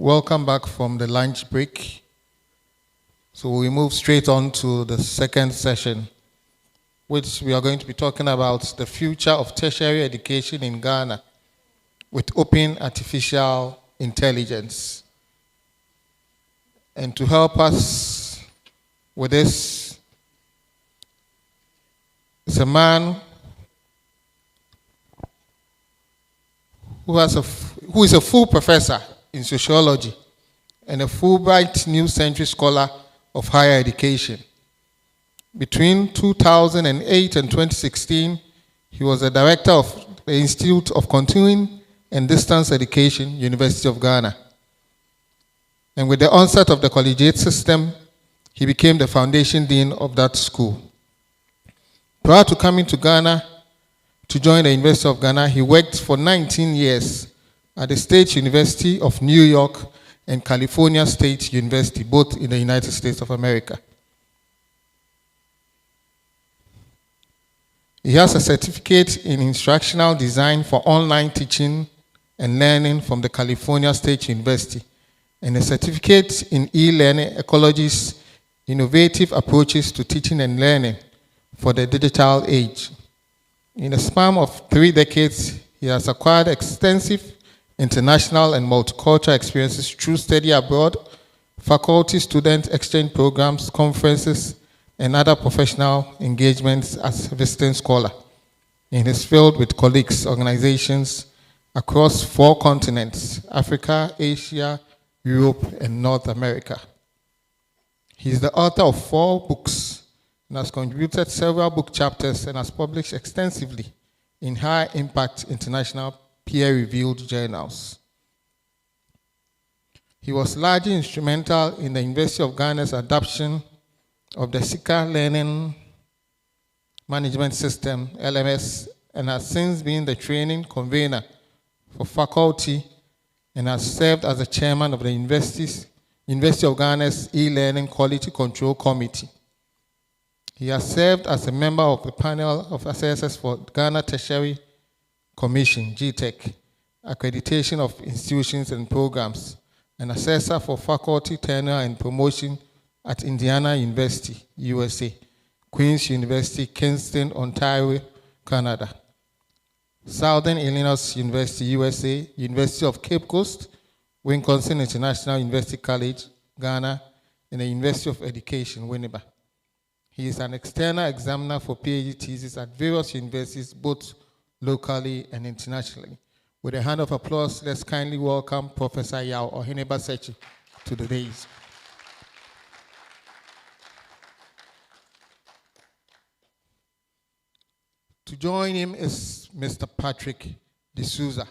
Welcome back from the lunch break. So we move straight on to the second session, which we are going to be talking about the future of tertiary education in Ghana with open artificial intelligence. And to help us with this is a man who is a full professor in sociology and a Fulbright New Century Scholar of Higher Education. Between 2008 and 2016, he was the director of the Institute of Continuing and Distance Education, University of Ghana. And with the onset of the collegiate system, he became the foundation dean of that school. Prior to coming to Ghana to join the University of Ghana, he worked for 19 years at the State University of New York and California State University, both in the United States of America. He has a certificate in instructional design for online teaching and learning from the California State University, and a certificate in e-learning ecologies, innovative approaches to teaching and learning for the digital age. In a span of 3 decades, he has acquired extensive international and multicultural experiences through study abroad, faculty-student exchange programs, conferences, and other professional engagements as a visiting scholar in his field with colleagues, organizations across 4 continents: Africa, Asia, Europe, and North America. He is the author of 4 books and has contributed several book chapters and has published extensively in high-impact international peer-reviewed journals. He was largely instrumental in the University of Ghana's adoption of the Sika Learning Management System, LMS, and has since been the training convener for faculty and has served as the chairman of the University of Ghana's e-learning quality control committee. He has served as a member of the panel of assessors for Ghana Tertiary Commission, GTEC, accreditation of institutions and programs, and assessor for faculty tenure and promotion at Indiana University, USA, Queen's University, Kingston, Ontario, Canada, Southern Illinois University, USA, University of Cape Coast, Wisconsin International University College, Ghana, and the University of Education, Winneba. He is an external examiner for PhD theses at various universities, both locally and internationally. With a hand of applause, let's kindly welcome Professor Yao Oheneba Sechi to the dais. To join him is Mr. Patrick D'Souza.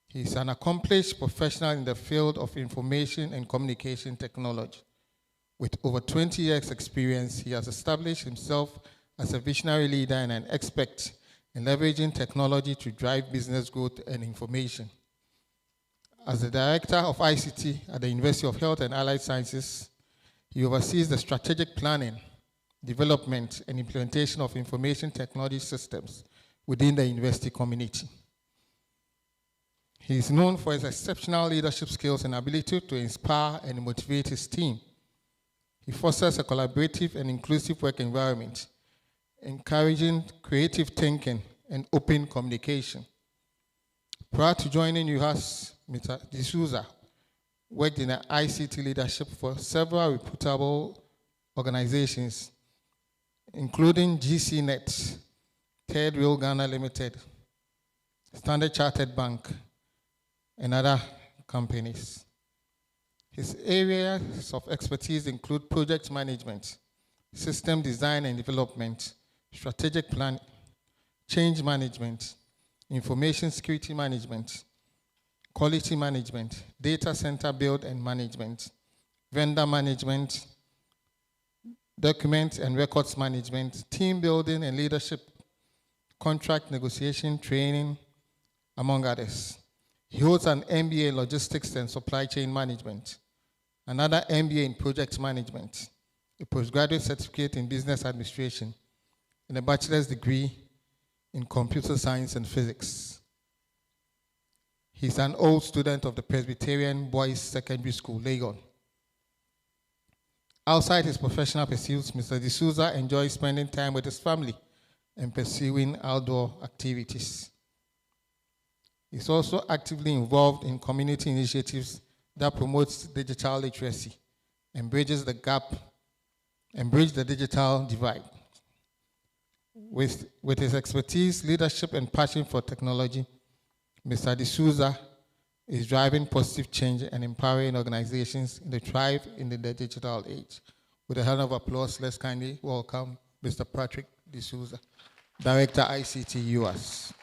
He is an accomplished professional in the field of information and communication technology. With over 20 years' experience, he has established himself as a visionary leader and an expert in leveraging technology to drive business growth and information. As the director of ICT at the University of Health and Allied Sciences, he oversees the strategic planning, development, and implementation of information technology systems within the university community. He is known for his exceptional leadership skills and ability to inspire and motivate his team. He fosters a collaborative and inclusive work environment, encouraging creative thinking and open communication. Prior to joining UHAS, Mr. D'Souza worked in ICT leadership for several reputable organizations, including GCNet, Third Rail Ghana Limited, Standard Chartered Bank, and other companies. His areas of expertise include project management, system design and development, strategic planning, change management, information security management, quality management, data center build and management, vendor management, document and records management, team building and leadership, contract negotiation, training, among others. He holds an MBA in logistics and supply chain management, another MBA in project management, a postgraduate certificate in business administration, and a bachelor's degree in computer science and physics. He's an old student of the Presbyterian Boys Secondary School, Legon. Outside his professional pursuits, Mr. D'Souza enjoys spending time with his family and pursuing outdoor activities. He's also actively involved in community initiatives that promotes digital literacy and bridges the gap and bridge the digital divide. With his expertise, leadership, and passion for technology, Mr. D'Souza is driving positive change and empowering organizations to thrive in the digital age. With a round of applause, let's kindly welcome Mr. Patrick D'Souza, Director, ICT US.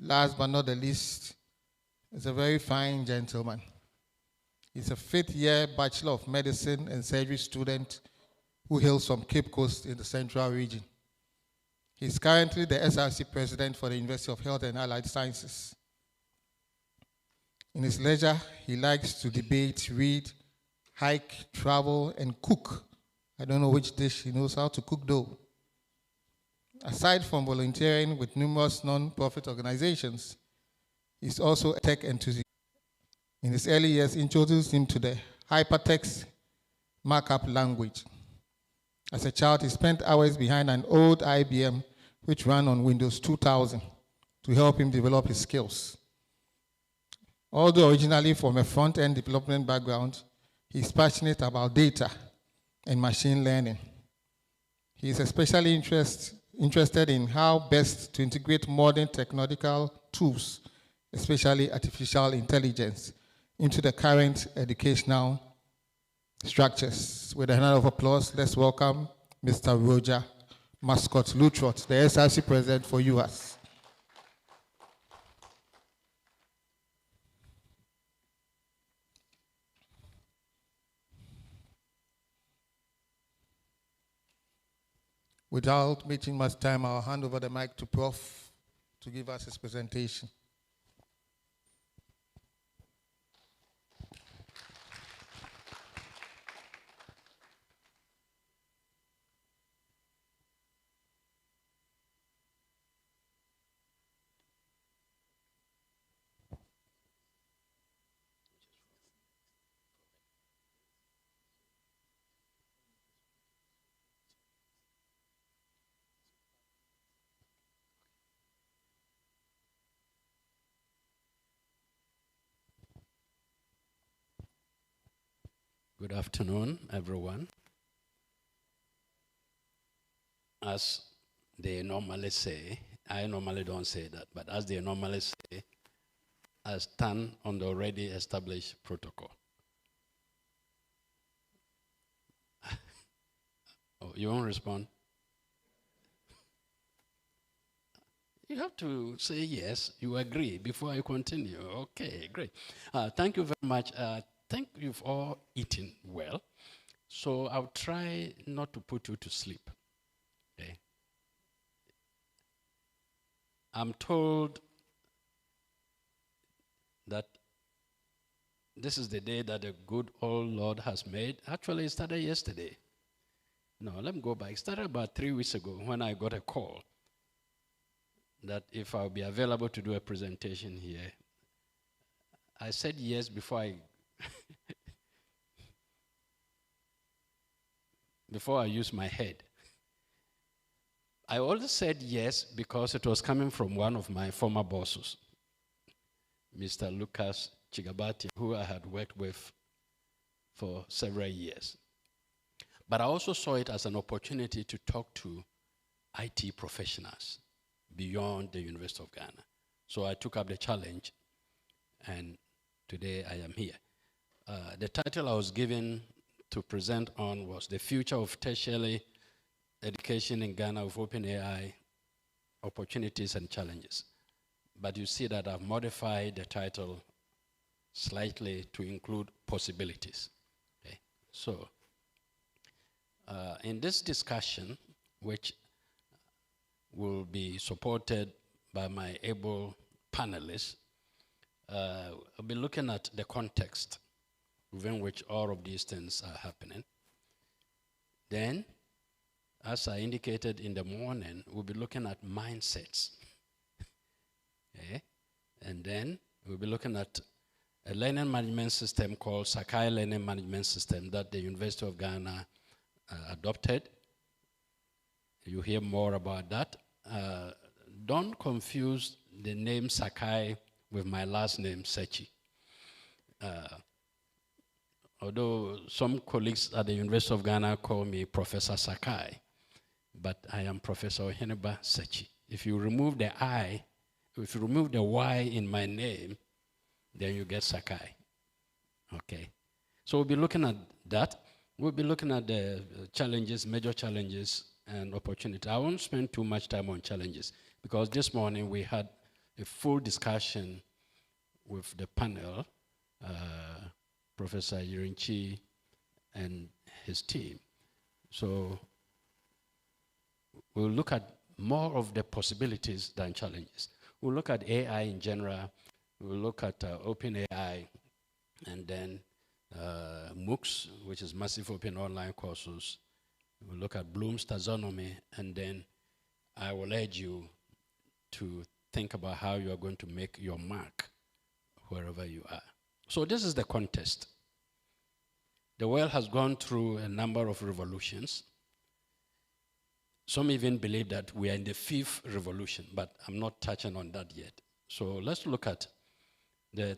Last but not the least, is a very fine gentleman. He's a fifth-year Bachelor of Medicine and Surgery student who hails from Cape Coast in the Central Region. He's currently the SRC President for the University of Health and Allied Sciences. In his leisure, he likes to debate, read, hike, travel, and cook. I don't know which dish he knows how to cook though. Aside from volunteering with numerous non-profit organizations, he's also a tech enthusiast. In his early years, introduced him to the hypertext markup language. As a child, he spent hours behind an old IBM which ran on Windows 2000 to help him develop his skills. Although originally from a front-end development background, he's passionate about data and machine learning. He is especially interested in how best to integrate modern technological tools, especially artificial intelligence, into the current educational structures. With a round of applause, let's welcome Mr. Roger Mascot Lutrot, the SRC President for US. Without wasting much time, I'll hand over the mic to Prof. to give us his presentation. Good afternoon, everyone. As they normally say, I normally don't say that, but as they normally say, I stand on the already established protocol. Oh, you won't respond? You have to say yes, you agree before I continue. Okay, great. Thank you very much. Think you've all eaten well, so I'll try not to put you to sleep. Okay. I'm told that this is the day that the good old Lord has made. Actually, it started yesterday. No, let me go back. It started about 3 weeks ago when I got a call that if I'll be available to do a presentation here. I said yes before I before I used my head. I also said yes because it was coming from one of my former bosses, Mr. Lucas Chigabati, who I had worked with for several years. But I also saw it as an opportunity to talk to IT professionals beyond the University of Ghana. So I took up the challenge, and today I am here. The title I was given to present on was The Future of Tertiary Education in Ghana with Open AI, Opportunities and Challenges. But you see that I've modified the title slightly to include possibilities. Okay? So, in this discussion, which will be supported by my able panelists. I'll be looking at the context within which all of these things are happening. Then, as I indicated in the morning, we'll be looking at mindsets. Okay? And then we'll be looking at a learning management system called Sakai Learning Management System that the University of Ghana adopted. You hear more about that. Don't confuse the name Sakai with my last name, Sechi. Although some colleagues at the University of Ghana call me Professor Sakai, but I am Professor Oheneba Sechi. If you remove the I, if you remove the Y in my name, then you get Sakai. Okay. So we'll be looking at that. We'll be looking at the challenges, major challenges, and opportunities. I won't spend too much time on challenges because this morning we had a full discussion with the panel, Professor Yirinchi and his team. So we'll look at more of the possibilities than challenges. We'll look at AI in general. We'll look at OpenAI, and then MOOCs, which is Massive Open Online Courses. We'll look at Bloom's taxonomy, and then I will urge you to think about how you are going to make your mark wherever you are. So this is the context. The world has gone through a number of revolutions. Some even believe that we are in the 5th revolution, but I'm not touching on that yet. So let's look at the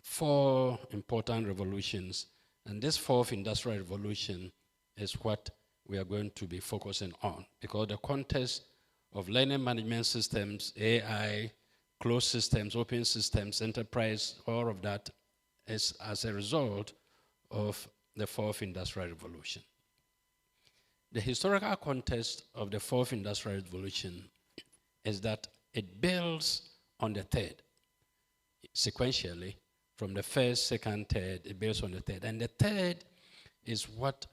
4 important revolutions, and this 4th industrial revolution is what we are going to be focusing on, because the context of learning management systems, AI, closed systems, open systems, enterprise, all of that is as a result of the 4th industrial revolution. The historical context of the 4th industrial revolution is that it builds on the 3rd. Sequentially, from the 1st, 2nd, 3rd, it builds on the 3rd. And the 3rd is what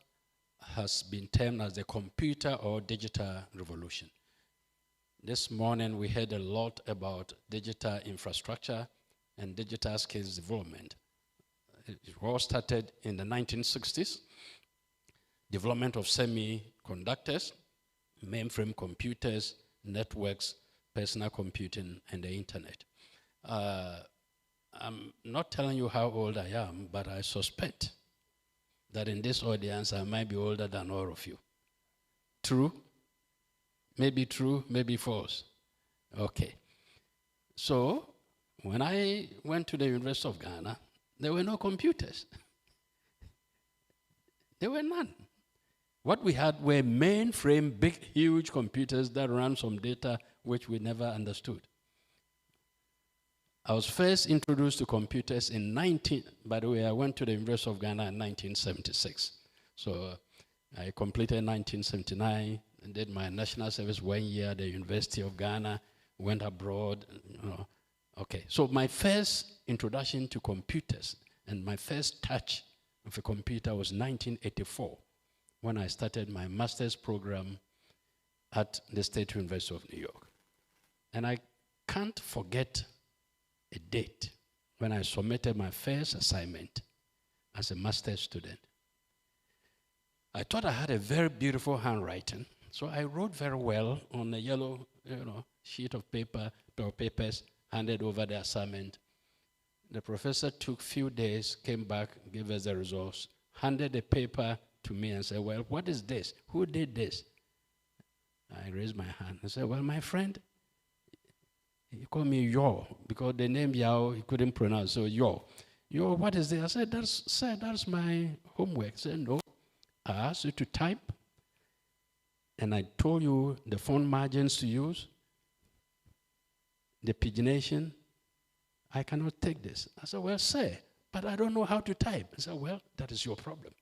has been termed as the computer or digital revolution. This morning we heard a lot about digital infrastructure and digital skills development. It all started in the 1960s. Development of semiconductors, mainframe computers, networks, personal computing, and the internet. I'm not telling you how old I am, but I suspect that in this audience I might be older than all of you. True? True, maybe false. Okay. So, when I went to the University of Ghana, there were no computers. There were none. What we had were mainframe, big, huge computers that ran some data which we never understood. I was first introduced to computers by the way, I went to the University of Ghana in 1976. So I completed 1979 and did my national service 1 year at the University of Ghana, went abroad. Okay, so my first introduction to computers and my first touch of a computer was 1984 when I started my master's program at the State University of New York. And I can't forget a date when I submitted my first assignment as a master's student. I thought I had a very beautiful handwriting, so I wrote very well on a yellow sheet of paper or papers, handed over the assignment. The professor took few days, came back, gave us the results, handed the paper to me and said, well, what is this? Who did this? I raised my hand and said, well, my friend, he called me Yo, because the name Yao he couldn't pronounce, so Yo. Yo, what is this? I said, that's my homework. He said, no, I asked you to type, and I told you the font margins to use, the pagination. I cannot take this. I said, well, sir, but I don't know how to type. He said, well, that is your problem.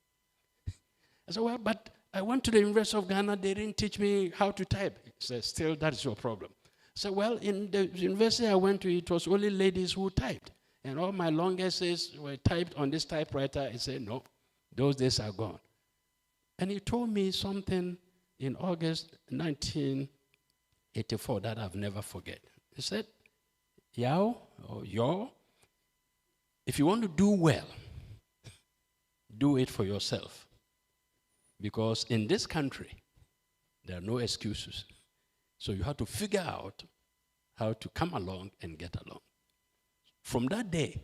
I said, well, but I went to the University of Ghana, they didn't teach me how to type. He said, still, that is your problem. So, well, in the university I went to, it was only ladies who typed. And all my long essays were typed on this typewriter. He said, no, those days are gone. And he told me something in August 19 1984 that I've never forget. He said, Yao or Yo, if you want to do well, do it for yourself. Because in this country, there are no excuses. So you have to figure out how to come along and get along. From that day,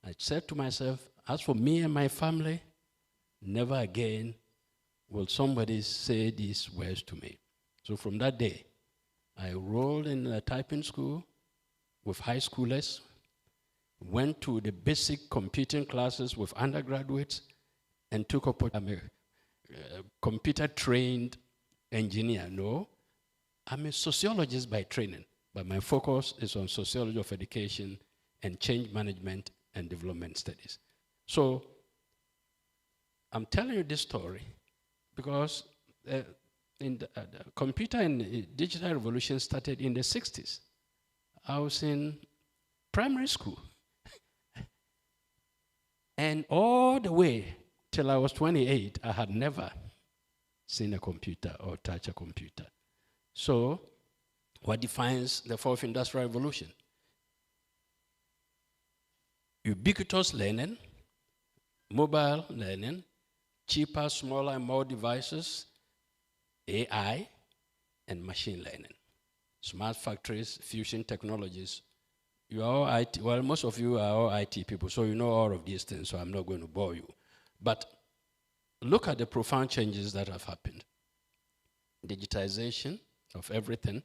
I said to myself, as for me and my family, never again will somebody say these words to me. So from that day, I enrolled in a typing school with high schoolers, went to the basic computing classes with undergraduates, and took up a computer-trained engineer. No, I'm a sociologist by training, but my focus is on sociology of education and change management and development studies. So I'm telling you this story because in the computer and digital revolution started in the 60s. I was in primary school. And all the way till I was 28, I had never seen a computer or touched a computer. So what defines the fourth industrial revolution? Ubiquitous learning, mobile learning, cheaper, smaller, and more devices, AI, and machine learning. Smart factories, fusion technologies. You are all IT, well, most of you are all IT people, so you know all of these things, so I'm not going to bore you. But look at the profound changes that have happened. Digitization of everything.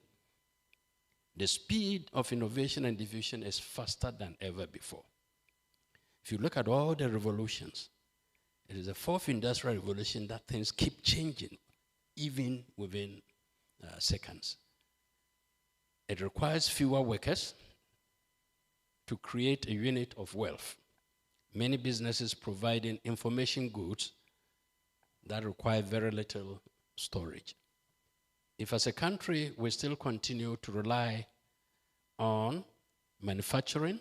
The speed of innovation and diffusion is faster than ever before. If you look at all the revolutions, it is the fourth industrial revolution that things keep changing, even within seconds. It requires fewer workers to create a unit of wealth. Many businesses providing information goods that require very little storage. If as a country we still continue to rely on manufacturing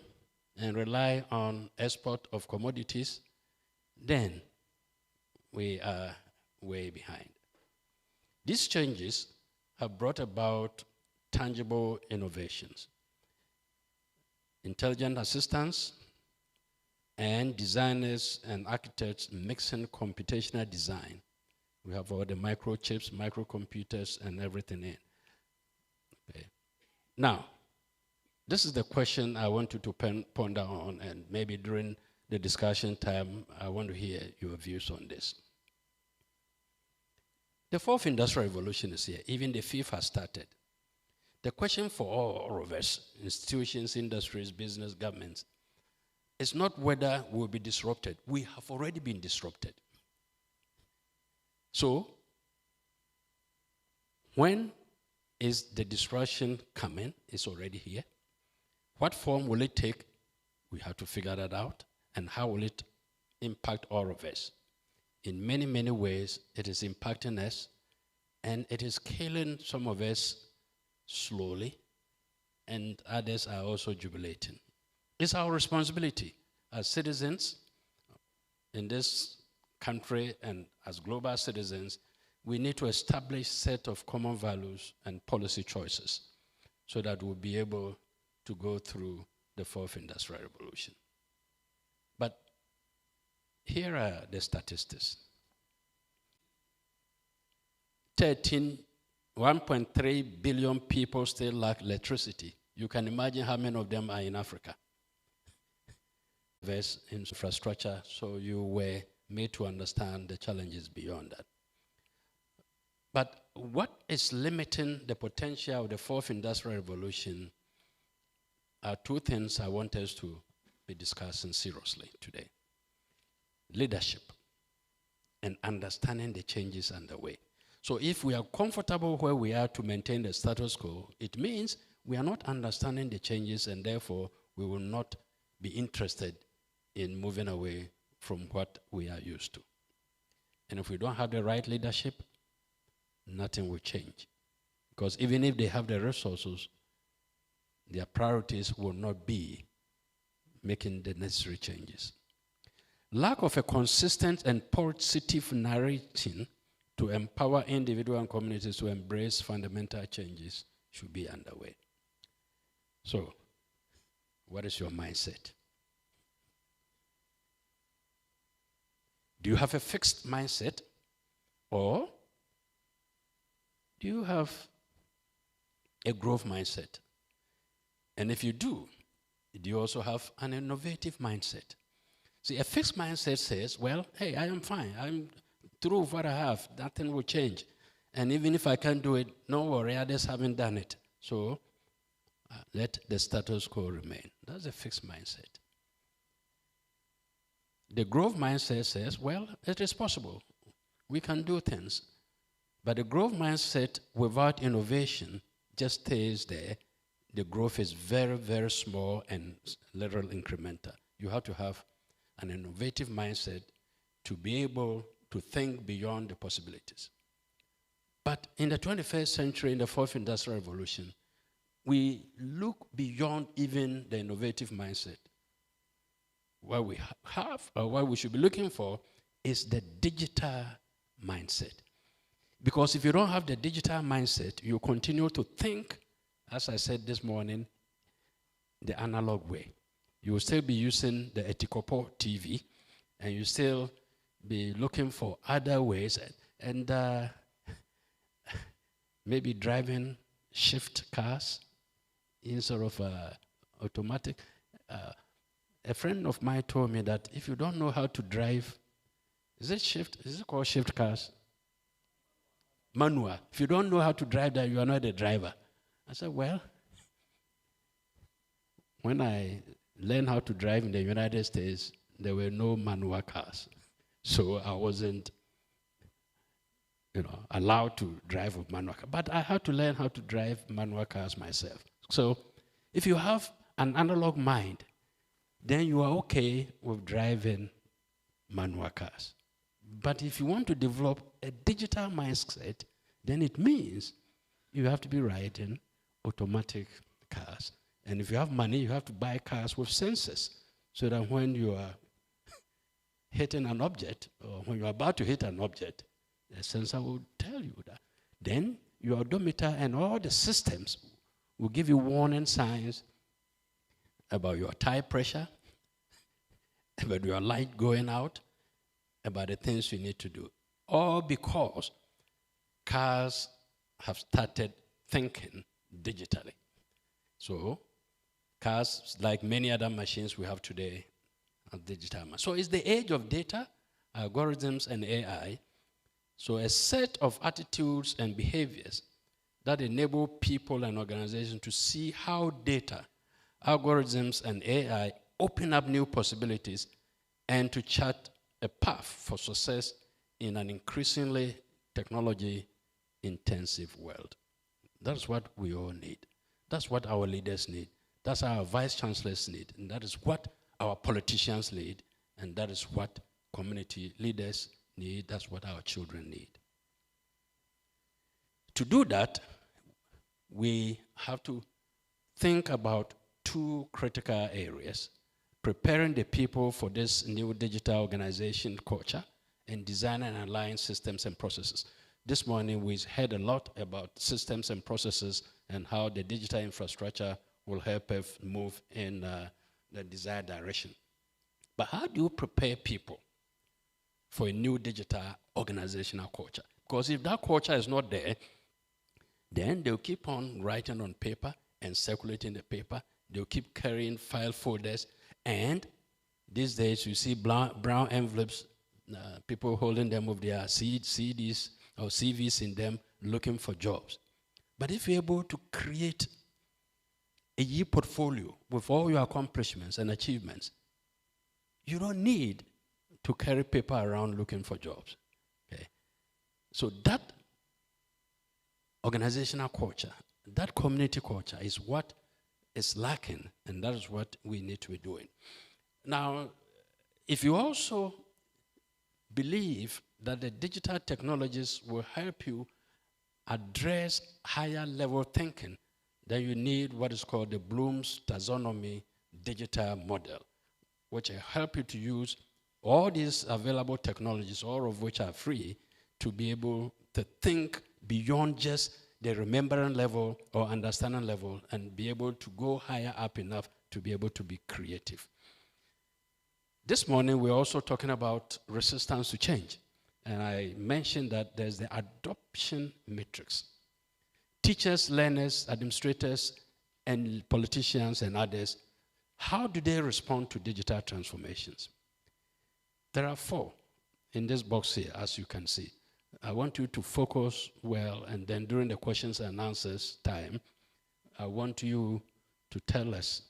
and rely on export of commodities, then we are way behind. These changes have brought about tangible innovations. Intelligent assistants and designers and architects mixing computational design. We have all the microchips, microcomputers, and everything in. Okay. Now, this is the question I want you to ponder on, and maybe during the discussion time, I want to hear your views on this. The fourth industrial revolution is here. Even the fifth has started. The question for all of us, institutions, industries, business, governments, is not whether we'll be disrupted. We have already been disrupted. So, when is the disruption coming? It's already here. What form will it take? We have to figure that out. And how will it impact all of us? In many, many ways, it is impacting us, and it is killing some of us slowly, and others are also jubilating. It's our responsibility as citizens in this country and as global citizens. We need to establish a set of common values and policy choices so that we'll be able to go through the fourth industrial revolution. But here are the statistics. 1.3 billion people still lack electricity. You can imagine how many of them are in Africa. Invest in infrastructure, so you were made to understand the challenges beyond that. But what is limiting the potential of the fourth industrial revolution are two things I want us to be discussing seriously today. Leadership and understanding the changes underway. So if we are comfortable where we are to maintain the status quo, it means we are not understanding the changes, and therefore we will not be interested in moving away from what we are used to. And if we don't have the right leadership, nothing will change. Because even if they have the resources, their priorities will not be making the necessary changes. Lack of a consistent and positive narrating to empower individual and communities to embrace fundamental changes should be underway. So, what is your mindset? Do you have a fixed mindset, or do you have a growth mindset? And if you do you also have an innovative mindset? See, a fixed mindset says, well, hey, I am fine. I'm through with what I have. Nothing will change. And even if I can't do it, no worry, others haven't done it. So let the status quo remain. That's a fixed mindset. The growth mindset says, well, it is possible. We can do things. But the growth mindset without innovation just stays there. The growth is very, very small and little incremental. You have to have an innovative mindset to be able to think beyond the possibilities. But in the 21st century, in the fourth industrial revolution, we look beyond even the innovative mindset. What we have, or what we should be looking for, is the digital mindset. Because if you don't have the digital mindset, you continue to think, as I said this morning, the analog way. You will still be using the Etikopo TV, and you still be looking for other ways, and maybe driving shift cars instead of automatic. A friend of mine told me that if you don't know how to drive, is it called shift cars? Manual. If you don't know how to drive that, you are not a driver. I said, well, when I learned how to drive in the United States, there were no manual cars. So I wasn't, allowed to drive a manual car. But I had to learn how to drive manual cars myself. So if you have an analog mind, then you are okay with driving manual cars. But if you want to develop a digital mindset, then it means you have to be riding automatic cars. And if you have money, you have to buy cars with sensors, so that when you are hitting an object, or when you're about to hit an object, the sensor will tell you that. Then your odometer and all the systems will give you warning signs about your tire pressure, about your light going out, about the things you need to do. All because cars have started thinking digitally. So cars, like many other machines we have today, are digital. So it's the age of data, algorithms, and AI. So a set of attitudes and behaviors that enable people and organizations to see how data, algorithms, and AI open up new possibilities and to chart a path for success in an increasingly technology-intensive world. That's what we all need. That's what our leaders need. That's what our vice chancellors need. And that is what our politicians need. And that is what community leaders need. That's what our children need. To do that, we have to think about two critical areas: preparing the people for this new digital organization culture, and designing and aligning systems and processes. This morning we heard a lot about systems and processes and how the digital infrastructure will help us move in the desired direction. But how do you prepare people for a new digital organizational culture? Because if that culture is not there, then they'll keep on writing on paper and circulating the paper. They'll keep carrying file folders. And these days you see brown envelopes, people holding them with their CDs or CVs in them, looking for jobs. But if you're able to create a e-portfolio with all your accomplishments and achievements, you don't need to carry paper around looking for jobs. Okay? So that organizational culture, that community culture is what is lacking, and that is what we need to be doing. Now, if you also believe that the digital technologies will help you address higher level thinking, then you need what is called the Bloom's taxonomy digital model, which will help you to use all these available technologies, all of which are free, to be able to think beyond just the remembrance level or understanding level and be able to go higher up enough to be able to be creative. This morning, we're also talking about resistance to change. And I mentioned that there's the adoption matrix. Teachers, learners, administrators, and politicians and others, how do they respond to digital transformations? There are 4 in this box here, as you can see. I want you to focus well, and then during the questions and answers time, I want you to tell us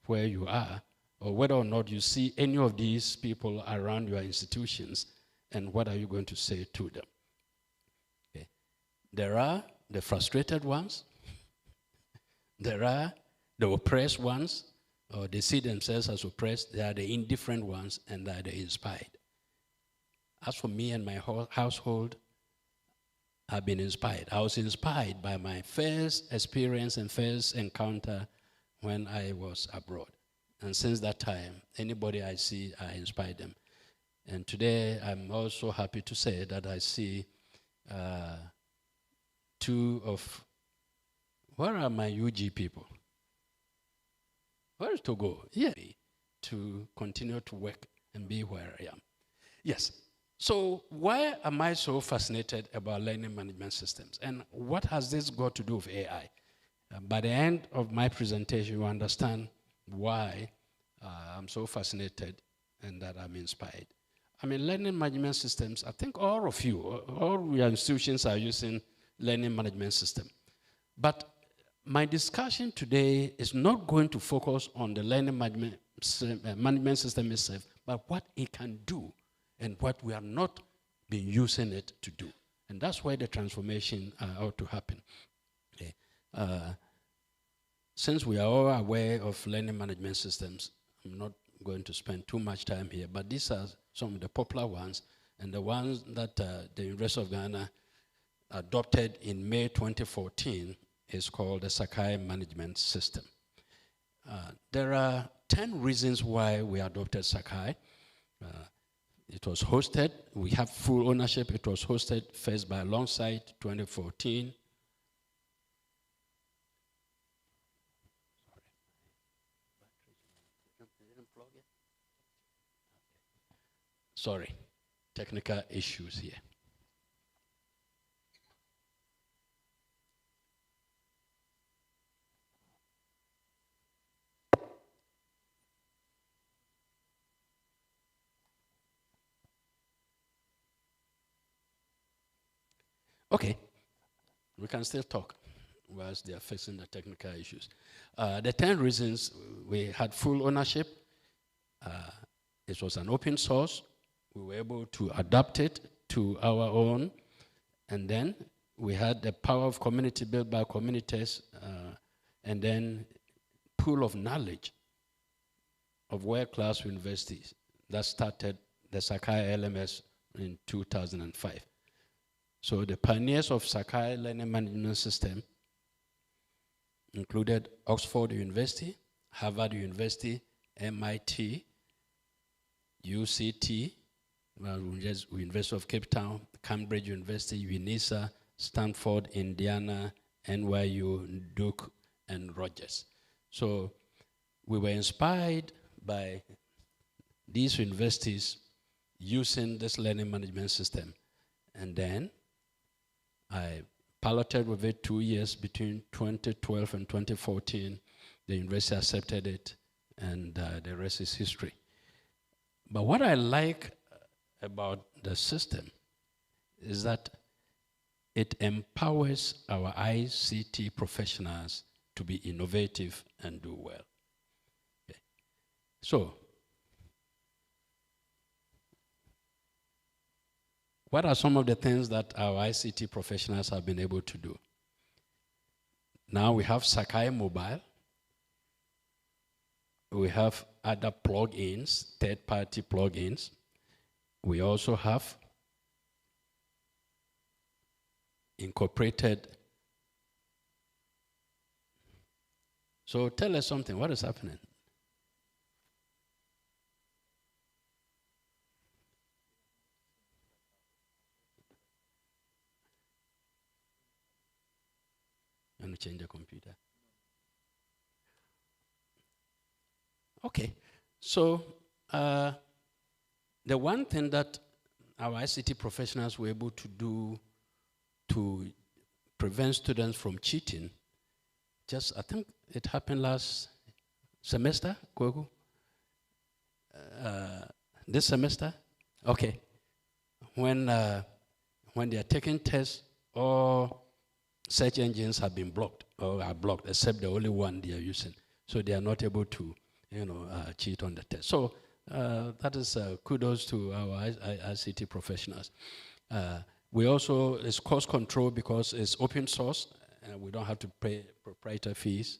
where you are or whether or not you see any of these people around your institutions, and what are you going to say to them. Okay. There are the frustrated ones. There are the oppressed ones, or they see themselves as oppressed. There are the indifferent ones, and there are the inspired. As for me and my household, I've been inspired. I was inspired by my first experience and first encounter when I was abroad. And since that time, anybody I see, I inspire them. And today, I'm also happy to say that I see 2 of, where are my UG people? Where to go? Yeah, to continue to work and be where I am. Yes. So why am I so fascinated about learning management systems? And what has this got to do with AI? By the end of my presentation, you understand why I'm so fascinated and that I'm inspired. I mean, learning management systems, I think all of you, all your institutions are using learning management system. But my discussion today is not going to focus on the learning management system itself, but what it can do and what we are not been using it to do. And that's why the transformation ought to happen. Okay. Since we are all aware of learning management systems, I'm not going to spend too much time here, but these are some of the popular ones, and the ones that the University of Ghana adopted in May 2014 is called the Sakai Management System. There are 10 reasons why we adopted Sakai. It was hosted, we have full ownership. It was hosted first by Alongside 2014. Sorry, technical issues here. Okay, we can still talk whilst they are fixing the technical issues. The 10 reasons we had full ownership. It was an open source. We were able to adapt it to our own. And then we had the power of community built by communities, and then pool of knowledge of world-class universities. That started the Sakai LMS in 2005. So the pioneers of Sakai Learning Management System included Oxford University, Harvard University, MIT, UCT, University of Cape Town, Cambridge University, UNISA, Stanford, Indiana, NYU, Duke, and Rogers. So we were inspired by these universities using this learning management system. And then I piloted with it 2 years between 2012 and 2014. The university accepted it, and the rest is history. But what I like about the system is that it empowers our ICT professionals to be innovative and do well. Okay. So, what are some of the things that our ICT professionals have been able to do? Now we have Sakai Mobile. We have other plugins, third-party plugins. We also have incorporated. So tell us something, what is happening? change the computer. Okay, so the one thing that our ICT professionals were able to do to prevent students from cheating, I think it happened last semester, Kweku? This semester? Okay. When they are taking tests, all search engines have been blocked, or are blocked, except the only one they are using. So they are not able to, cheat on the test. So that is kudos to our ICT professionals. We also, it's cost control because it's open source, and we don't have to pay proprietary fees.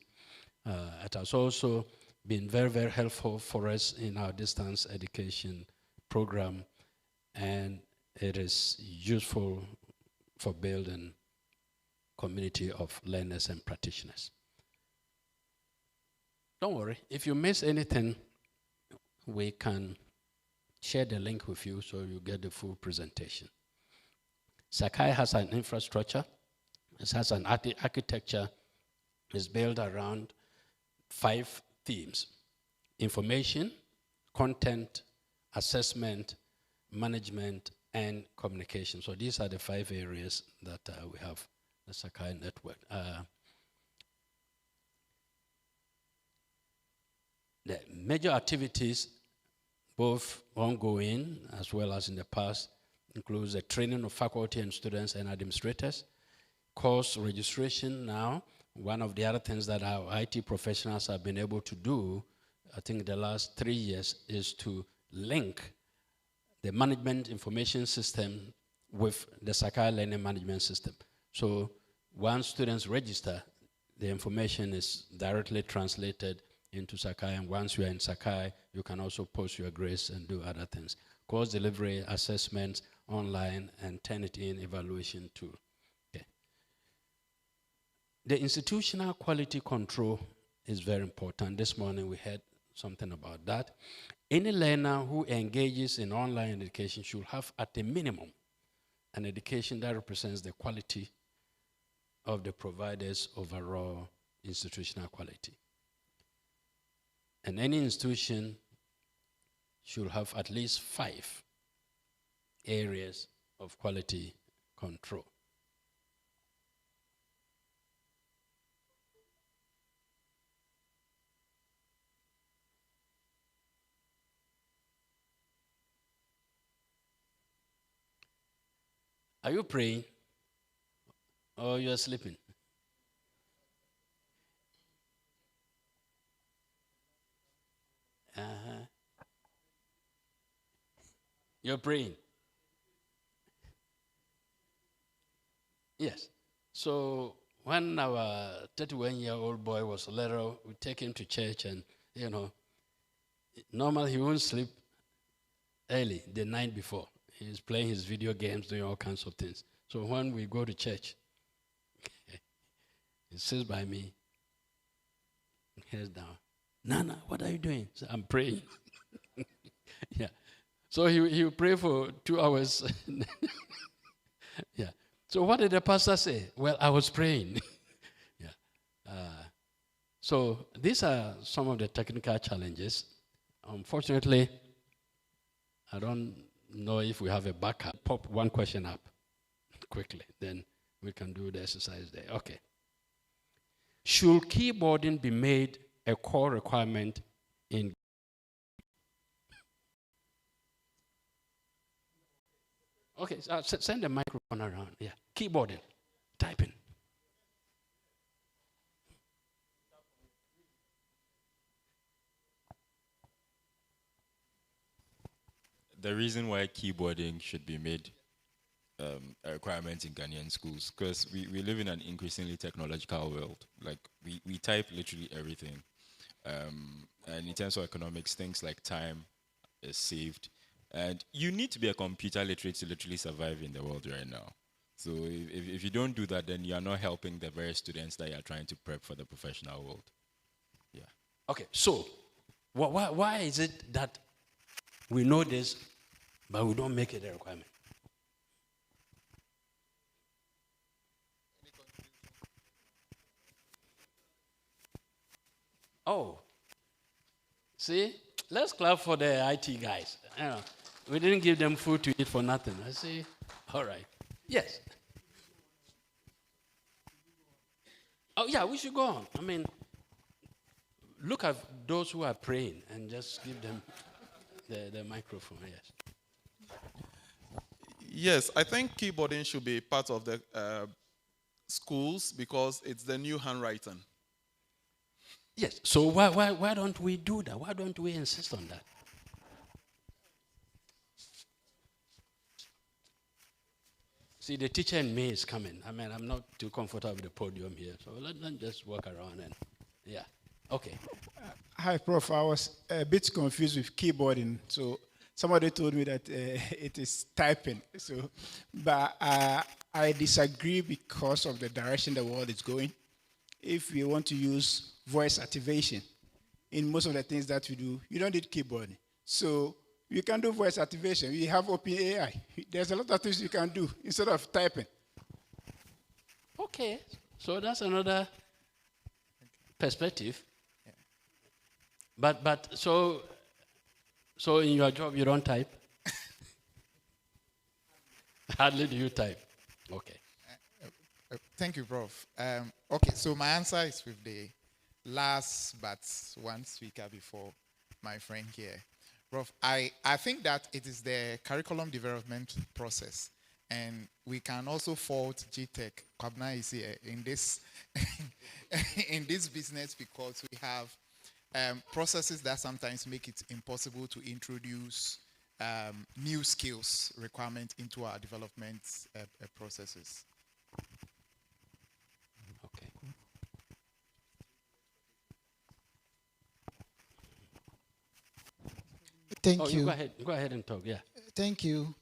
It has also been very, very helpful for us in our distance education program, and it is useful for building community of learners and practitioners. Don't worry, if you miss anything, we can share the link with you so you get the full presentation. Sakai has an infrastructure, it has an architecture, it's built around 5 themes: information, content, assessment, management, and communication. So these are the 5 areas that we have the Sakai network. The major activities, both ongoing as well as in the past, includes the training of faculty and students and administrators, course registration now. One of the other things that our IT professionals have been able to do, I think the last 3 years, is to link the management information system with the Sakai learning management system. So once students register, the information is directly translated into Sakai, and once you are in Sakai, you can also post your grades and do other things. Course delivery, assessments, online, and Turnitin evaluation tool. Okay. The institutional quality control is very important. This morning we heard something about that. Any learner who engages in online education should have at a minimum an education that represents the quality of the provider's overall institutional quality. And any institution should have at least 5 areas of quality control. Are you praying or you are sleeping? You're praying? Yes. So when our 31-year-old boy was little, we take him to church, and normally he won't sleep early the night before. He's playing his video games, doing all kinds of things. So when we go to church, he sits by me, heads down. Nana, what are you doing? So I'm praying. Yeah. So he will pray for 2 hours. Yeah. So what did the pastor say? Well, I was praying. Yeah. So these are some of the technical challenges. Unfortunately, I don't know if we have a backup. Pop one question up quickly, then we can do the exercise there. Okay. Should keyboarding be made a core requirement in? Okay, so send the microphone around. Yeah, keyboarding, typing. The reason why keyboarding should be made a requirement in Ghanaian schools, because we live in an increasingly technological world. Like we type literally everything. And in terms of economics, things like time is saved. And you need to be a computer literate to literally survive in the world right now. So if you don't do that, then you are not helping the very students that you are trying to prep for the professional world. Yeah. Okay, so why is it that we know this, but we don't make it a requirement? Oh, see, let's clap for the IT guys. You know, we didn't give them food to eat for nothing. I say, all right. Yes. Oh, yeah, we should go on. I mean, look at those who are praying and just give them the microphone. Yes. Yes, I think keyboarding should be part of the schools because it's the new handwriting. Yes. So why don't we do that? Why don't we insist on that? See, the teacher in me is coming. I mean, I'm not too comfortable with the podium here, so let's just walk around and, yeah. Okay. Hi, Prof. I was a bit confused with keyboarding. So somebody told me that it is typing. So, but I disagree because of the direction the world is going. If we want to use voice activation in most of the things that we do, you don't need keyboarding. So you can do voice activation. We have OpenAI. There's a lot of things you can do instead of typing. Okay. So that's another perspective. But so in your job you don't type? Hardly do you type. Okay. Thank you, Prof. Okay, so my answer is with the last but one speaker before my friend here. Prof, I think that it is the curriculum development process, and we can also fault GTech, Kwabna is here, in this, in this business because we have processes that sometimes make it impossible to introduce new skills requirement into our development processes. Okay. Thank you. Go ahead and talk, yeah. Thank you.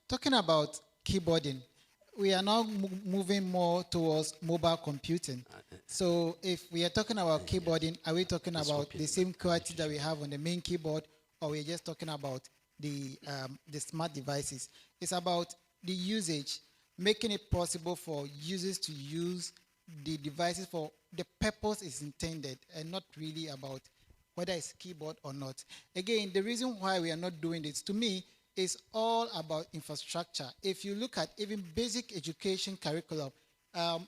Talking about keyboarding, we are now moving more towards mobile computing. So if we are talking about keyboarding, are we talking about the same quality that we have on the main keyboard, or we're just talking about the smart devices? It's about the usage, making it possible for users to use the devices for the purpose is intended, and not really about whether it's keyboard or not. Again, the reason why we are not doing this, to me, is all about infrastructure. If you look at even basic education curriculum,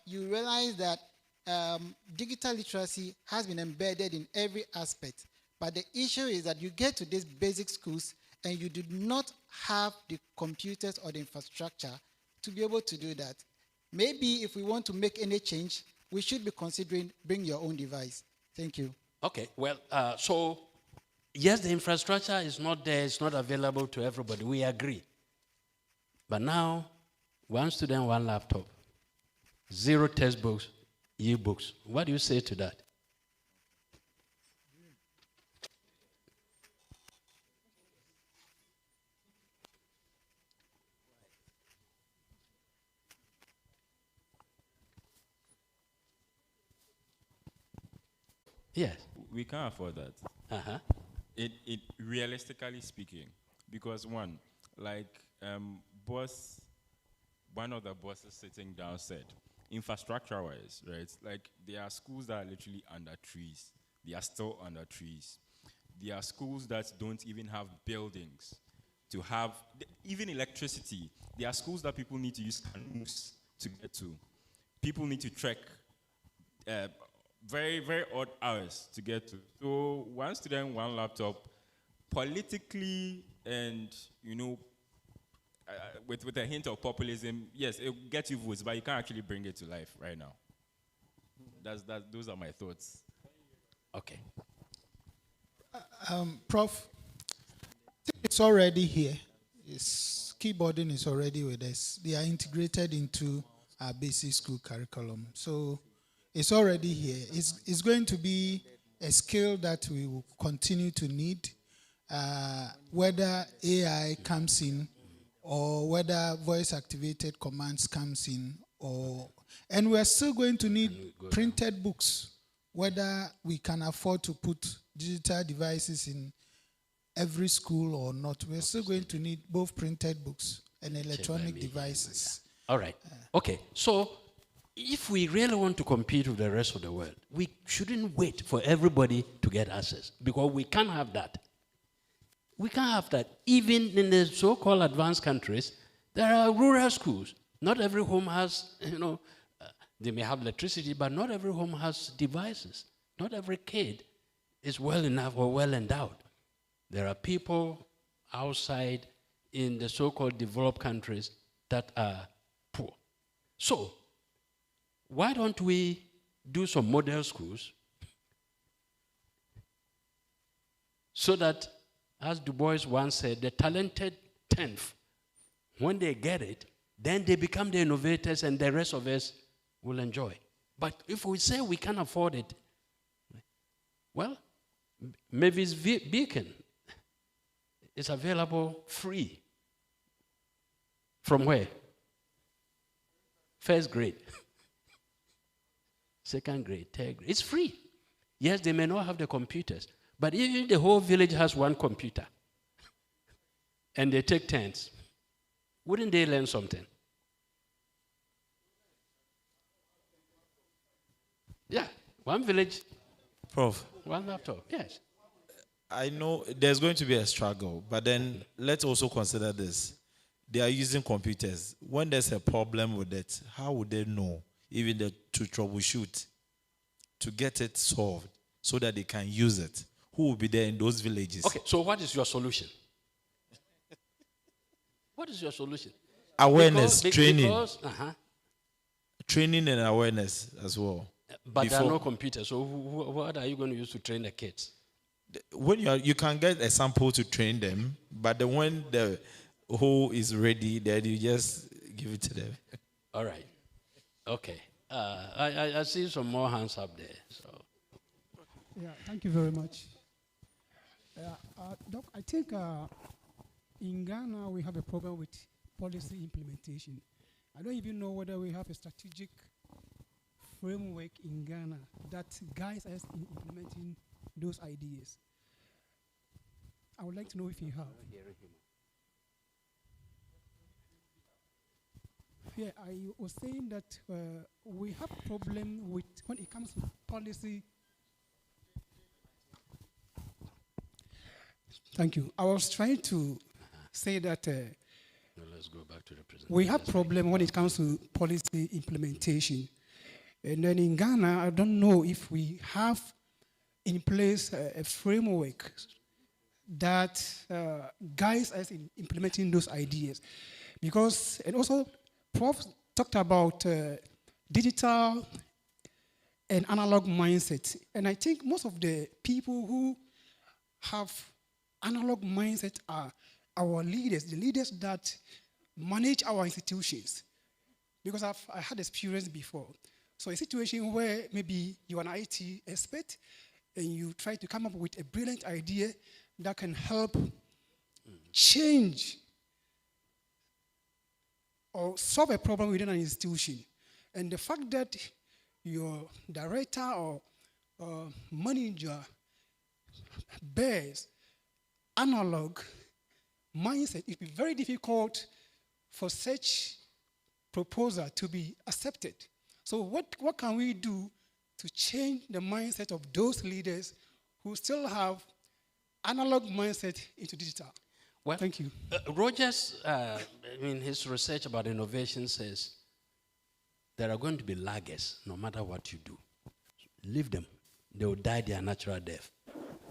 you realize that digital literacy has been embedded in every aspect. But the issue is that you get to these basic schools and you do not have the computers or the infrastructure to be able to do that. Maybe if we want to make any change, we should be considering bring your own device. Thank you. Okay, well, so yes, the infrastructure is not there, it's not available to everybody, we agree. But now, one student, one laptop, 0 textbooks, e-books. What do you say to that? Yes. We can't afford that. Uh-huh. It realistically speaking, because one one of the bosses sitting down said, infrastructure-wise, right? Like there are schools that are literally under trees. They are still under trees. There are schools that don't even have buildings to have even electricity. There are schools that people need to use canoes to get to. People need to trek very, very odd hours to get to. So one student, one laptop, politically and, with a hint of populism, yes, it will get you votes, but you can't actually bring it to life right now. Those are my thoughts. Okay. Prof, it's already here. Keyboarding is already with us. They are integrated into our basic school curriculum. So it's already here. It's going to be a skill that we will continue to need, whether AI comes in or whether voice-activated commands comes in, and we're still going to need printed books, whether we can afford to put digital devices in every school or not. We're still going to need both printed books and electronic devices. All right. Okay. So if we really want to compete with the rest of the world, we shouldn't wait for everybody to get access, because we can't have that. We can't have that. Even in the so-called advanced countries, there are rural schools. Not every home has, they may have electricity, but not every home has devices. Not every kid is well enough or well endowed. There are people outside in the so-called developed countries that are poor. So, why don't we do some model schools so that, as Du Bois once said, the talented 10th, when they get it, then they become the innovators and the rest of us will enjoy. But if we say we can't afford it, well, Mavis Beacon is available free. From where? First grade, second grade, third grade. It's free. Yes, they may not have the computers, but if the whole village has one computer and they take turns, wouldn't they learn something? Yeah, one village, Prof, one laptop, yes. I know there's going to be a struggle, but then let's also consider this. They are using computers. When there's a problem with it, how would they know, even to troubleshoot, to get it solved so that they can use it? Who will be there in those villages? Okay, so what is your solution? What is your solution? Awareness, training. Because, Training and awareness as well. But there are no computers, so what are you going to use to train the kids? When you can get a sample to train them, but then when the whole is ready, then you just give it to them. All right. Okay. I see some more hands up there. So. Yeah, thank you very much. Doc, I think in Ghana we have a problem with policy implementation. I don't even know whether we have a strategic framework in Ghana that guides us in implementing those ideas. I would like to know if you have. Yeah, I was saying that we have problem with when it comes to policy. Thank you. I was trying to say that Let's go back to the presentation. we have problem when it comes to policy implementation. And then in Ghana, I don't know if we have in place a framework that guides us in implementing those ideas. Because, and also, Prof talked about digital and analog mindset. And I think most of the people who have analog mindset are our leaders, the leaders that manage our institutions. Because I had experience before. So a situation where maybe you're an IT expert and you try to come up with a brilliant idea that can help change or solve a problem within an institution. And the fact that your director or manager bears analog mindset, it will be very difficult for such proposal to be accepted. So what can we do to change the mindset of those leaders who still have analog mindset into digital? Well, thank you. Rogers, in his research about innovation, says there are going to be laggers no matter what you do. Leave them. They will die their natural death.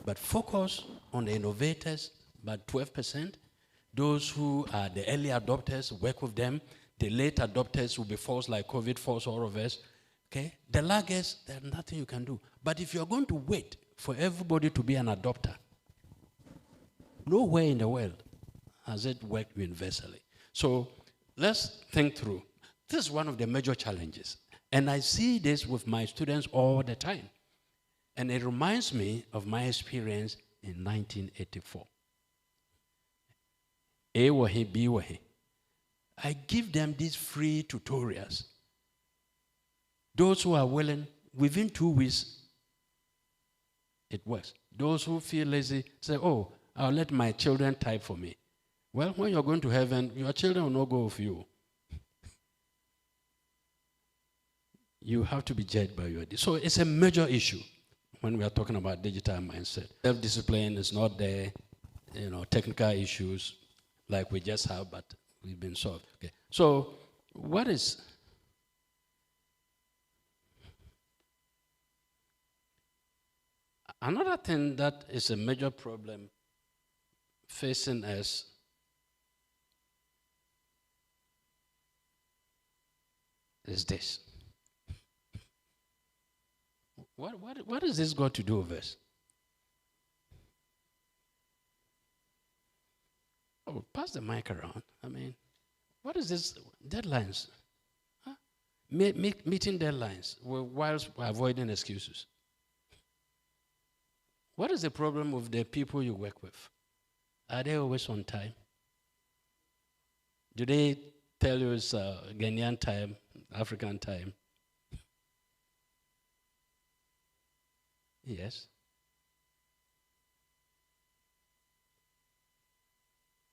But focus on the innovators, about 12%. Those who are the early adopters, work with them. The late adopters will be forced like COVID forced all of us. Okay? The laggers, there's nothing you can do. But if you're going to wait for everybody to be an adopter, nowhere in the world has it worked universally. So let's think through. This is one of the major challenges. And I see this with my students all the time. And it reminds me of my experience in 1984. A wahi, B wahi. I give them these free tutorials. Those who are willing, within 2 weeks, it works. Those who feel lazy say, oh, I'll let my children type for me. Well, when you're going to heaven, your children will not go with you. you have to be judged by your. So it's a major issue when we are talking about digital mindset. Self-discipline is not there, technical issues like we just have, but we've been solved. Okay. So what is another thing that is a major problem facing us is this. What is this got to do with us? Oh, pass the mic around. I mean, what is this? Deadlines. Huh? Meeting deadlines whilst avoiding excuses. What is the problem with the people you work with? Are they always on time? Do they tell you it's Ghanaian time, African time? Yes.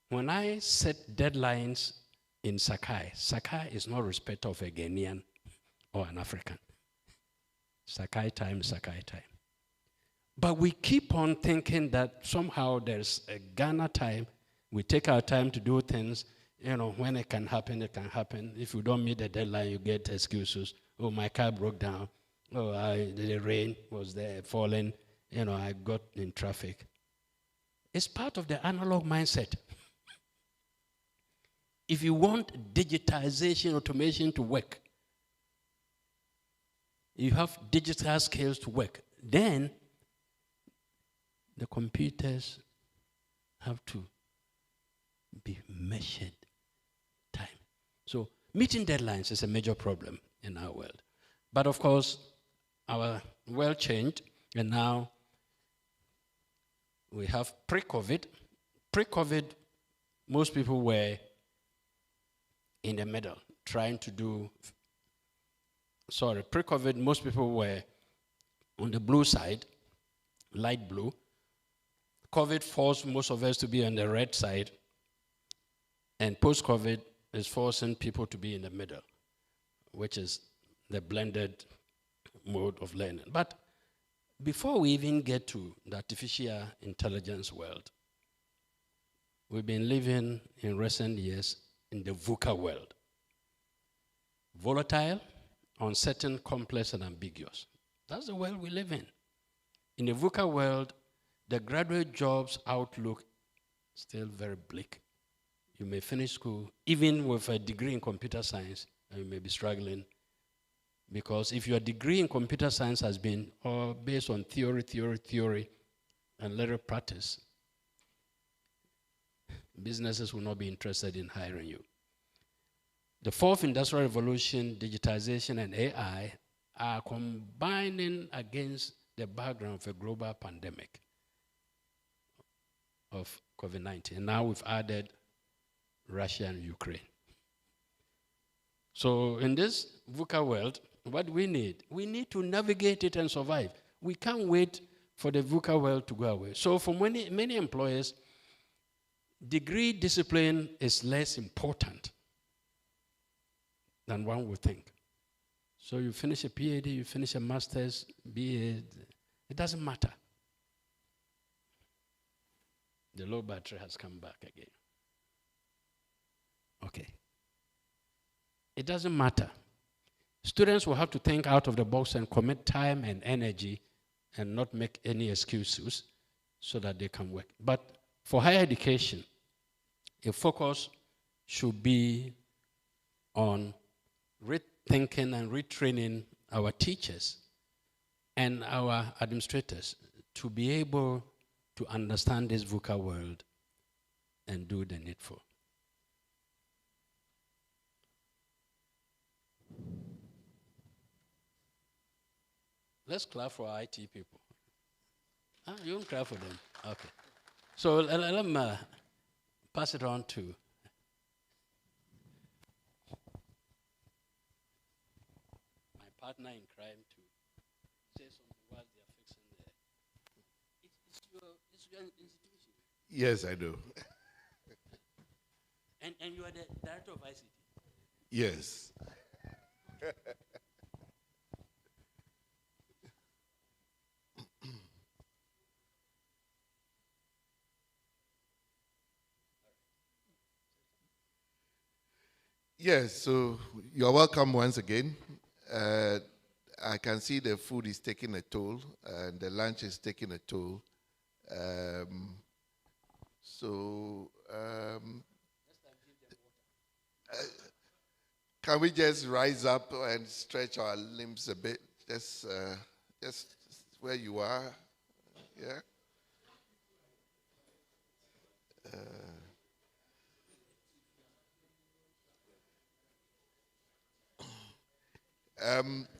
When I set deadlines in Sakai, Sakai is not respect of a Ghanaian or an African. Sakai time, Sakai time. But we keep on thinking that somehow there's a Ghana time. We take our time to do things. When it can happen, it can happen. If you don't meet the deadline, you get excuses. Oh, my car broke down. Oh, the rain was there falling. I got in traffic. It's part of the analog mindset. If you want digitization, automation to work, you have digital skills to work, then the computers have to be measured time. So meeting deadlines is a major problem in our world. But of course, our world changed, and now we have pre-COVID. Pre-COVID, most people were in the middle, trying to do, pre-COVID, most people were on the blue side, light blue. COVID forced most of us to be on the red side, and post-COVID is forcing people to be in the middle, which is the blended mode of learning. But before we even get to the artificial intelligence world, we've been living in recent years in the VUCA world. Volatile, uncertain, complex, and ambiguous. That's the world we live in. In the VUCA world, the graduate jobs outlook is still very bleak. You may finish school, even with a degree in computer science, and you may be struggling. Because if your degree in computer science has been based on theory, and little practice, businesses will not be interested in hiring you. The fourth industrial revolution, digitization, and AI are combining against the background of a global pandemic of COVID-19. And now we've added Russia and Ukraine. So in this VUCA world, what do we need? We need to navigate it and survive. We can't wait for the VUCA world to go away. So for many employers, degree discipline is less important than one would think. So you finish a PhD, you finish a master's, BA, it doesn't matter. The low battery has come back again. Okay. It doesn't matter. Students will have to think out of the box and commit time and energy and not make any excuses so that they can work. But for higher education, a focus should be on rethinking and retraining our teachers and our administrators to be able to understand this VUCA world and do the needful. Let's clap for our IT people. You won't clap for them. Okay. So let me pass it on to my partner in crime to say something while they are fixing the. It's your institution. Yes, I do. And you are the director of ICT. Yes. Yes, so you're welcome once again. I can see the food is taking a toll, and the lunch is taking a toll. So, can we just rise up and stretch our limbs a bit? Just where you are, yeah.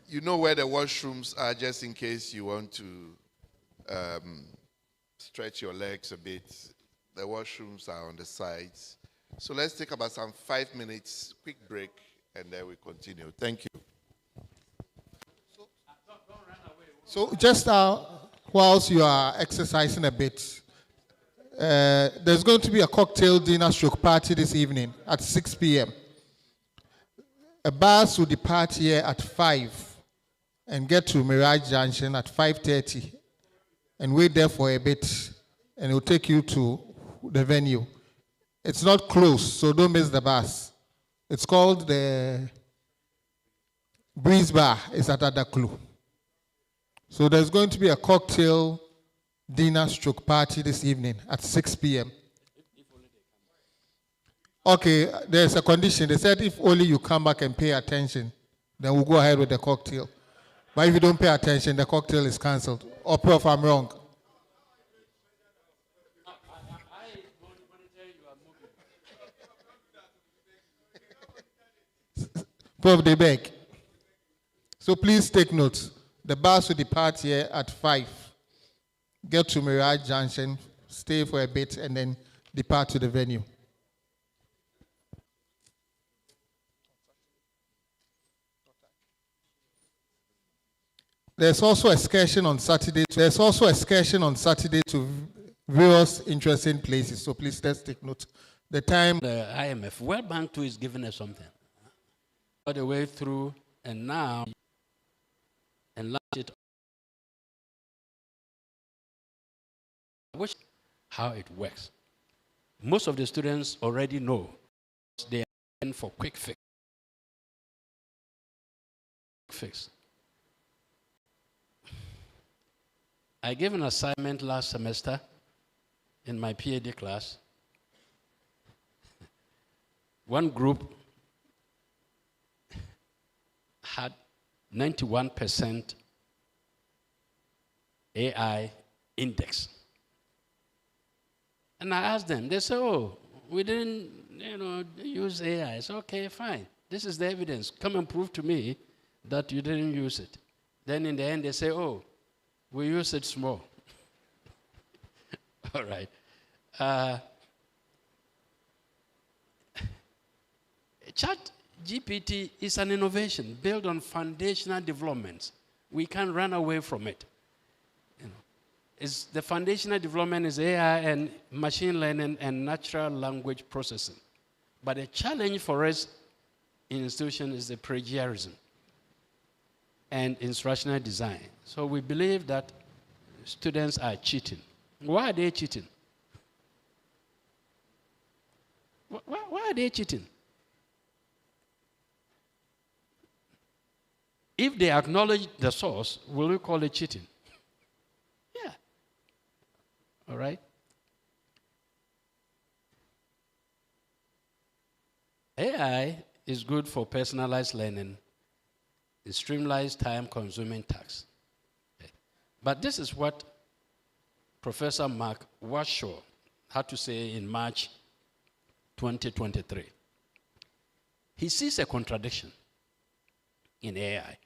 You know where the washrooms are, just in case you want to stretch your legs a bit. The washrooms are on the sides. So let's take about some 5 minutes, quick break, and then we continue. Thank you. So just whilst you are exercising a bit, there's going to be a cocktail dinner stroke party this evening at 6 p.m. A bus will depart here at 5 and get to Mirage Junction at 5:30 and wait there for a bit, and it will take you to the venue. It's not close, so don't miss the bus. It's called the Breeze Bar. It's at Adaklu. So there's going to be a cocktail dinner stroke party this evening at 6 p.m. Okay, there's a condition. They said if only you come back and pay attention, then we'll go ahead with the cocktail. But if you don't pay attention, the cocktail is cancelled. Or, Prof, I'm wrong. Prof, they beg. So please take note. The bus will depart here at 5. Get to Mirage Junction, stay for a bit, and then depart to the venue. There's also excursion on Saturday. To various interesting places. So please let's take note. The time. The IMF, World Bank too is giving us something. All the way through, and now enlarge it. How it works. Most of the students already know they are in for quick fix. I gave an assignment last semester in my PhD class. One group had 91% AI index. And I asked them, they said, oh, we didn't use AI. I said, okay, fine. This is the evidence. Come and prove to me that you didn't use it. Then in the end, they say, oh, we use it small. All right. Chat GPT is an innovation built on foundational developments. We can't run away from it. The foundational development is AI and machine learning and natural language processing. But the challenge for us in institution is the plagiarism and instructional design. So we believe that students are cheating. Why are they cheating? Why are they cheating? If they acknowledge the source, will we call it cheating? Yeah. All right? AI is good for personalized learning. It streamlines time-consuming tasks. Okay. But this is what Professor Mark Washaw had to say in March 2023. He sees a contradiction in AI.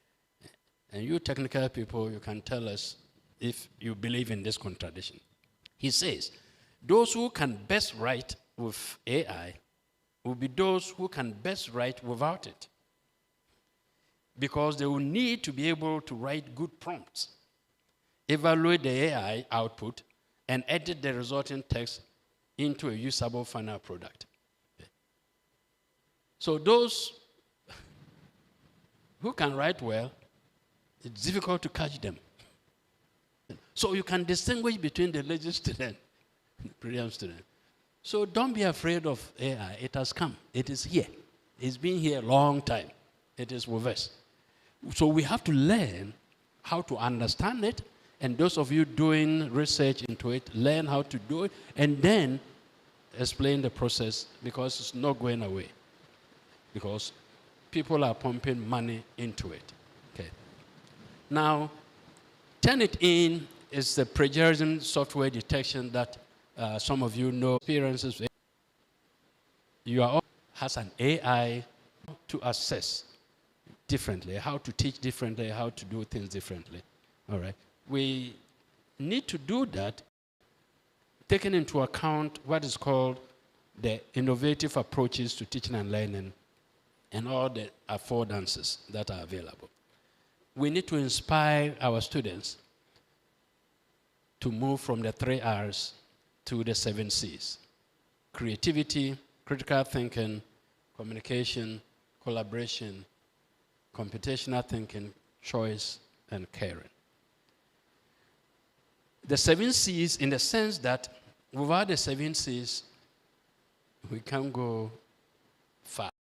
And you technical people, you can tell us if you believe in this contradiction. He says, those who can best write with AI will be those who can best write without it, because they will need to be able to write good prompts, evaluate the AI output, and edit the resulting text into a usable final product. Okay. So those who can write well, it's difficult to catch them. So you can distinguish between the lazy student and the brilliant student. So don't be afraid of AI. It has come. It is here. It's been here a long time. It is with us. So we have to learn how to understand it, and those of you doing research into it, learn how to do it, and then explain the process, because it's not going away. Because people are pumping money into it. Okay. Now, Turnitin is the plagiarism software detection that some of you know experiences with. You are all has an AI to assess differently, how to teach differently, how to do things differently. All right. We need to do that, taking into account what is called the innovative approaches to teaching and learning and all the affordances that are available. We need to inspire our students to move from the 3 R's to the 7 C's. Creativity, critical thinking, communication, collaboration, computational thinking, choice, and caring. The 7 C's in the sense that without the 7 C's, we can't go far.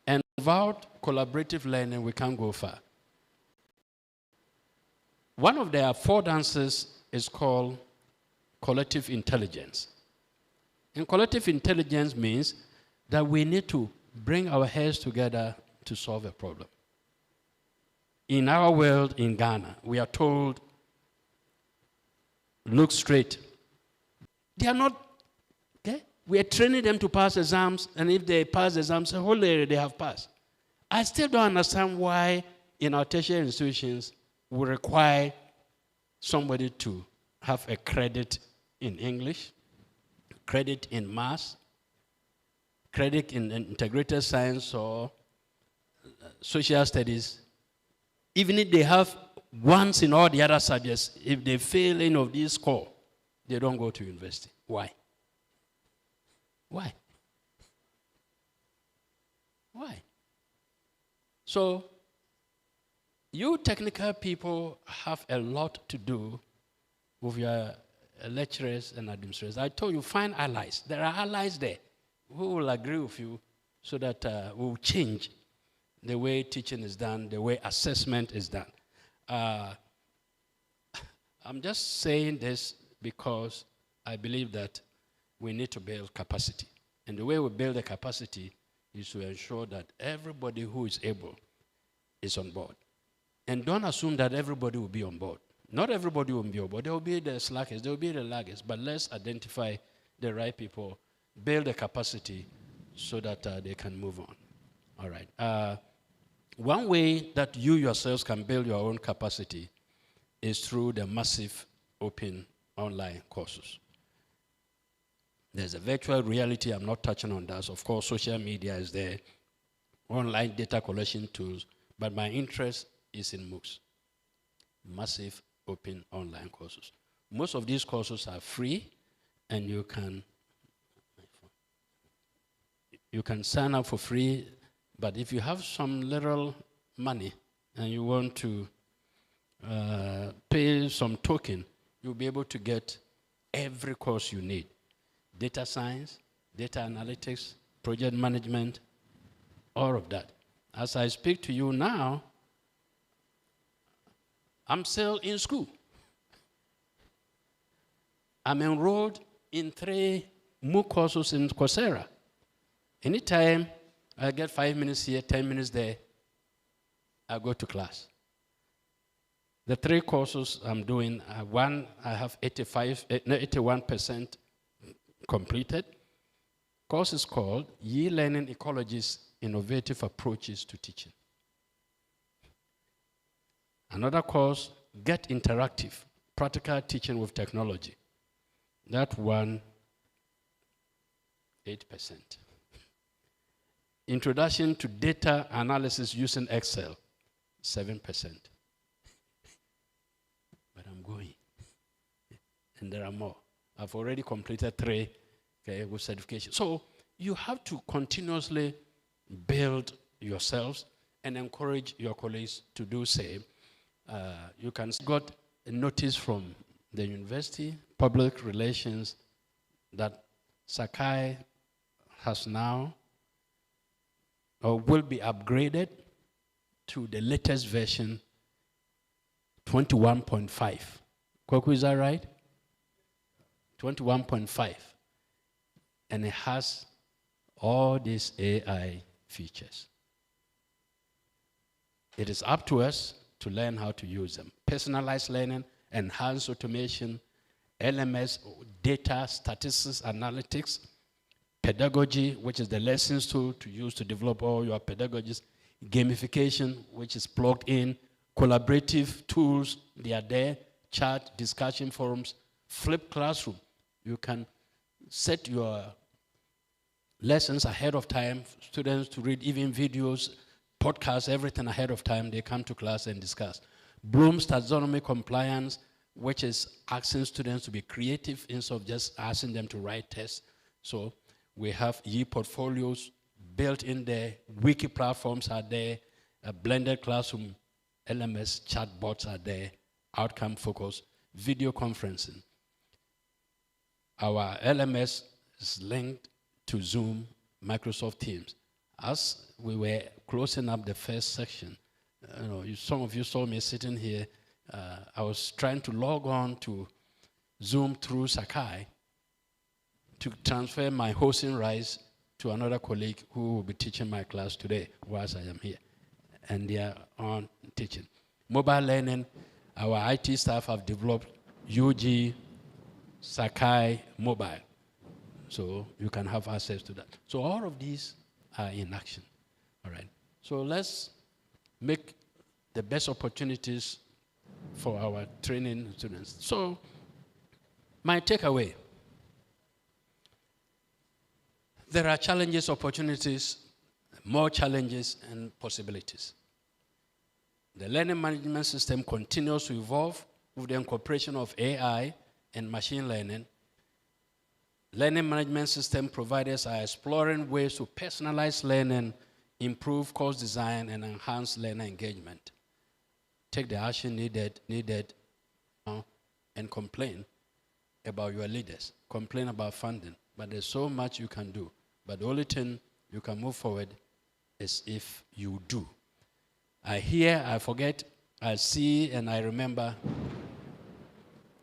And without collaborative learning, we can't go far. One of the affordances is called collective intelligence. And collective intelligence means that we need to bring our heads together to solve a problem. In our world in Ghana, we are told, look straight. They are not, okay? We are training them to pass exams, and if they pass exams, wholly they have passed. I still don't understand why in our tertiary institutions we require somebody to have a credit in English, credit in maths, credit in integrated science or social studies. Even if they have ones in all the other subjects, if they fail any of these core, they don't go to university. Why? Why? Why? So, you technical people have a lot to do with your lecturers and administrators. I told you, find allies. There are allies there who will agree with you so that we'll change the way teaching is done, the way assessment is done. I'm just saying this because I believe that we need to build capacity. And the way we build the capacity is to ensure that everybody who is able is on board. And don't assume that everybody will be on board. Not everybody will be on board. There will be the slackers, there will be the laggers, but let's identify the right people, build the capacity so that they can move on. All right. One way that you yourselves can build your own capacity is through the massive open online courses. There's a virtual reality, I'm not touching on that. Of course, social media is there, online data collection tools, but my interest is in MOOCs, massive open online courses. Most of these courses are free, and you can sign up for free, but if you have some little money and you want to pay some token, you'll be able to get every course you need. Data science, data analytics, project management, all of that. As I speak to you now, I'm still in school. I'm enrolled in 3 MOOC courses in Coursera. Anytime I get 5 minutes here, 10 minutes there, I go to class. The 3 courses I'm doing, one I have 81% completed. Course is called Ye Learning Ecologies, Innovative Approaches to Teaching. Another course, Get Interactive, Practical Teaching with Technology. That one, 8%. Introduction to Data Analysis Using Excel, 7%. But I'm going. And there are more. I've already completed 3, okay, with certification. So you have to continuously build yourselves and encourage your colleagues to do same. You can got a notice from the university, public relations, that Sakai has now or will be upgraded to the latest version 21.5. Kwaku, is that right? 21.5. And it has all these AI features. It is up to us to learn how to use them. Personalized learning, enhanced automation, LMS, data, statistics, analytics, pedagogy, which is the lessons tool to use to develop all your pedagogies, gamification, which is plugged in, collaborative tools, they are there, chat, discussion forums, flipped classroom. You can set your lessons ahead of time, students to read even videos, podcasts, everything ahead of time. They come to class and discuss. Bloom's taxonomy compliance, which is asking students to be creative instead of just asking them to write tests. So we have e-portfolios built in there, wiki platforms are there, a blended classroom, LMS chatbots are there, outcome focus, video conferencing. Our LMS is linked to Zoom, Microsoft Teams. As we were closing up the first section, some of you saw me sitting here. I was trying to log on to Zoom through Sakai to transfer my hosting rights to another colleague who will be teaching my class today whilst I am here. And they are on teaching. Mobile learning, our IT staff have developed UG Sakai Mobile. So you can have access to that. So all of these are in action. All right. So let's make the best opportunities for our training students. So my takeaway, there are challenges, opportunities, more challenges and possibilities. The learning management system continues to evolve with the incorporation of AI and machine learning. Learning management system providers are exploring ways to personalize learning, improve course design, and enhance learner engagement. Take the action needed, and complain about your leaders. Complain about funding. But there's so much you can do. But the only thing you can move forward is if you do. I hear, I forget, I see, and I remember.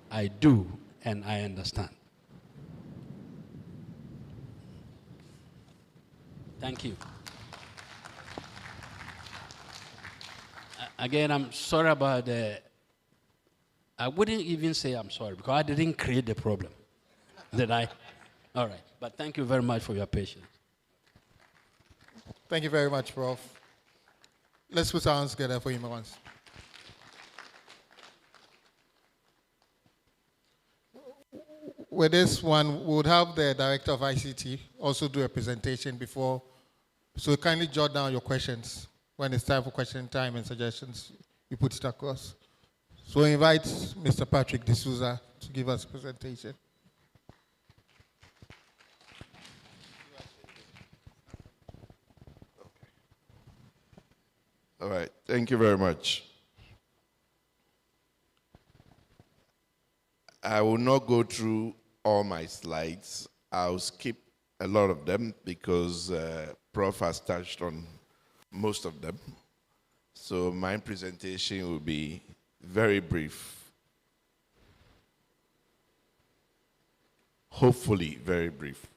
I do, and I understand. Thank you. Again, I'm sorry about I wouldn't even say I'm sorry because I didn't create the problem. Did I? All right. But thank you very much for your patience. Thank you very much, Prof. Let's put our hands together for him once. With this one, we would have the Director of ICT also do a presentation before. So kindly jot down your questions. When it's time for question time and suggestions, you put it across. So I invite Mr. Patrick D'Souza to give us a presentation. All right, thank you very much. I will not go through all my slides. I'll skip a lot of them because Prof has touched on most of them. So my presentation will be very brief. Hopefully very brief.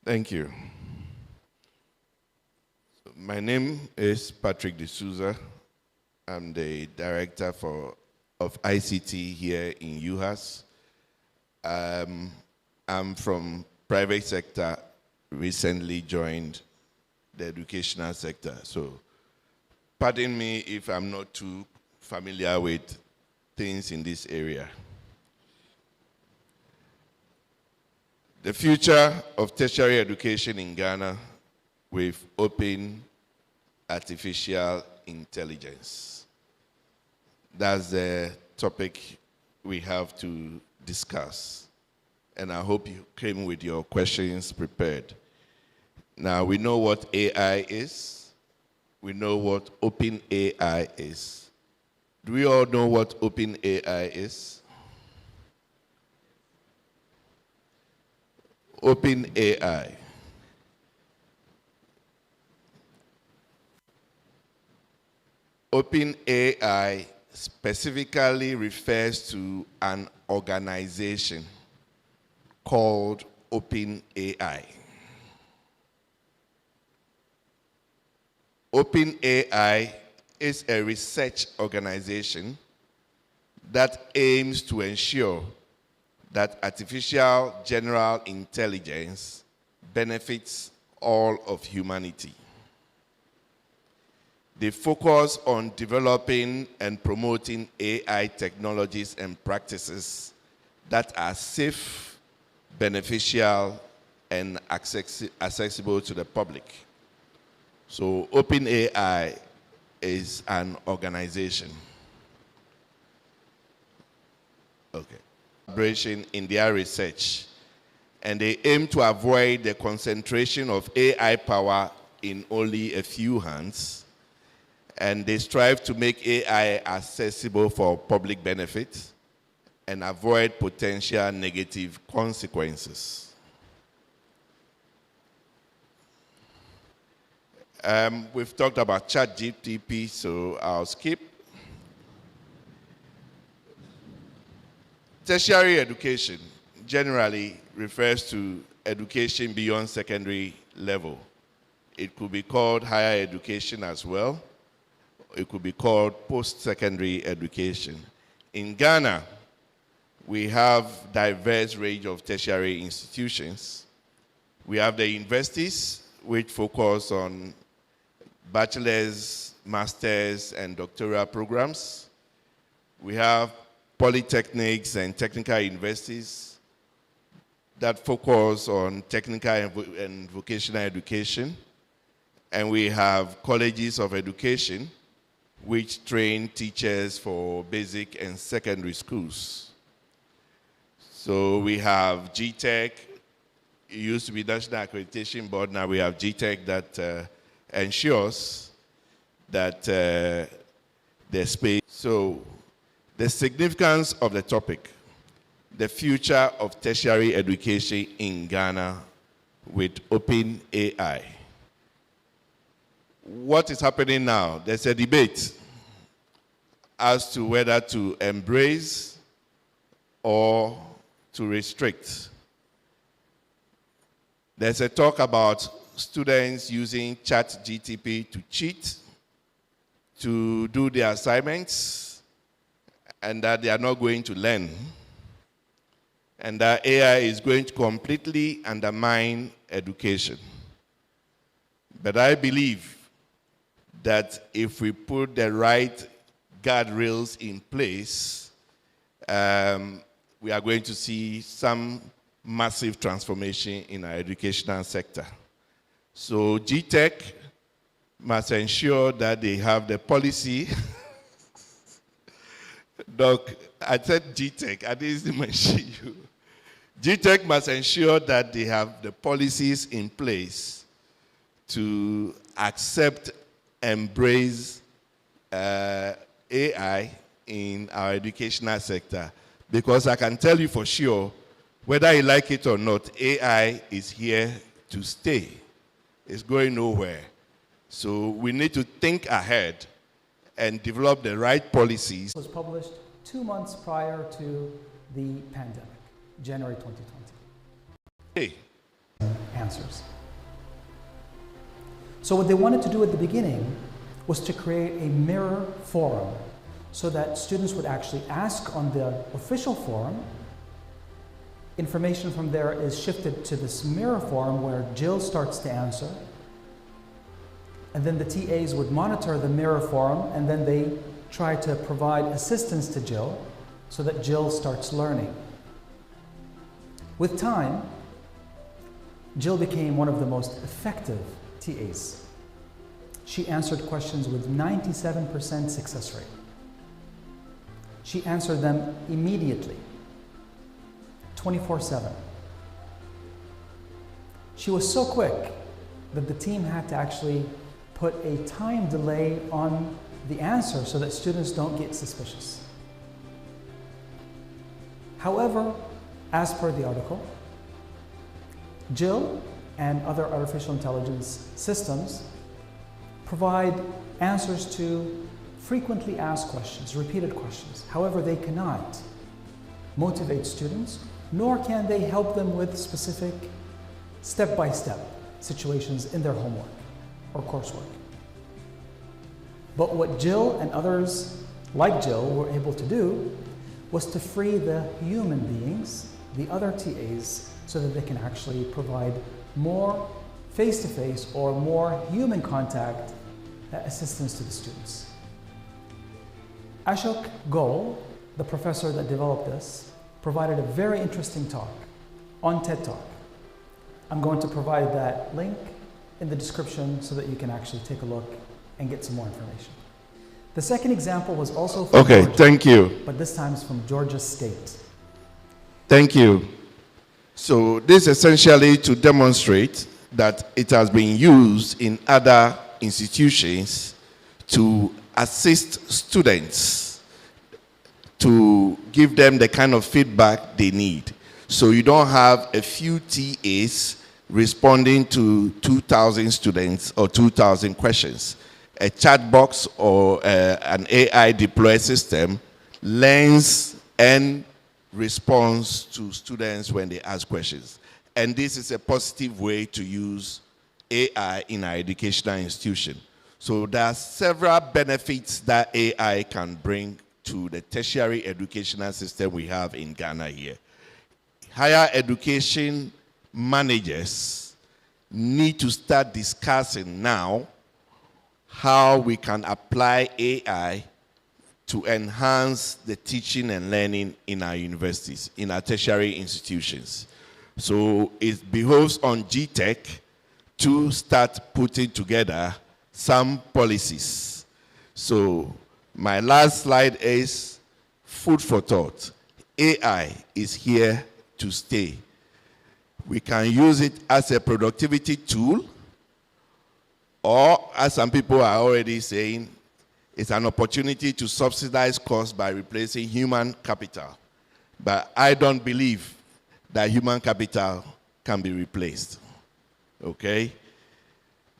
Thank you. My name is Patrick D'Souza. I'm the director of ICT here in UHAS. I'm from private sector, recently joined the educational sector. So pardon me if I'm not too familiar with things in this area. The future of tertiary education in Ghana with open artificial intelligence. That's the topic we have to discuss. And I hope you came with your questions prepared. Now, we know what AI is. We know what open AI is. Do we all know what open AI is? Open AI. Open AI specifically refers to an organization called Open AI. Open AI is a research organization that aims to ensure that artificial general intelligence benefits all of humanity. They focus on developing and promoting AI technologies and practices that are safe, beneficial, and accessible to the public. So OpenAI is an organization. Okay. Collaboration in their research, and they aim to avoid the concentration of AI power in only a few hands, and they strive to make AI accessible for public benefit and avoid potential negative consequences. We've talked about ChatGPT, so I'll skip. Tertiary education generally refers to education beyond secondary level. It could be called higher education as well. It could be called post-secondary education. In Ghana, we have diverse range of tertiary institutions. We have the universities, which focus on bachelor's, master's, and doctoral programs. We have polytechnics and technical universities that focus on technical and vocational education. And we have colleges of education, which train teachers for basic and secondary schools. So we have GTech. It used to be National Accreditation Board. Now we have GTech that ensures that there's space. So the significance of the topic, the future of tertiary education in Ghana with Open AI. What is happening now? There's a debate as to whether to embrace or to restrict. There's a talk about students using ChatGPT to cheat, to do their assignments, and that they are not going to learn, and that AI is going to completely undermine education. But I believe that if we put the right guardrails in place, we are going to see some massive transformation in our educational sector. So GTech must ensure that they have the policy. Doc, I said GTech, I didn't mention you. GTech must ensure that they have the policies in place to accept, embrace AI in our educational sector. Because I can tell you for sure, whether you like it or not, AI is here to stay. It's going nowhere. So we need to think ahead and develop the right policies. It was published 2 months prior to the pandemic, January 2020. Hey. Answers. So what they wanted to do at the beginning was to create a mirror forum so that students would actually ask on the official forum. Information from there is shifted to this mirror forum where Jill starts to answer. And then the TAs would monitor the mirror forum, and then they try to provide assistance to Jill so that Jill starts learning. With time, Jill became one of the most effective TAs. She answered questions with 97% success rate. She answered them immediately, 24/7. She was so quick that the team had to actually put a time delay on the answer so that students don't get suspicious. However, as per the article, Jill and other artificial intelligence systems provide answers to frequently asked questions, repeated questions. However, they cannot motivate students, nor can they help them with specific step-by-step situations in their homework or coursework. But what Jill and others like Jill were able to do was to free the human beings, the other TAs, so that they can actually provide more face-to-face or more human contact assistance to the students. Ashok Goel, the professor that developed this, provided a very interesting talk on TED Talk. I'm going to provide that link in the description so that you can actually take a look and get some more information. The second example was also from Georgia, thank you. but this time is from Georgia State. Thank you. So this essentially to demonstrate that it has been used in other institutions to assist students, to give them the kind of feedback they need. So you don't have a few TAs responding to 2,000 students or 2,000 questions. A chat box or an AI deployed system learns and responds to students when they ask questions. And this is a positive way to use AI in our educational institution. So there are several benefits that AI can bring to the tertiary educational system we have in Ghana here. Higher education managers need to start discussing now how we can apply AI to enhance the teaching and learning in our universities, in our tertiary institutions. So it behoves on GTech to start putting together some policies. So my last slide is food for thought. AI is here to stay. We can use it as a productivity tool, or as some people are already saying, it's an opportunity to subsidize costs by replacing human capital. But I don't believe that human capital can be replaced. Okay?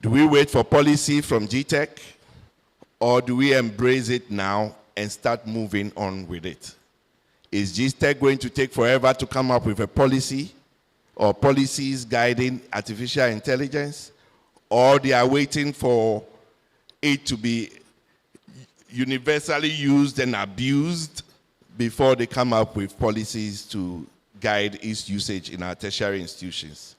Do we wait for policy from GTech, or do we embrace it now and start moving on with it? Is GTech going to take forever to come up with a policy or policies guiding artificial intelligence, or they are waiting for it to be universally used and abused before they come up with policies to guide its usage in our tertiary institutions?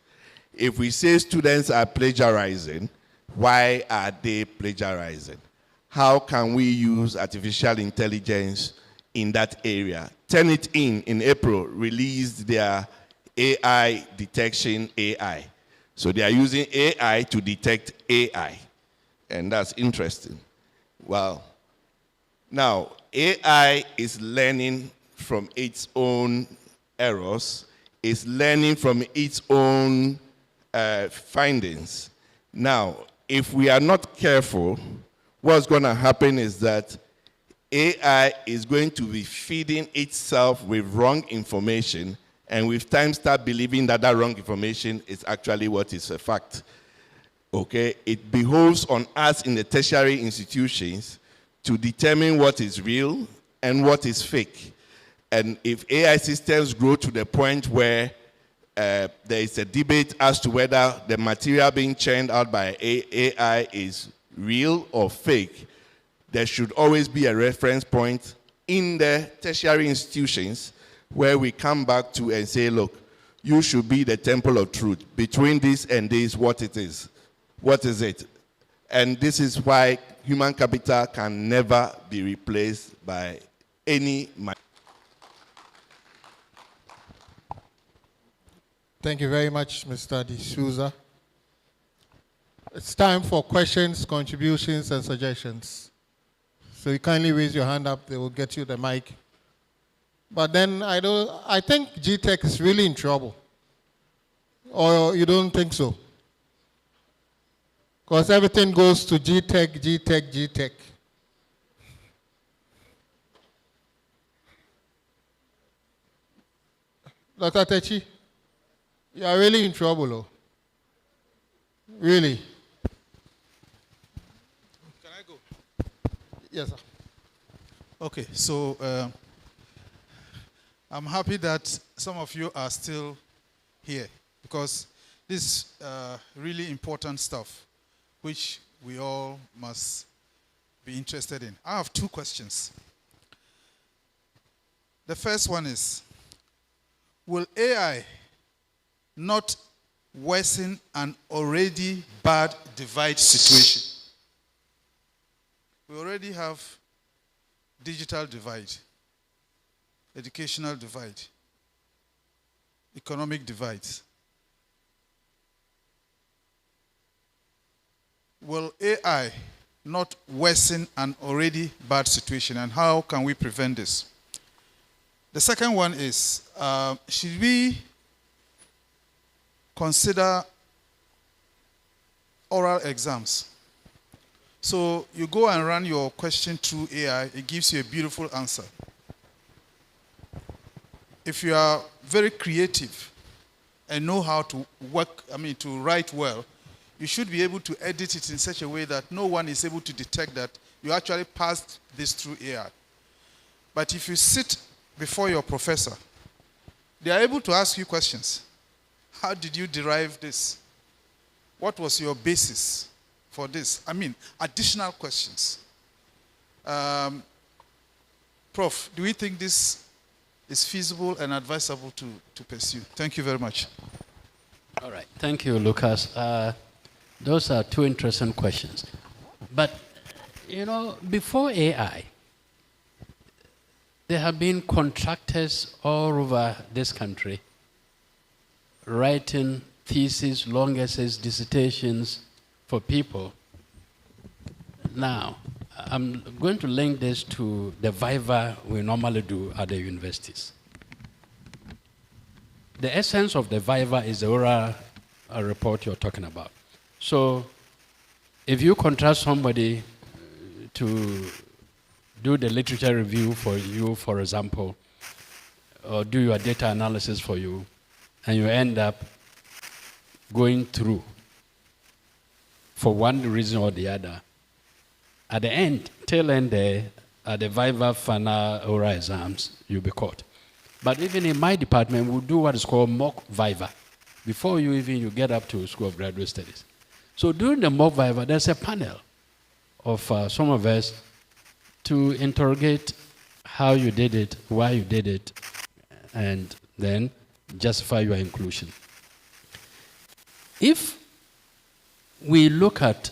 If we say students are plagiarizing, why are they plagiarizing? How can we use artificial intelligence in that area? Turnitin in April released their AI detection AI. So they are using AI to detect AI. And that's interesting. Well, now AI is learning from its own errors, is learning from its own findings. Now, if we are not careful, what's going to happen is that AI is going to be feeding itself with wrong information, and with time start believing that that wrong information is actually what is a fact. Okay? It behoves on us in the tertiary institutions to determine what is real and what is fake. And if AI systems grow to the point where there is a debate as to whether the material being churned out by AI is real or fake, there should always be a reference point in the tertiary institutions where we come back to and say, look, you should be the temple of truth. Between this and this, what it is. What is it? And this is why human capital can never be replaced by any. Thank you very much, Mr. D'Souza. It's time for questions, contributions, and suggestions. So you kindly raise your hand up, they will get you the mic. But then I think GTech is really in trouble. Or you don't think so? Because everything goes to GTech. Dr. Techi, you are really in trouble. Oh. Really. Can I go? Yes, sir. Okay, so I'm happy that some of you are still here because this is really important stuff which we all must be interested in. I have two questions. The first one is, will AI not worsen an already bad divide situation? We already have digital divide, educational divide, economic divides. Will AI not worsen an already bad situation, and how can we prevent this? The second one is, should we consider oral exams? So you go and run your question through AI, it gives you a beautiful answer. If you are very creative and know how to to write well, you should be able to edit it in such a way that no one is able to detect that you actually passed this through AI. But if you sit before your professor, they are able to ask you questions. How did you derive this? What was your basis for this? Additional questions. Prof, do we think this is feasible and advisable to pursue? Thank you very much. All right. Thank you, Lucas. Those are two interesting questions. But, before AI, there have been contractors all over this country writing theses, long essays, dissertations for people. Now, I'm going to link this to the viva we normally do at the universities. The essence of the viva is the oral report you're talking about. So, if you contrast somebody to do the literature review for you, for example, or do your data analysis for you, and you end up going through for one reason or the other, at the end, tail end there, at the viva final oral exams, you'll be caught. But even in my department, we do what is called mock viva before you get up to School of Graduate Studies. So during the mock viva, there's a panel of some of us to interrogate how you did it, why you did it, and then justify your inclusion. If we look at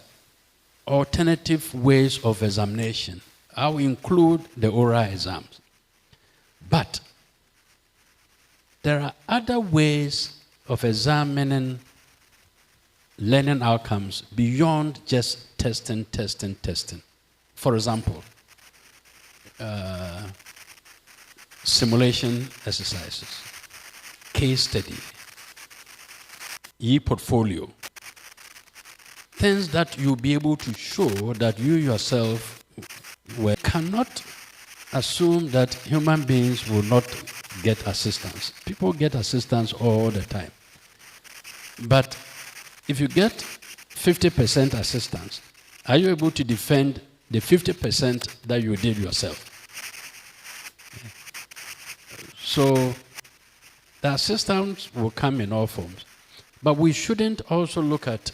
alternative ways of examination, I will include the oral exams. But there are other ways of examining learning outcomes beyond just testing. For example, simulation exercises, case study, e-portfolio, things that you'll be able to show that you yourself cannot assume that human beings will not get assistance. People get assistance all the time. But if you get 50% assistance, are you able to defend the 50% that you did yourself? So the assistance will come in all forms. But we shouldn't also look at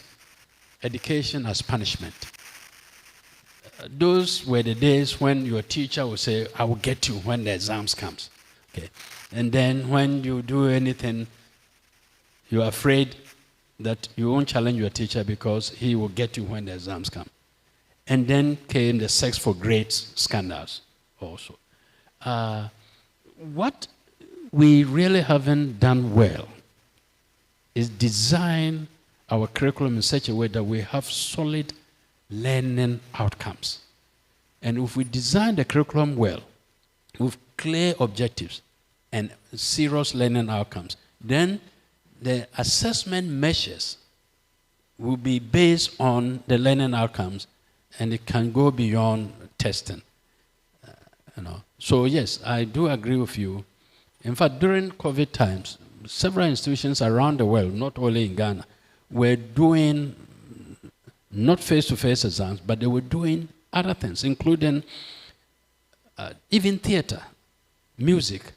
education as punishment. Those were the days when your teacher would say, I will get you when the exams comes. Okay. And then when you do anything, you're afraid that you won't challenge your teacher because he will get you when the exams come. And then came the sex for grades scandals also. What we really haven't done well is design our curriculum in such a way that we have solid learning outcomes. And if we design the curriculum well, with clear objectives and serious learning outcomes, then the assessment measures will be based on the learning outcomes, and it can go beyond testing. So yes, I do agree with you. In fact, during COVID times, several institutions around the world, not only in Ghana, were doing not face-to-face exams, but they were doing other things, including even theater, music.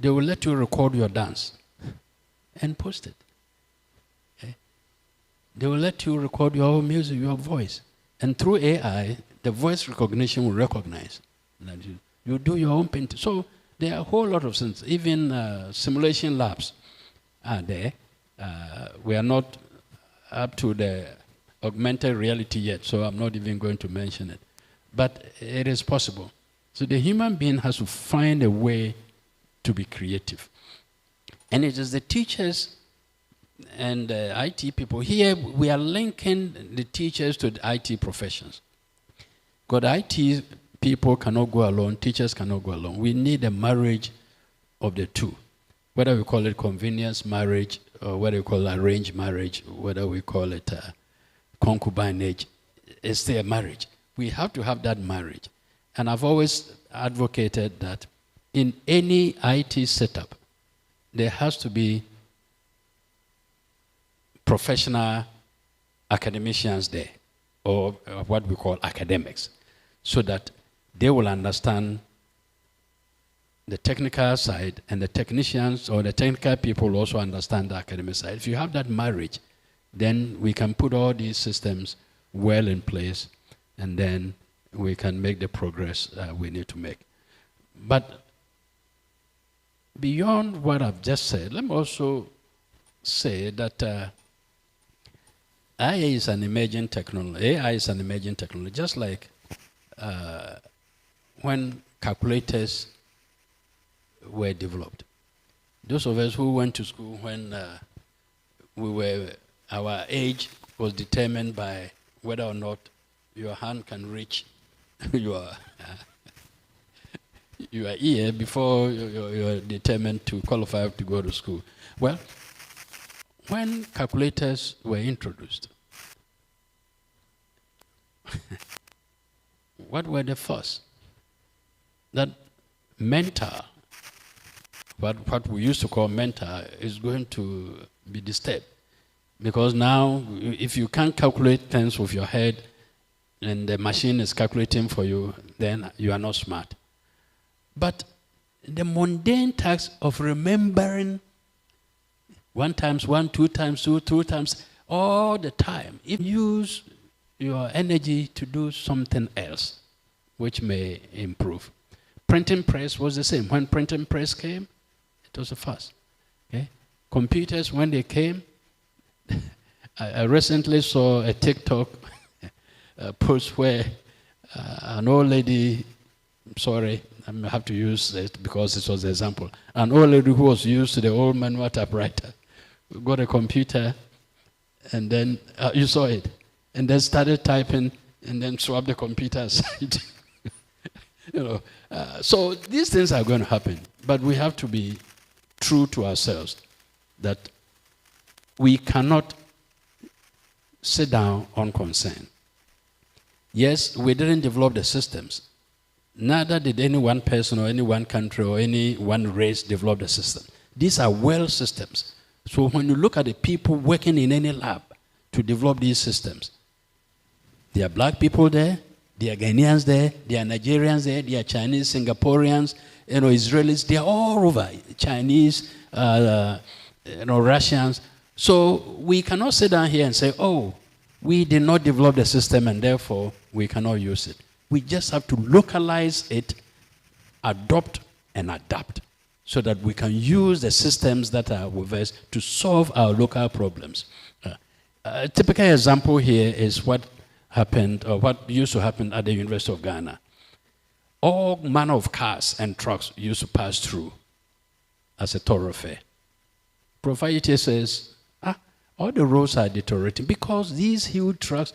They will let you record your dance and post it. Okay? They will let you record your own music, your voice. And through AI, the voice recognition will recognize that you do your own painting. So there are a whole lot of things. Even simulation labs are there. We are not up to the augmented reality yet, so I'm not even going to mention it. But it is possible. So the human being has to find a way to be creative. And it is the teachers and the IT people. Here we are linking the teachers to the IT professions. Because IT people cannot go alone, teachers cannot go alone. We need a marriage of the two. Whether we call it convenience marriage, or whether we call it arranged marriage, whether we call it concubinage, it's still a marriage. We have to have that marriage. And I've always advocated that in any IT setup, there has to be professional academicians there, or what we call academics, so that they will understand the technical side, and the technicians or the technical people also understand the academic side. If you have that marriage, then we can put all these systems well in place, and then we can make the progress we need to make. But beyond what I've just said, let me also say that AI is an emerging technology. AI is an emerging technology, just like when calculators were developed. Those of us who went to school when our age was determined by whether or not your hand can reach your ear before you're determined to qualify to go to school. Well, when calculators were introduced, what were the first? That mental, what we used to call mental, is going to be disturbed. Because now, if you can't calculate things with your head, and the machine is calculating for you, then you are not smart. But the mundane task of remembering 1 times 1, 2 times 2, 2 times, all the time, if you use your energy to do something else, which may improve. Printing press was the same. When printing press came, it was a fuss. Okay? Computers, when they came, I recently saw a TikTok post where an old lady, sorry, I have to use it because it was an example, an old lady who was used to the old manual typewriter got a computer, and then you saw it, and then started typing, and then swapped the computer aside. So these things are going to happen, but we have to be true to ourselves that we cannot sit down unconcerned. Yes, we didn't develop the systems. Neither did any one person or any one country or any one race develop the system. These are well systems. So when you look at the people working in any lab to develop these systems, there are black people there, there are Ghanaians there, there are Nigerians there, there are Chinese, Singaporeans, Israelis, they are all over, Chinese, Russians. So we cannot sit down here and say, oh, we did not develop the system and therefore we cannot use it. We just have to localize it, adopt and adapt so that we can use the systems that are with us to solve our local problems. A typical example here is what happened, or what used to happen at the University of Ghana. All manner of cars and trucks used to pass through as a thoroughfare. Propriety says, all the roads are deteriorating because these huge trucks.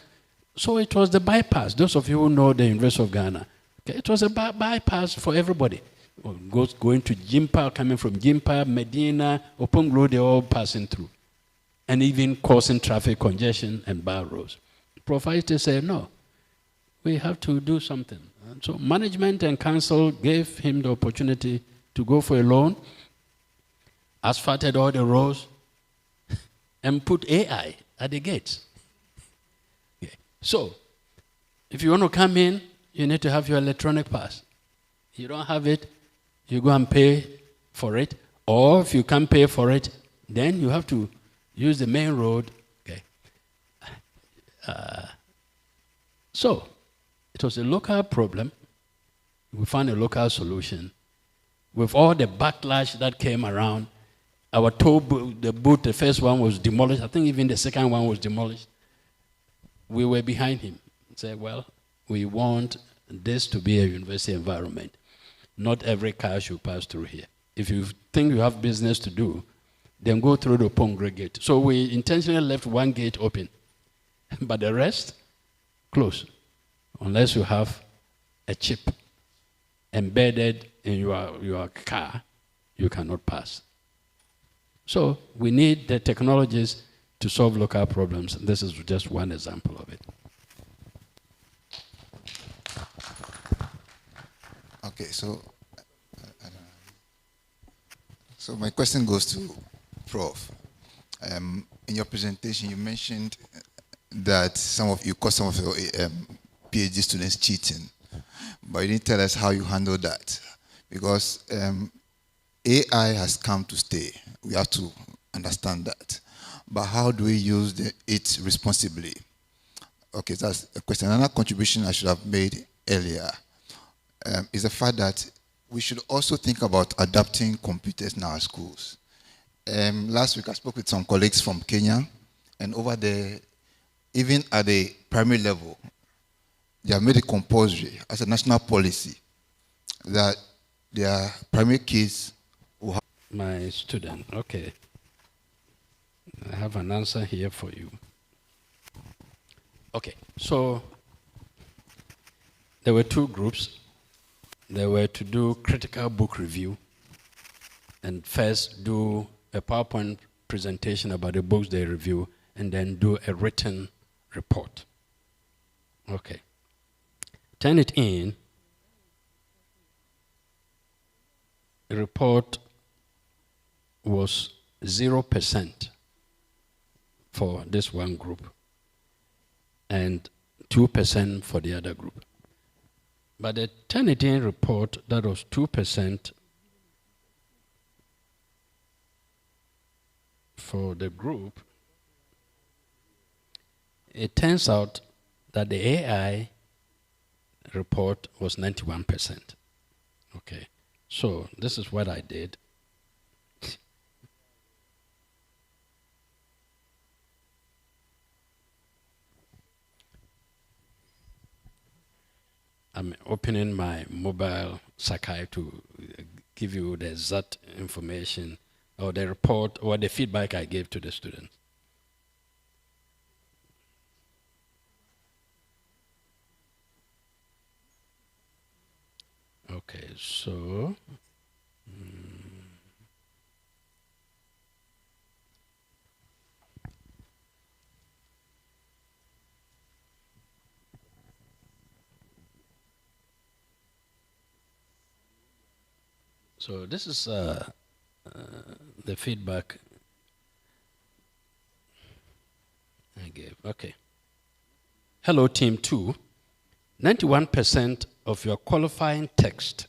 So it was the bypass. Those of you who know the University of Ghana, okay, it was a bypass for everybody. Going to Jimpa, coming from Jimpa, Medina, Oponglo, they're all passing through. And even causing traffic congestion and bad roads. Propriety said, no, we have to do something. And so management and council gave him the opportunity to go for a loan. asphalted all the roads, and put AI at the gates. Okay. So, if you want to come in, you need to have your electronic pass. You don't have it, you go and pay for it. Or if you can't pay for it, then you have to use the main road. Okay. So, it was a local problem. We found a local solution. With all the backlash that came around, our toll booth, the first one was demolished. I think even the second one was demolished. We were behind him. Said, well, we want this to be a university environment. Not every car should pass through here. If you think you have business to do, then go through the Pongre gate. So we intentionally left one gate open, but the rest closed, unless you have a chip embedded in your car, you cannot pass. So we need the technologies to solve local problems. This is just one example of it. Okay, so my question goes to Prof. In your presentation, you mentioned that you caught some of your PhD students cheating, but you didn't tell us how you handle that, because AI has come to stay. We have to understand that. But how do we use it responsibly? Okay, that's a question. Another contribution I should have made earlier is the fact that we should also think about adapting computers in our schools. Last week I spoke with some colleagues from Kenya, and over there, even at the primary level, they have made it compulsory as a national policy that their primary kids will have. My student, okay. I have an answer here for you. Okay, so there were two groups. They were to do critical book review and first do a PowerPoint presentation about the books they review and then do a written report. Okay. Turn it in. The report was 0% for this one group and 2% for the other group. But the Turnitin report, that was 2% for the group. It turns out that the AI report was 91%. Okay, so this is what I did. I'm opening my mobile Sakai to give you the exact information or the report or the feedback I gave to the students. Okay, so so this is the feedback I gave. Okay. Hello, Team 2. 91% of your qualifying text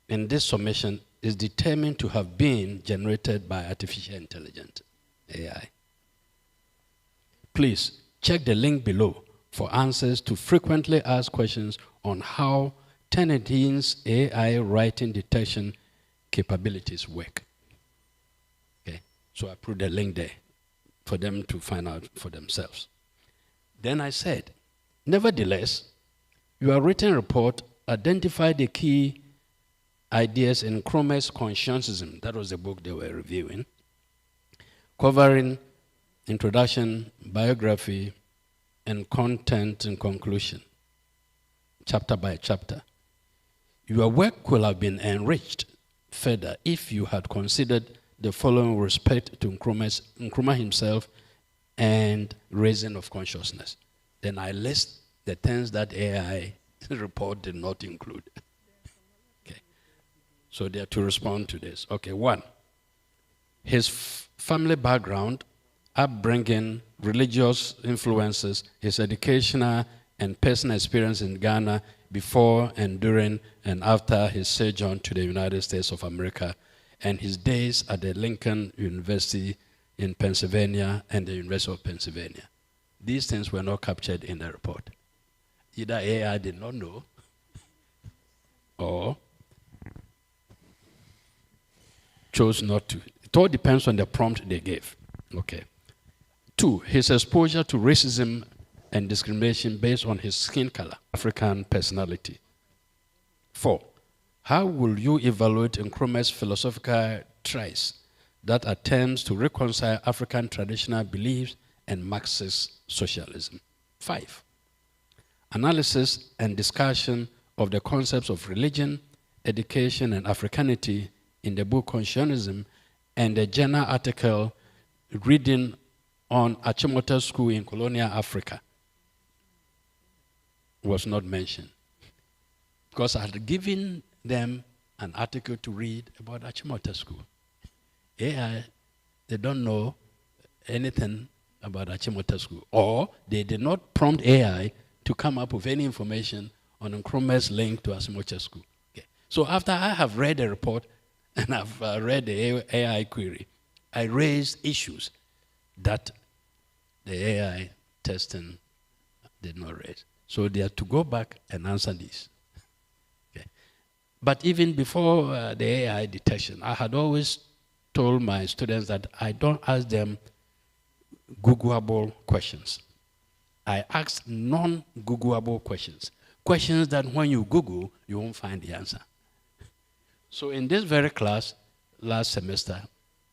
in this submission is determined to have been generated by artificial intelligence, AI. Please check the link below for answers to frequently asked questions on how Turnitin's AI writing detection capabilities work. Okay, so I put the link there for them to find out for themselves. Then I said, nevertheless, your written report identified the key ideas in Nkrumah's Conscientism, that was the book they were reviewing, covering introduction, biography, and content and conclusion, chapter by chapter. Your work could have been enriched further if you had considered the following with respect to Nkrumah himself and raising of consciousness. Then I list the things that AI report did not include. Okay. So they are to respond to this. Okay, 1. his family background, upbringing, religious influences, his educational and personal experience in Ghana before and during and after his sojourn to the United States of America, and his days at the Lincoln University in Pennsylvania and the University of Pennsylvania. These things were not captured in the report. Either AI did not know, or chose not to. It all depends on the prompt they gave. Okay. 2, his exposure to racism and discrimination based on his skin color, African personality. 4, how will you evaluate Nkrumah's philosophical treatise that attempts to reconcile African traditional beliefs and Marxist socialism? 5, analysis and discussion of the concepts of religion, education, and Africanity in the book Conscientism and the journal article Reading on Achimota School in Colonial Africa was not mentioned. Because I had given them an article to read about Achimota School. AI, they don't know anything about Achimota School. Or they did not prompt AI to come up with any information on Nkrumah's link to Achimota School. Okay. So after I have read the report and I've read the AI query, I raised issues that the AI testing did not raise. So they had to go back and answer these. Okay. But even before the AI detection, I had always told my students that I don't ask them Googleable questions. I ask non-Googleable questions. Questions that when you Google, you won't find the answer. So in this very class, last semester,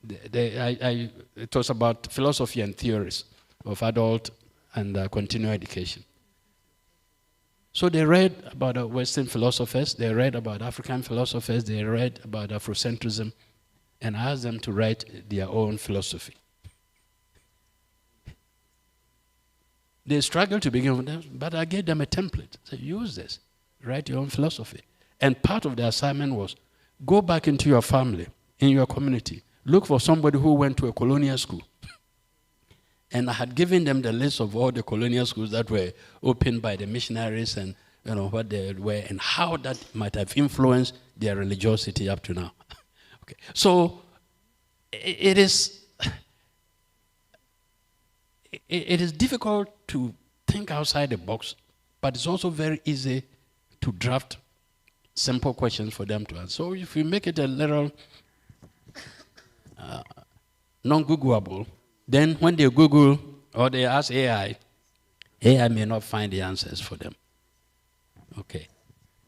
it was about philosophy and theories of adult and continuing education. So they read about Western philosophers, they read about African philosophers, they read about Afrocentrism, and I asked them to write their own philosophy. They struggled to begin with, but I gave them a template. So use this, write your own philosophy. And part of the assignment was, go back into your family, in your community, look for somebody who went to a colonial school. And I had given them the list of all the colonial schools that were opened by the missionaries and what they were and how that might have influenced their religiosity up to now. Okay. So it is difficult to think outside the box, but it's also very easy to draft simple questions for them to answer. So if you make it a little non-Googleable, then when they Google or they ask AI, AI may not find the answers for them. Okay.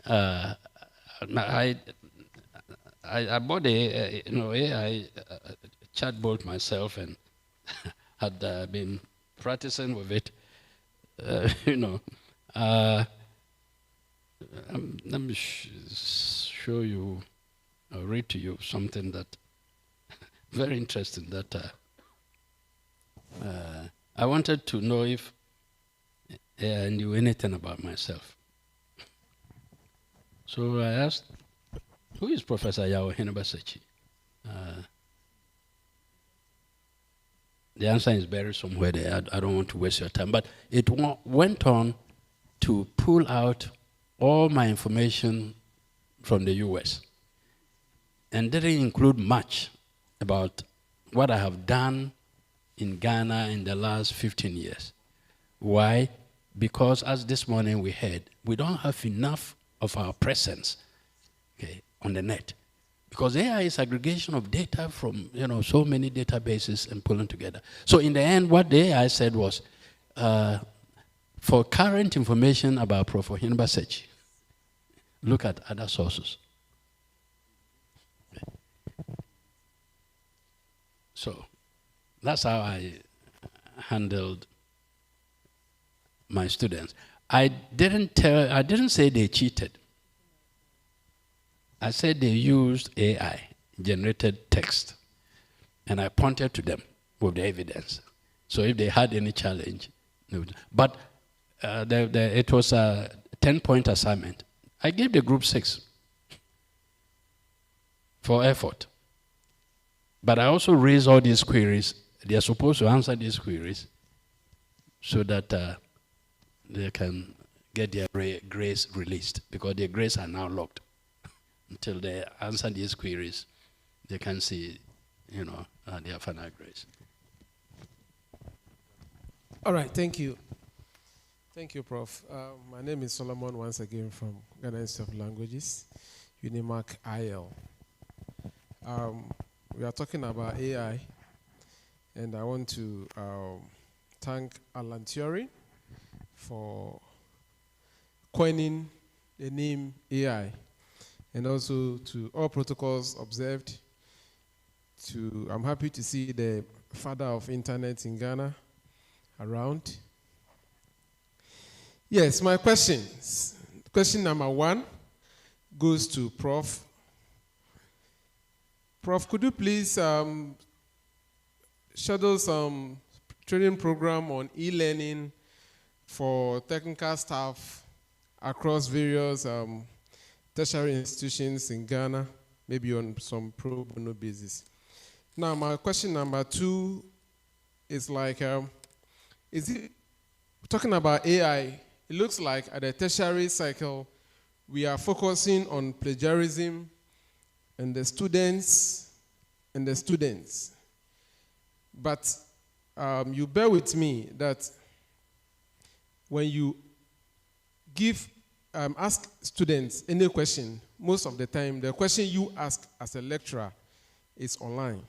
I bought a AI chatbot myself and had been practicing with it. Let me show you, or read to you something that very interesting that I wanted to know if I knew anything about myself. So I asked, who is Professor Yao Hinabasechi? The answer is buried somewhere there. I don't want to waste your time. But it went on to pull out all my information from the US and didn't include much about what I have done in Ghana in the last 15 years. Why? Because as this morning we heard, we don't have enough of our presence, okay, on the net. Because AI is aggregation of data from so many databases and pulling together. So in the end, what the AI said was, for current information about Prof. Hinabasechi, look at other sources. Okay. So that's how I handled my students. I didn't say they cheated. I said they used AI, generated text, and I pointed to them with the evidence. So if they had any challenge, but it was a 10-point assignment. I gave the group 6 for effort. But I also raise all these queries. They are supposed to answer these queries so that they can get their grades released, because their grades are now locked. Until they answer these queries, they can see, their final grades. All right, thank you. Thank you, Prof. My name is Solomon, once again from Ghana Institute of Languages, Unimark IL. We are talking about AI, and I want to thank Alan Turing for coining the name AI, and also to all protocols observed. I'm happy to see the father of internet in Ghana around. Yes, my questions. Question number 1 goes to Prof. Prof, could you please schedule some training program on e-learning for technical staff across various tertiary institutions in Ghana, maybe on some pro bono basis? Now, my question number 2 is like, is it talking about AI? It looks like at the tertiary cycle, we are focusing on plagiarism and the students. But you bear with me that when you ask students any question, most of the time, the question you ask as a lecturer is online.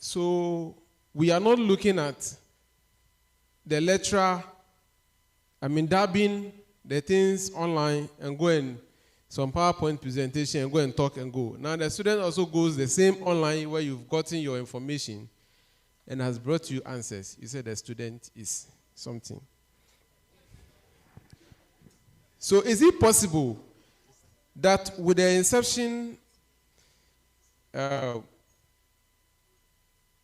So we are not looking at the lecturer, dabbing the things online and going some PowerPoint presentation and go and talk and go. Now the student also goes the same online where you've gotten your information and has brought you answers. You said the student is something. So is it possible that with the inception and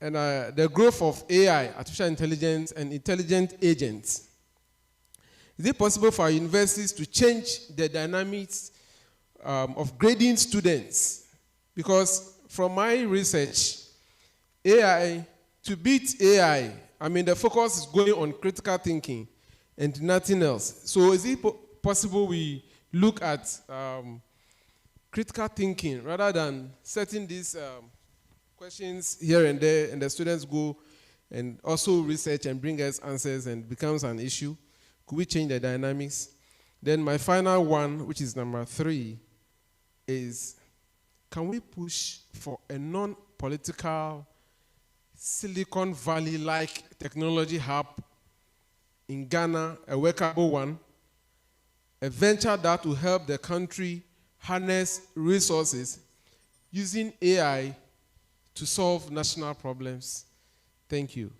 the growth of AI, artificial intelligence, and intelligent agents, is it possible for our universities to change the dynamics of grading students? Because from my research, AI, to beat AI, the focus is going on critical thinking and nothing else. So is it possible we look at critical thinking rather than setting these questions here and there, and the students go and also research and bring us answers and becomes an issue? Could we change the dynamics? Then my final one, which is number 3, is can we push for a non-political Silicon Valley-like technology hub in Ghana, a workable one, a venture that will help the country harness resources using AI to solve national problems? Thank you.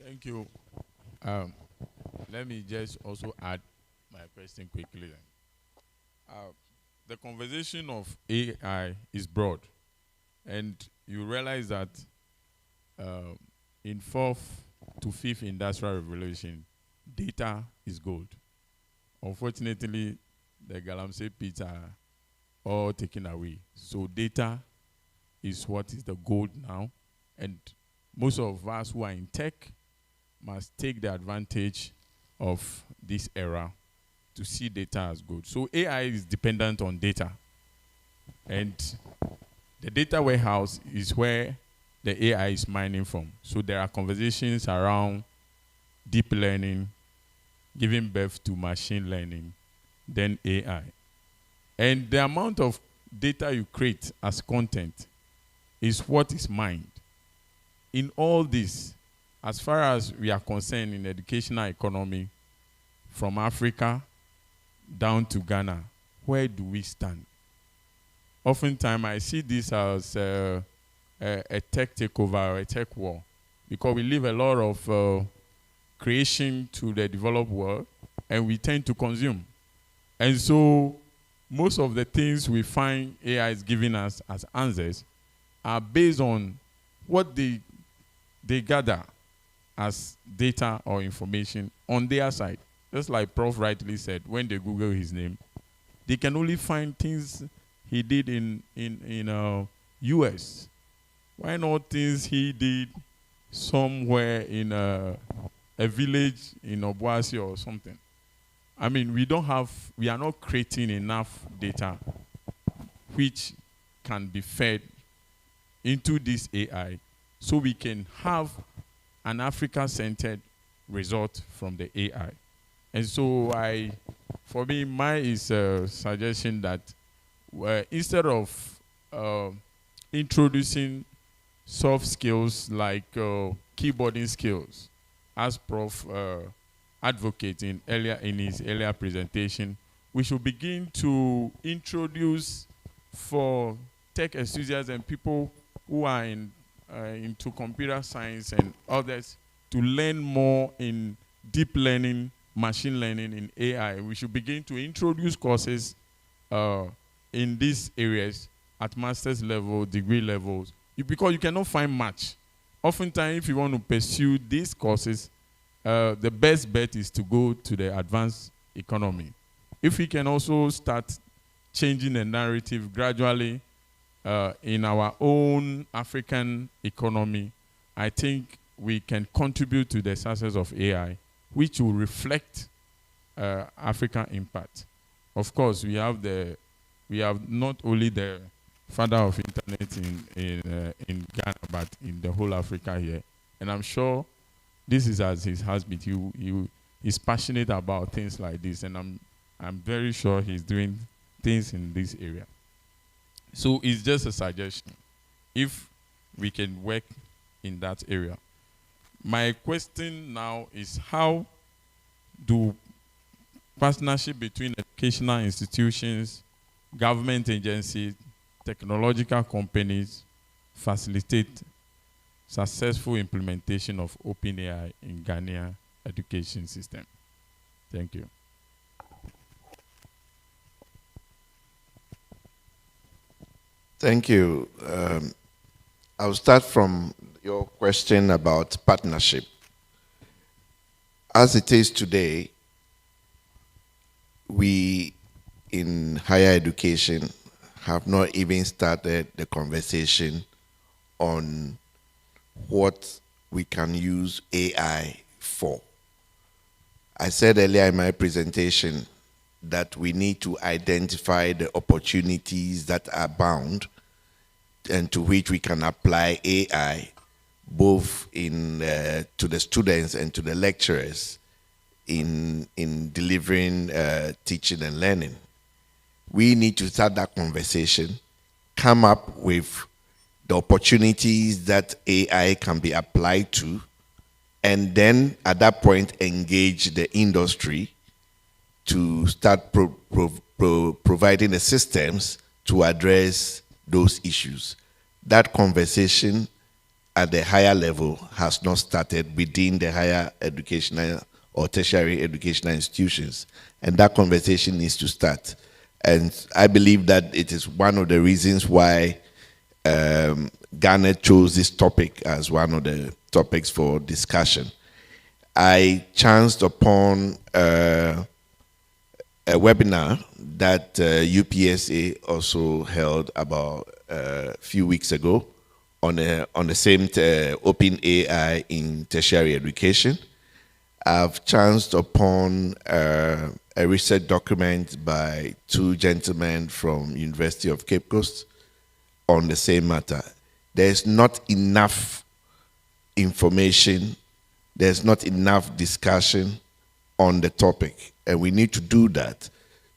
Thank you. Let me just also add my question quickly. The conversation of AI is broad, and you realize that in 4th to 5th industrial revolution, data is gold. Unfortunately, the Galamsey pits are all taken away. So data is what is the gold now, and most of us who are in tech must take the advantage of this era to see data as good. So AI is dependent on data. And the data warehouse is where the AI is mining from. So there are conversations around deep learning, giving birth to machine learning, then AI. And the amount of data you create as content is what is mined. In all this, as far as we are concerned in the educational economy, from Africa down to Ghana, where do we stand? Oftentimes, I see this as a tech takeover, a tech war, because we leave a lot of creation to the developed world, and we tend to consume. And so, most of the things we find AI is giving us as answers are based on what they gather as data or information on their side. just like Prof rightly said, when they Google his name, they can only find things he did in US. Why not things he did somewhere in a village in Obuasi or something? I mean, we are not creating enough data which can be fed into this AI so we can have an Africa-centered result from the AI. And so for me, my is a suggestion that instead of introducing soft skills like keyboarding skills, as Prof advocating earlier in his earlier presentation, we should begin to introduce for tech enthusiasts and people who are into computer science and others to learn more in deep learning, machine learning, in AI. We should begin to introduce courses in these areas at master's level, degree levels, because you cannot find much. Oftentimes, if you want to pursue these courses, the best bet is to go to the advanced economy. If we can also start changing the narrative gradually in our own African economy, I think we can contribute to the success of AI, which will reflect African impact. Of course, we have not only the father of internet in Ghana, but in the whole Africa here. And I'm sure this is as his husband. He's passionate about things like this, and I'm very sure he's doing things in this area. So it's just a suggestion, if we can work in that area. My question now is, how do partnership between educational institutions, government agencies, technological companies facilitate successful implementation of OpenAI in Ghanaian education system? Thank you. Thank you. I'll start from your question about partnership. As it is today, we in higher education have not even started the conversation on what we can use AI for. I said earlier in my presentation that we need to identify the opportunities that are bound and to which we can apply AI, both to the students and to the lecturers in delivering teaching and learning. We need to start that conversation, come up with the opportunities that AI can be applied to, and then at that point engage the industry to start providing the systems to address those issues. That conversation at the higher level has not started within the higher educational or tertiary educational institutions, and that conversation needs to start. And I believe that it is one of the reasons why GARNET chose this topic as one of the topics for discussion. I chanced upon a webinar that UPSA also held about a few weeks ago on the same Open AI in tertiary education. I've chanced upon a research document by two gentlemen from University of Cape Coast on the same matter. There's not enough information, there's not enough discussion on the topic, and we need to do that.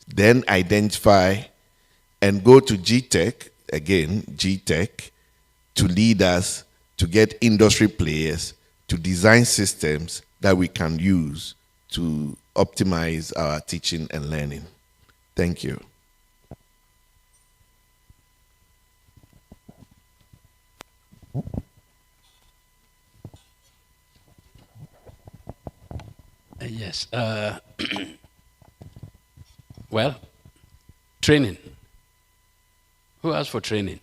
Then identify and go to GTech, again, GTech, to lead us to get industry players to design systems that we can use to optimize our teaching and learning. Thank you. Yes. Well, training. Who asked for training?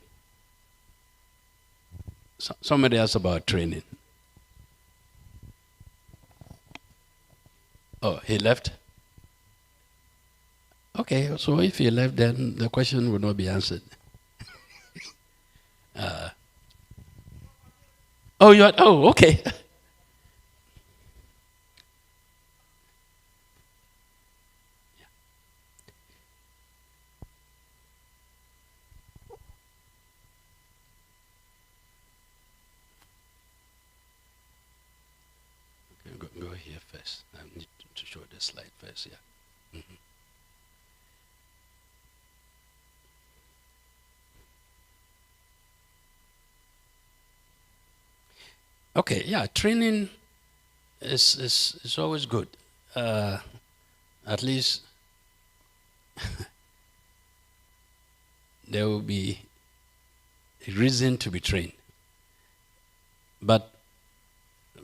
Somebody asked about training. Oh, he left? Okay, so if he left, then the question will not be answered. Oh, you are, oh, okay. Go here first. I need to show the slide first, yeah. Mhm. Okay, yeah, training is always good. At least there will be a reason to be trained. But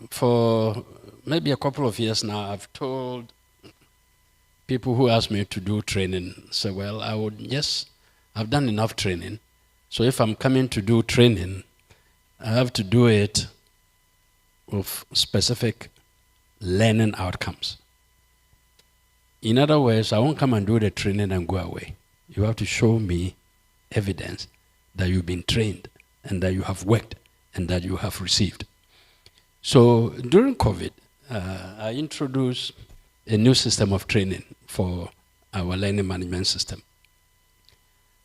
for maybe a couple of years now, I've told people who ask me to do training, say, well, I've done enough training. So if I'm coming to do training, I have to do it with specific learning outcomes. In other words, I won't come and do the training and go away. You have to show me evidence that you've been trained and that you have worked and that you have received. So during COVID, I introduced a new system of training for our learning management system.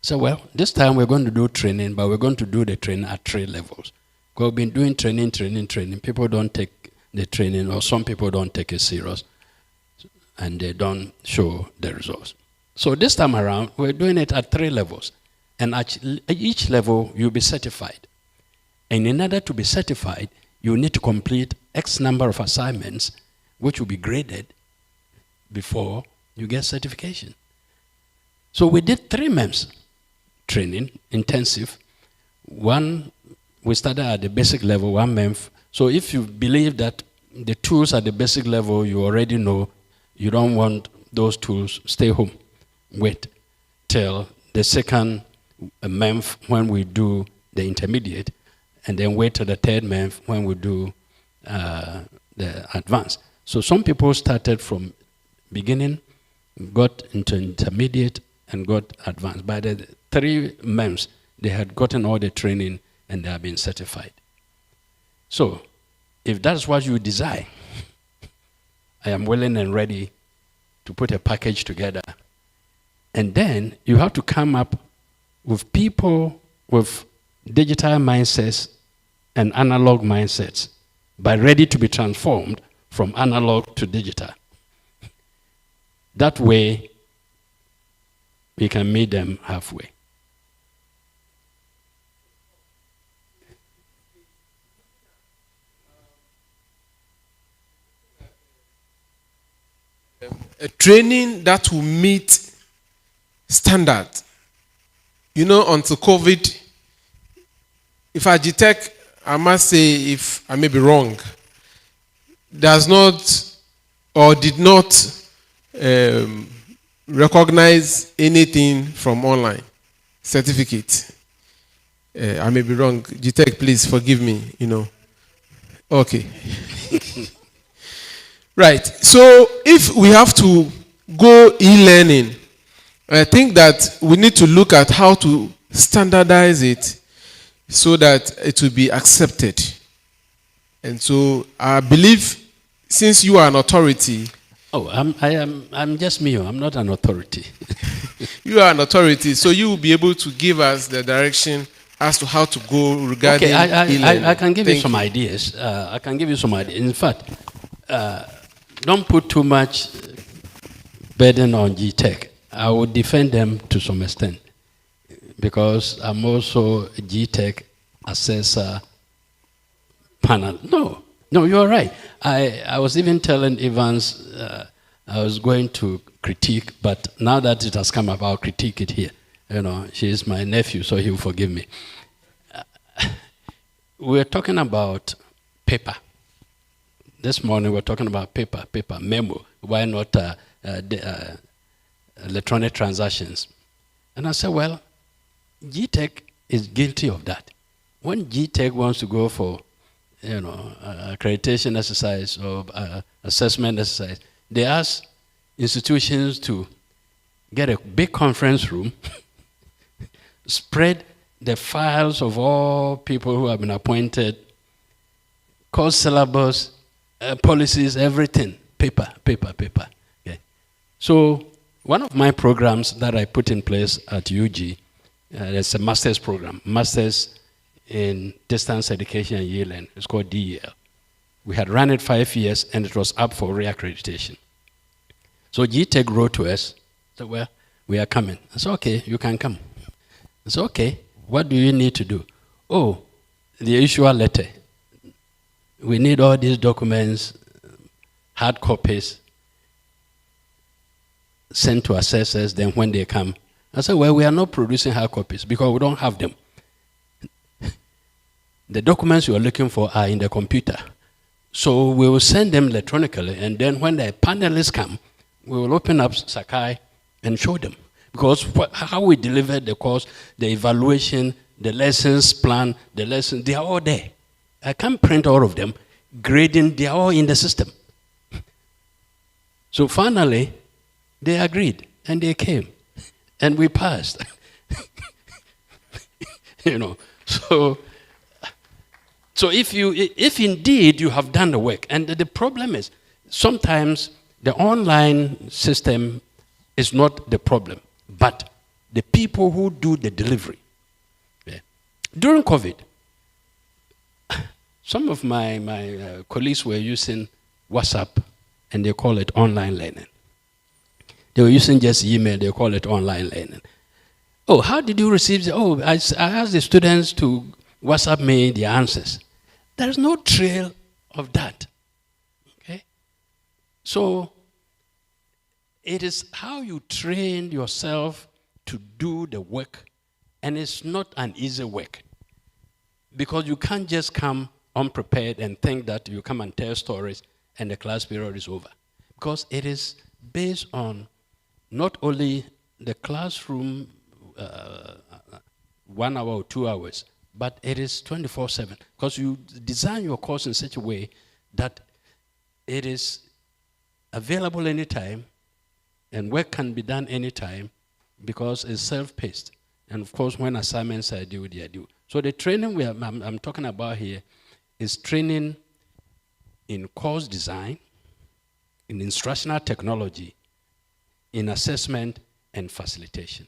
So, well, this time we're going to do training, but we're going to do the training at 3 levels. We've been doing training. People don't take the training, or some people don't take it serious, and they don't show the results. So this time around, we're doing it at 3 levels. And at each level, you'll be certified. And in order to be certified, you need to complete X number of assignments, which will be graded before you get certification. So we did 3 MEMS training, intensive. One, we started at the basic level, 1 MEMF. So if you believe that the tools at the basic level you already know, you don't want those tools, stay home. Wait till the second MEMF when we do the intermediate, and then wait till the 3rd MEMF when we do the advanced. So some people started from beginning, got into intermediate, and got advanced. By the 3 MEMS, they had gotten all the training and they have been certified. So, if that's what you desire, I am willing and ready to put a package together. And then you have to come up with people with digital mindsets and analog mindsets, but ready to be transformed from analog to digital. That way, we can meet them halfway. A training that will meet standard. You know, until COVID, if Agitech, I must say, if I may be wrong, does not or did not recognize anything from online certificate. I may be wrong. Agitech, please forgive me, you know. Okay. Right. So if we have to go e-learning, I think that we need to look at how to standardize it so that it will be accepted. And so I believe, since you are an authority. Oh, I'm just me. I'm not an authority. You are an authority, so you will be able to give us the direction as to how to go regarding e-learning. I can give you some ideas. I can give you some ideas. In fact, don't put too much burden on GTech. I would defend them to some extent because I'm also a GTech assessor panel. No, you're right. I was even telling Evans I was going to critique, but now that it has come up, I'll critique it here. You know, she is my nephew, so he will forgive me. We're talking about paper. This morning we're talking about paper, memo. Why not electronic transactions? And I said, well, GTech is guilty of that. When GTech wants to go for, accreditation exercise or assessment exercise, They asked institutions to get a big conference room, spread the files of all people who have been appointed, course syllabus, policies, everything, paper. Okay. So one of my programs that I put in place at UG, it's a master's program, Masters in Distance Education and E-Learning. It's called DEL. We had run it 5 years, and it was up for reaccreditation. So GTEC wrote to us, said, well, we are coming. I said, okay, you can come. I said, okay, what do you need to do? Oh, the issuer letter. We need all these documents, hard copies, sent to assessors, then when they come. I said, well, we are not producing hard copies because we don't have them. The documents you are looking for are in the computer. So we will send them electronically, and then when the panelists come, we will open up Sakai and show them. Because how we deliver the course, the evaluation, the lessons plan, the lessons, they are all there. I can't print all of them. Grading, they are all in the system. So finally, they agreed, and they came, and we passed. You know, so if indeed you have done the work, and the problem is, sometimes the online system is not the problem, but the people who do the delivery. Yeah. During COVID, some of my colleagues were using WhatsApp, and they call it online learning. They were using just email, they call it online learning. Oh, how did you receive the, oh, I asked the students to WhatsApp me the answers. There's no trail of that. Okay? So it is how you train yourself to do the work, and it's not an easy work. Because you can't just come unprepared and think that you come and tell stories and the class period is over. Because it is based on not only the classroom 1 hour or 2 hours, but it is 24/7. Because you design your course in such a way that it is available anytime and work can be done anytime because it's self-paced. And of course, when assignments are due, they are due. So the training I'm talking about here is training in course design, in instructional technology, in assessment and facilitation.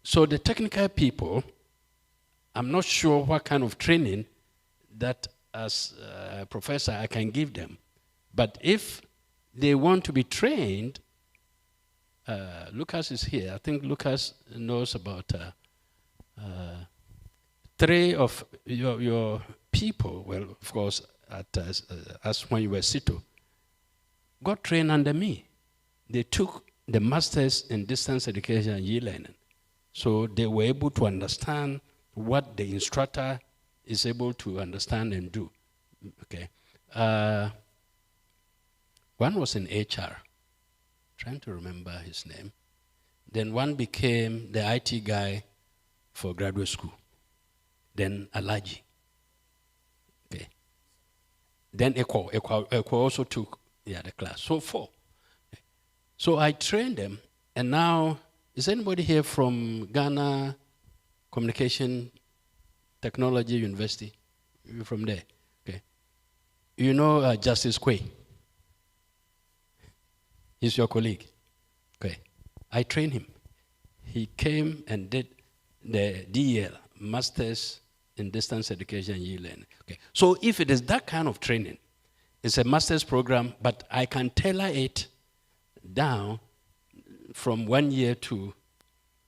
So the technical people, I'm not sure what kind of training that as a professor I can give them. But if they want to be trained, Lucas is here. I think Lucas knows about 3 of your people, well, of course, as when you were Sito, got trained under me. They took the masters in distance education and e-learning. So they were able to understand what the instructor is able to understand and do. Okay. One was in HR, trying to remember his name. Then one became the IT guy for graduate school. Then Alaji. Okay. Then Eko also took the class. So 4. So I trained them, and now, is anybody here from Ghana Communication Technology University? You're from there? Okay. You know Justice Quay? He's your colleague. Okay. I trained him. He came and did the DEL, Masters in Distance Education and E-Learning. Okay. So if it is that kind of training, it's a master's program, but I can tailor it down from 1 year to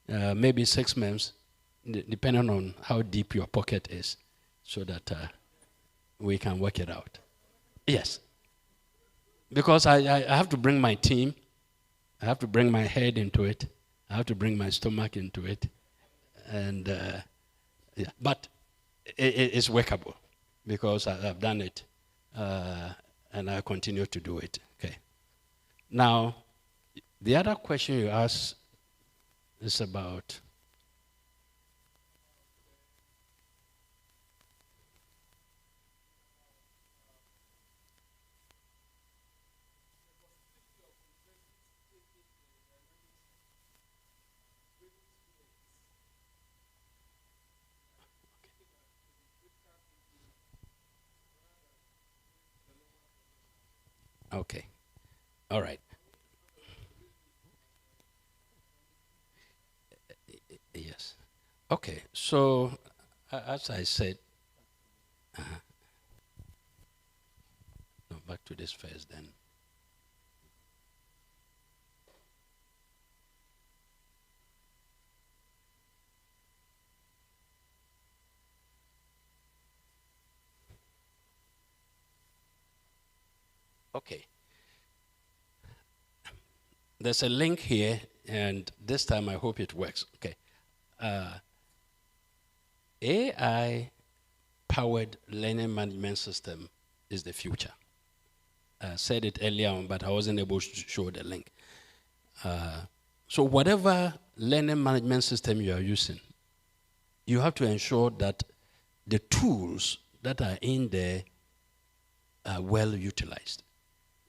maybe 6 months, depending on how deep your pocket is, so that we can work it out. Yes. Because I have to bring my team, I have to bring my head into it, I have to bring my stomach into it, and yeah. But it's workable because I've done it, and I continue to do it. Okay. Now, the other question you asked is about Okay. All right. Yes. Okay. So, as I said, no, back to this first then. Okay. There's a link here, and this time I hope it works. Okay. AI-powered learning management system is the future. I said it earlier on, but I wasn't able to show the link. So whatever learning management system you are using, you have to ensure that the tools that are in there are well utilized.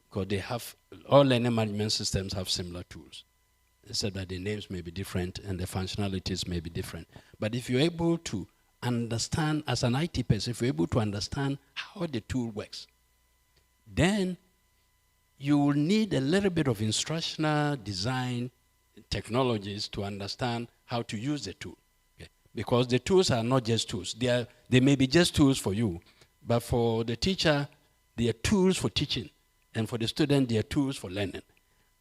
Because they have, all learning management systems have similar tools, except that the names may be different and the functionalities may be different. But if you're able to understand, as an IT person, if you're able to understand how the tool works, then you will need a little bit of instructional design technologies to understand how to use the tool. Okay? Because the tools are not just tools. They may be just tools for you, but for the teacher, they are tools for teaching. And for the student, they are tools for learning.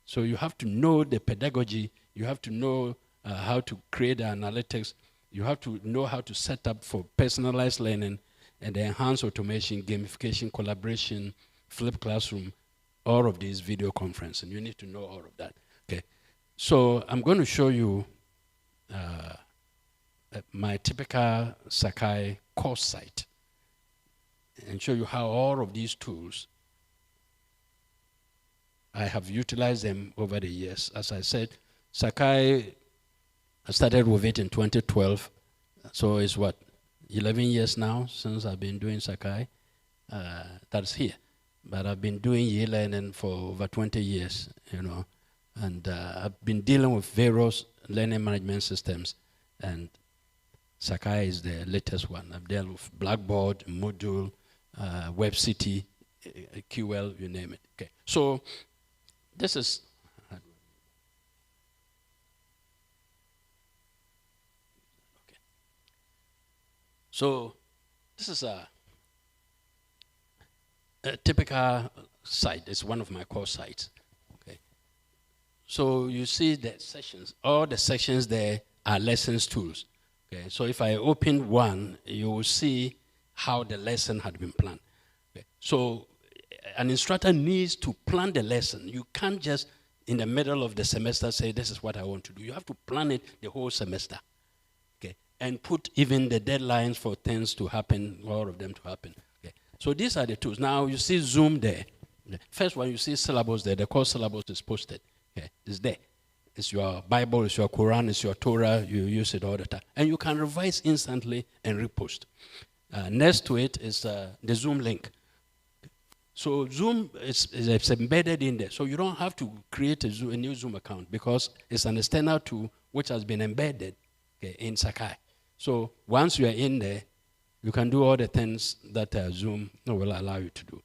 So you have to know the pedagogy. You have to know how to create the analytics. You have to know how to set up for personalized learning and enhanced automation, gamification, collaboration, flipped classroom, all of these video conferencing. You need to know all of that. Okay. So I'm going to show you my typical Sakai course site and show you how all of these tools, I have utilized them over the years. As I said, Sakai, I started with it in 2012. So it's what, 11 years now since I've been doing Sakai. That's here. But I've been doing e-learning for over 20 years, you know. And I've been dealing with various learning management systems. And Sakai is the latest one. I've dealt with Blackboard, Moodle, WebCity, QL, you name it. Okay. So this is, okay. So this is a typical site. It's one of my core sites. Okay. So you see the sections. All the sections there are lessons tools. Okay. So if I open one, you will see how the lesson had been planned. Okay. So an instructor needs to plan the lesson. You can't just in the middle of the semester say, this is what I want to do. You have to plan it the whole semester. Okay. And put even the deadlines for things to happen, all of them to happen. Okay. So these are the tools. Now you see Zoom there. The first one, you see syllabus there. The course syllabus is posted. Okay. It's there. It's your Bible, it's your Quran, it's your Torah. You use it all the time. And you can revise instantly and repost. Next to it is the Zoom link. So Zoom is embedded in there. So you don't have to create a new Zoom account because it's an external tool which has been embedded, okay, in Sakai. So once you are in there, you can do all the things that Zoom will allow you to do.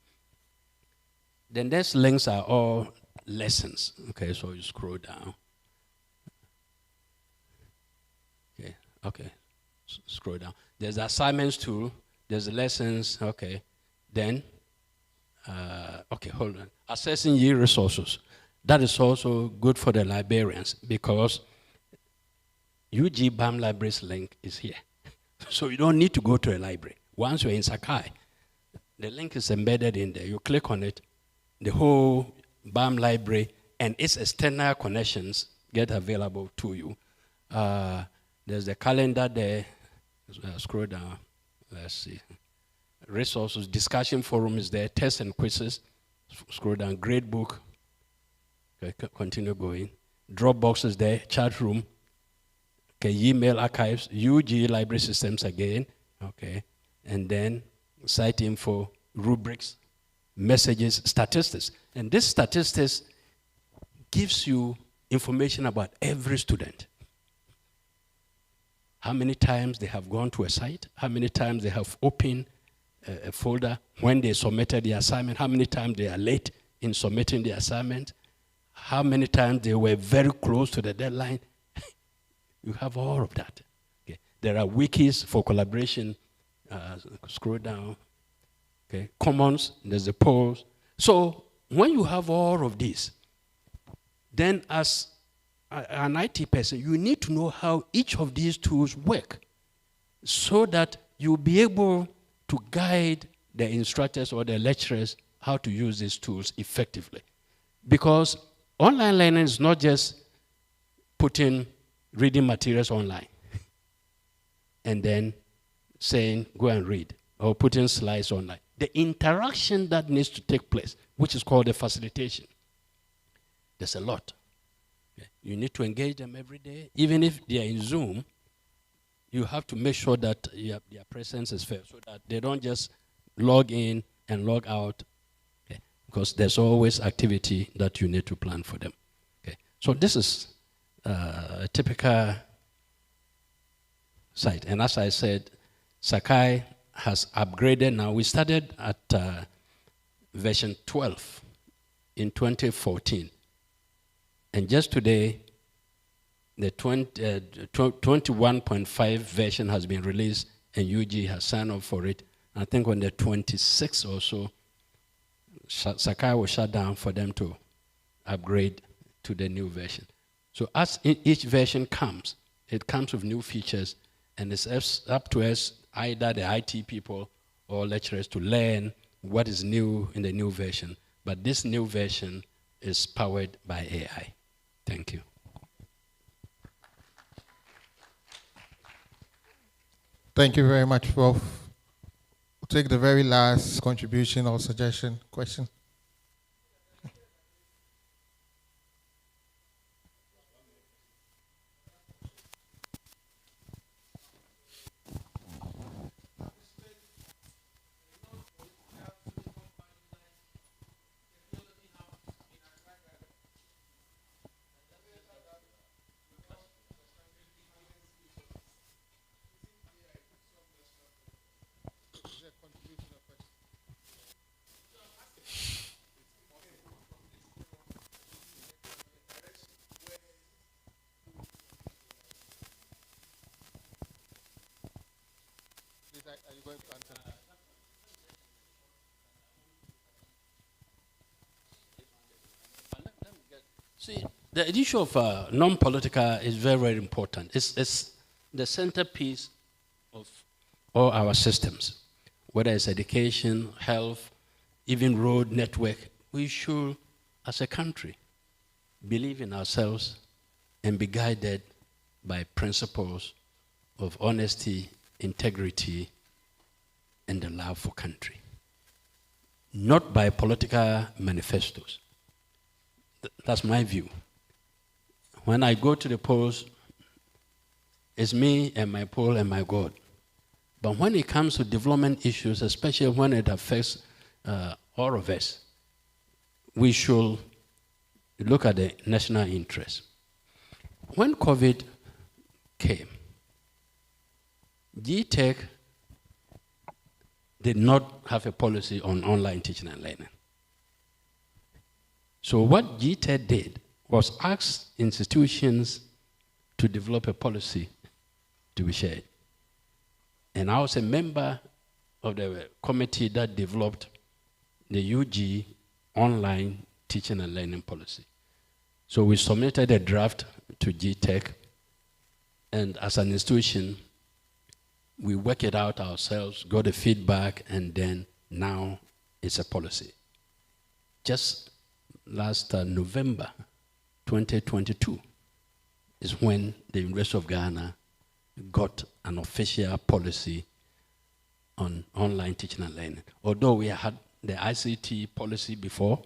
Then these links are all lessons. Okay, so you scroll down. Okay, scroll down. There's the assignments tool. There's the lessons. Okay, then. Okay, hold on. Assessing year resources. That is also good for the librarians because UG BAM Libraries link is here. So you don't need to go to a library. Once you're in Sakai, the link is embedded in there. You click on it, the whole BAM library and its external connections get available to you. There's the calendar there. Scroll down. Let's see. Resources, discussion forum is there, tests and quizzes. Scroll down, grade book. Okay, continue going. Dropbox is there, chat room. Okay, email archives, UG library systems again. Okay, and then site info, rubrics, messages, statistics. And this statistics gives you information about every student. How many times they have gone to a site, how many times they have opened a folder, when they submitted the assignment, how many times they are late in submitting the assignment, how many times they were very close to the deadline. You have all of that. Okay. There are wikis for collaboration. Scroll down. Okay. Commons, there's the polls. So when you have all of this, then as an IT person, you need to know how each of these tools work so that you'll be able to guide the instructors or the lecturers how to use these tools effectively. Because online learning is not just putting reading materials online and then saying, go and read, or putting slides online. The interaction that needs to take place, which is called the facilitation, there's a lot. Okay. You need to engage them every day. Even if they are in Zoom, you have to make sure that their presence is fair so that they don't just log in and log out, okay, because there's always activity that you need to plan for them. Okay. So this is a typical site. And as I said, Sakai has upgraded now. We started at version 12 in 2014. And just today, the 21.5 version has been released, and UG has signed up for it. I think on the 26th or so, Sakai will shut down for them to upgrade to the new version. So as each version comes, it comes with new features, and it's up to us, either the IT people or lecturers, to learn what is new in the new version. But this new version is powered by AI. Thank you. Thank you very much, Prof. We'll take the very last contribution or suggestion, question. Are you going to answer? See, the issue of non-political is very, very important. It's the centerpiece of all our systems, whether it's education, health, even road network. We should, as a country, believe in ourselves and be guided by principles of honesty, integrity, and the love for country, not by political manifestos. That's my view. When I go to the polls, it's me and my poll and my God. But when it comes to development issues, especially when it affects all of us, we should look at the national interest. When COVID came, GTech did not have a policy on online teaching and learning. So what GTech did was ask institutions to develop a policy to be shared. And I was a member of the committee that developed the UG online teaching and learning policy. So we submitted a draft to GTech, and as an institution, we work it out ourselves, got the feedback, and then now it's a policy. Just last November 2022 is when the University of Ghana got an official policy on online teaching and learning. Although we had the ICT policy before,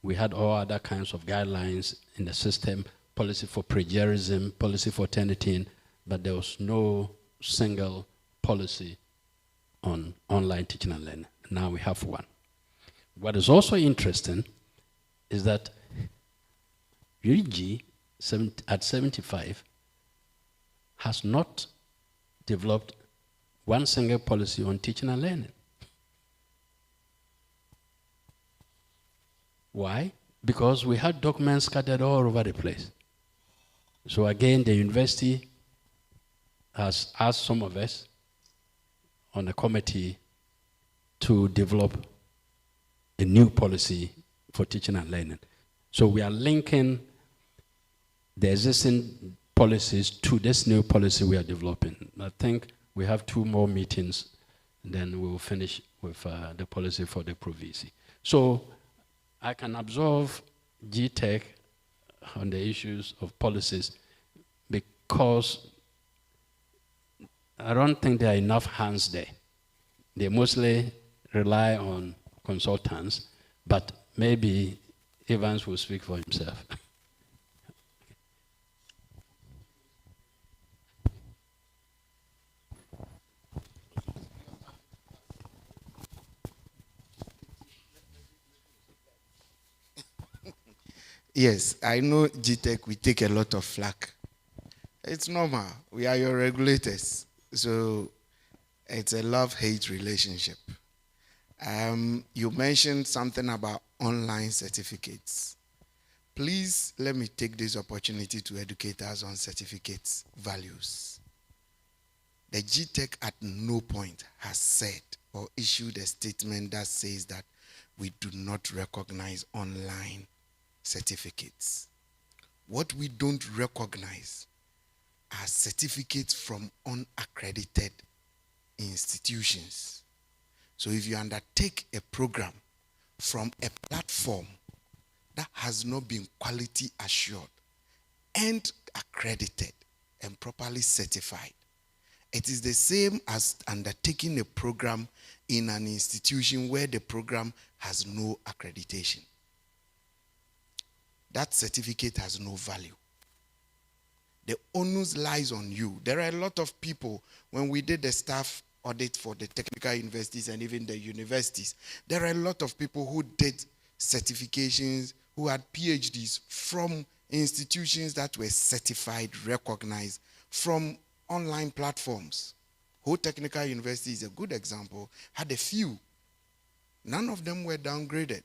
we had all other kinds of guidelines in the system, policy for plagiarism, policy for Turnitin, but there was no single policy on online teaching and learning. Now we have one. What is also interesting is that UG at 75 has not developed one single policy on teaching and learning. Why? Because we had documents scattered all over the place. So again, the university has asked some of us on the committee to develop a new policy for teaching and learning. So we are linking the existing policies to this new policy we are developing. I think we have 2 more meetings, and then we will finish with the policy for the Provici. So I can absorb GTech on the issues of policies because I don't think there are enough hands there. They mostly rely on consultants, but maybe Evans will speak for himself. Yes, I know GTech, we take a lot of flack. It's normal. We are your regulators. So it's a love-hate relationship. You mentioned something about online certificates. Please let me take this opportunity to educate us on certificates values. The GTech at no point has said or issued a statement that says that we do not recognize online certificates. What we don't recognize are certificates from unaccredited institutions. So if you undertake a program from a platform that has not been quality assured and accredited and properly certified, it is the same as undertaking a program in an institution where the program has no accreditation. That certificate has no value. The onus lies on you. There are a lot of people, when we did the staff audit for the technical universities and even the universities, there are a lot of people who did certifications, who had PhDs from institutions that were certified, recognized, from online platforms. Whole Technical University is a good example, had a few. None of them were downgraded.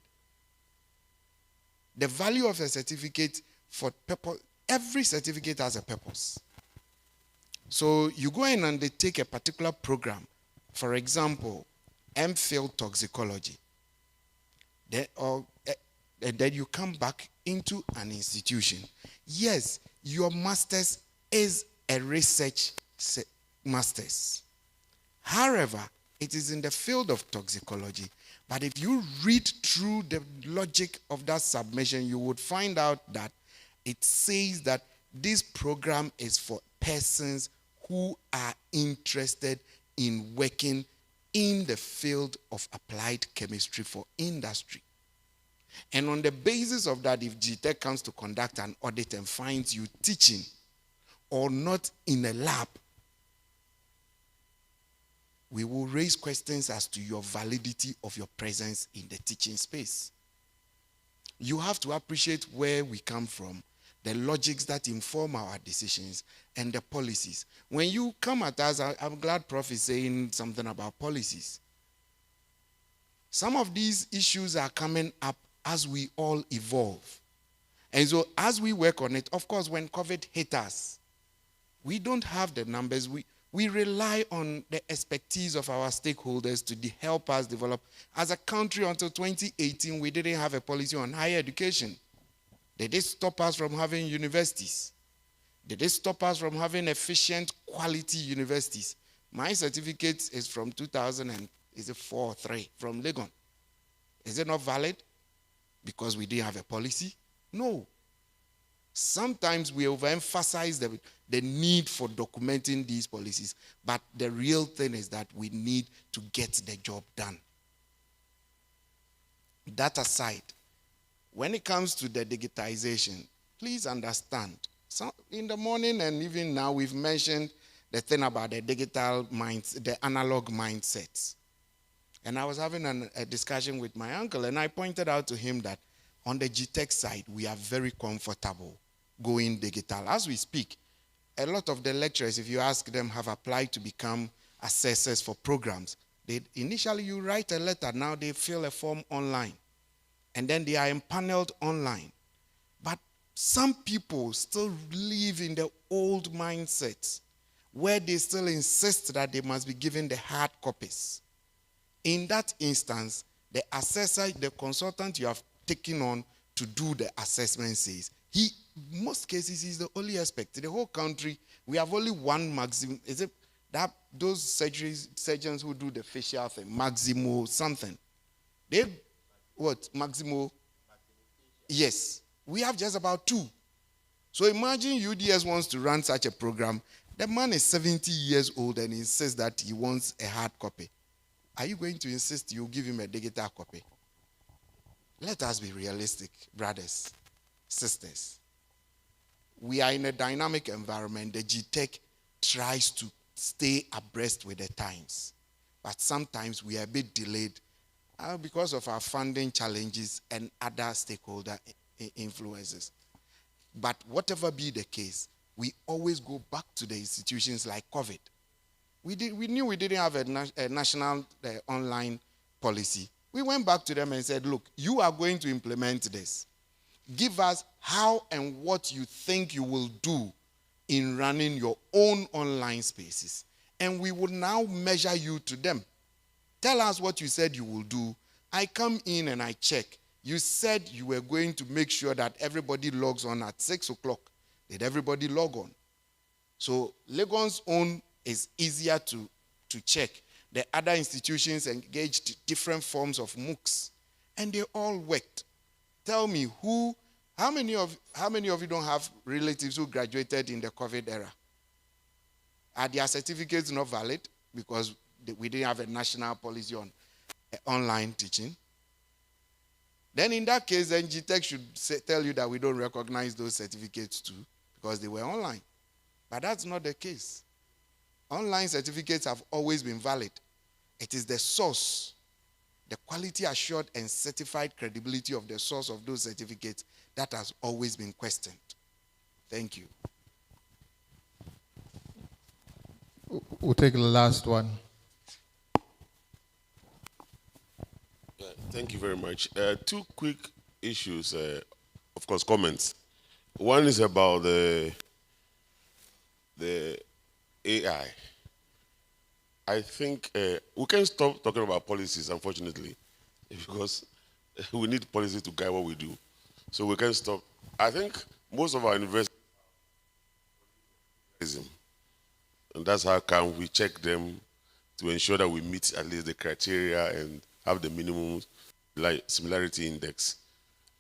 The value of a certificate for purpose, every certificate has a purpose. So you go in and they take a particular program, for example, MPhil toxicology. And then you come back into an institution. Yes, your master's is a research master's. However, it is in the field of toxicology. But if you read through the logic of that submission, you would find out that it says that this program is for persons who are interested in working in the field of applied chemistry for industry. And on the basis of that, if GTech comes to conduct an audit and finds you teaching or not in a lab, we will raise questions as to your validity of your presence in the teaching space. You have to appreciate where we come from, the logics that inform our decisions, and the policies. When you come at us, I'm glad Prof is saying something about policies. Some of these issues are coming up as we all evolve. And so as we work on it, of course, when COVID hit us, we don't have the numbers. We rely on the expertise of our stakeholders to help us develop. As a country, until 2018, we didn't have a policy on higher education. They did stop us from having universities. They did stop us from having efficient, quality universities. My certificate is from 2004 or 3 from Legon. Is it not valid? Because we didn't have a policy? No. Sometimes we overemphasize the need for documenting these policies, but the real thing is that we need to get the job done. That aside, when it comes to the digitization, please understand, so in the morning and even now we've mentioned the thing about the digital minds, the analog mindsets. And I was having a discussion with my uncle, and I pointed out to him that on the GTech side, we are very comfortable going digital. As we speak, a lot of the lecturers, if you ask them, have applied to become assessors for programs. Initially, you write a letter. Now they fill a form online. and then they are empaneled online. But some people still live in the old mindset where they still insist that they must be given the hard copies. In that instance, the assessor, the consultant you have taken on to do the assessment says, most cases, he's the only expert. In the whole country, we have only one maximum. Is it that those surgeons who do the facial thing, Maximo something? They, what, Maximo? Yes. We have just about 2. So imagine UDS wants to run such a program. The man is 70 years old and insists that he wants a hard copy. Are you going to insist you give him a digital copy? Let us be realistic, brothers, sisters. We are in a dynamic environment. The GTech tries to stay abreast with the times. But sometimes we are a bit delayed because of our funding challenges and other stakeholder influences. But whatever be the case, we always go back to the institutions like COVID. We knew we didn't have a national online policy. We went back to them and said, look, you are going to implement this. Give us how and what you think you will do in running your own online spaces. And we will now measure you to them. Tell us what you said you will do. I come in and I check. You said you were going to make sure that everybody logs on at 6 o'clock. Did everybody log on? So Legon's own is easier to check. The other institutions engaged different forms of MOOCs, and they all worked. Tell me, how many of you don't have relatives who graduated in the COVID era? Are their certificates not valid because we didn't have a national policy on online teaching? Then in that case, then GTech should tell you that we don't recognize those certificates too because they were online. But that's not the case. Online certificates have always been valid. It is the source, the quality assured and certified credibility of the source of those certificates that has always been questioned. Thank you. We'll take the last one. Thank you very much. 2 quick issues, of course, comments. One is about the AI. I think we can stop talking about policies, unfortunately, because we need policy to guide what we do. So we can stop. I think most of our universities, and that's how come we check them to ensure that we meet at least the criteria and have the minimum similarity index.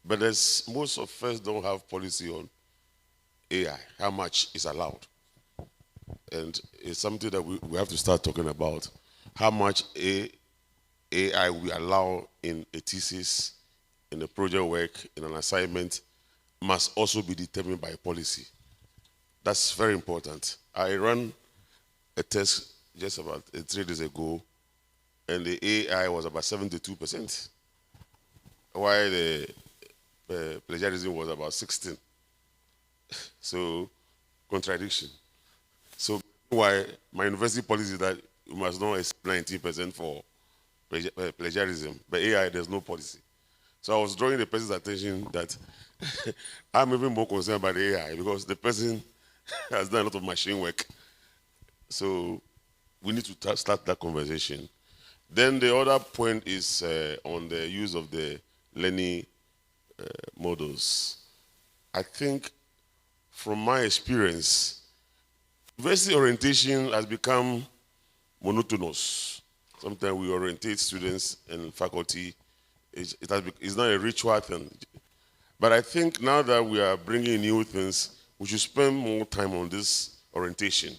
But most of us don't have policy on AI, how much is allowed. And it's something that we have to start talking about. How much AI we allow in a thesis, in a project work, in an assignment, must also be determined by policy. That's very important. I ran a test just about 3 days ago, and the AI was about 72%, while the plagiarism was about 16. So, contradiction. So, why my university policy is that you must not exceed 19% for plagiarism, but AI, there's no policy. So I was drawing the person's attention that I'm even more concerned about the AI because the person has done a lot of machine work. So we need to start that conversation. Then the other point is on the use of the learning models. I think from my experience, university orientation has become monotonous. Sometimes we orientate students and faculty. It's not a ritual thing. But I think now that we are bringing new things, we should spend more time on this orientation.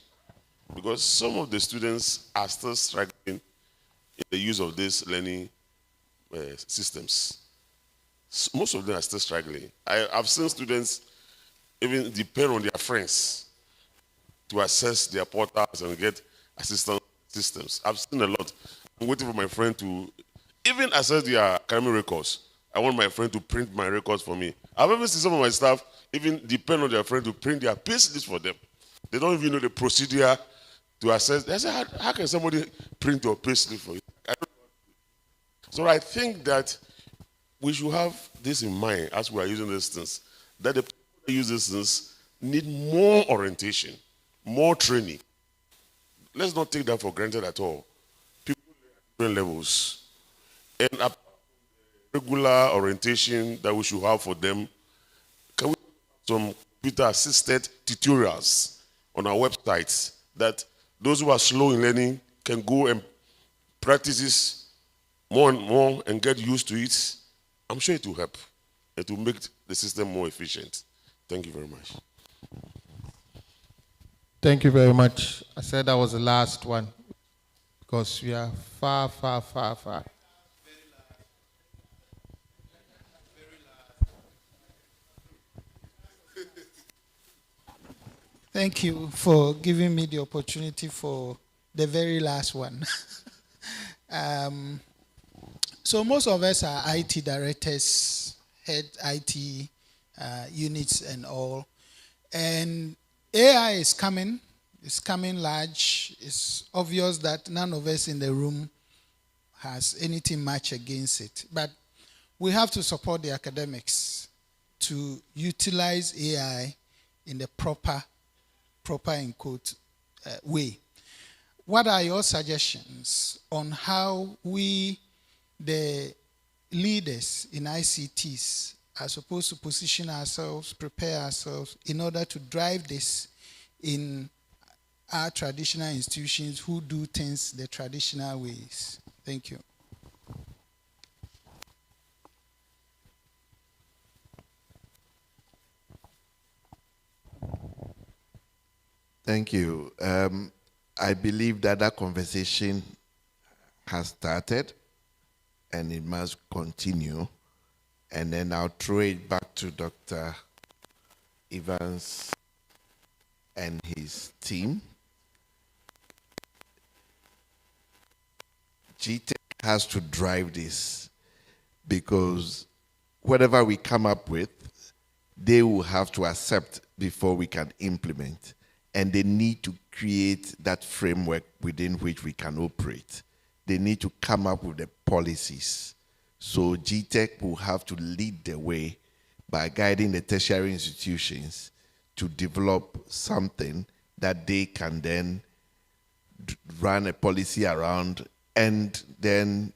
Because some of the students are still struggling in the use of these learning systems. Most of them are still struggling. I've seen students even depend on their friends to access their portals and get assistance systems. I've seen a lot. I'm waiting for my friend to even access their academic records. I want my friend to print my records for me. I've even seen some of my staff even depend on their friend to print their payslips for them. They don't even know the procedure to access. They say, how can somebody print your payslip for you? So I think that we should have this in mind as we are using these things, that the people who use these things need more orientation, more training. Let's not take that for granted at all. People at different levels. And apart from the regular orientation that we should have for them, can we have some computer-assisted tutorials on our websites that those who are slow in learning can go and practice this more and more and get used to it? I'm sure it will help. It will make the system more efficient. Thank you very much. Thank you very much. I said that was the last one because we are far, far, far, far. Thank you for giving me the opportunity for the very last one. So most of us are IT directors, head IT units and all. And AI is coming. It's coming large. It's obvious that none of us in the room has anything much against it. But we have to support the academics to utilize AI in the proper in quote way. What are your suggestions on how we, the leaders in ICTs, are supposed to position ourselves, prepare ourselves in order to drive this in our traditional institutions who do things the traditional ways? Thank you. Thank you. I believe that conversation has started and it must continue. And then I'll throw it back to Dr. Evans and his team. GTEC has to drive this because whatever we come up with, they will have to accept before we can implement. And they need to create that framework within which we can operate. They need to come up with the policies. So GTEC will have to lead the way by guiding the tertiary institutions to develop something that they can then run a policy around, and then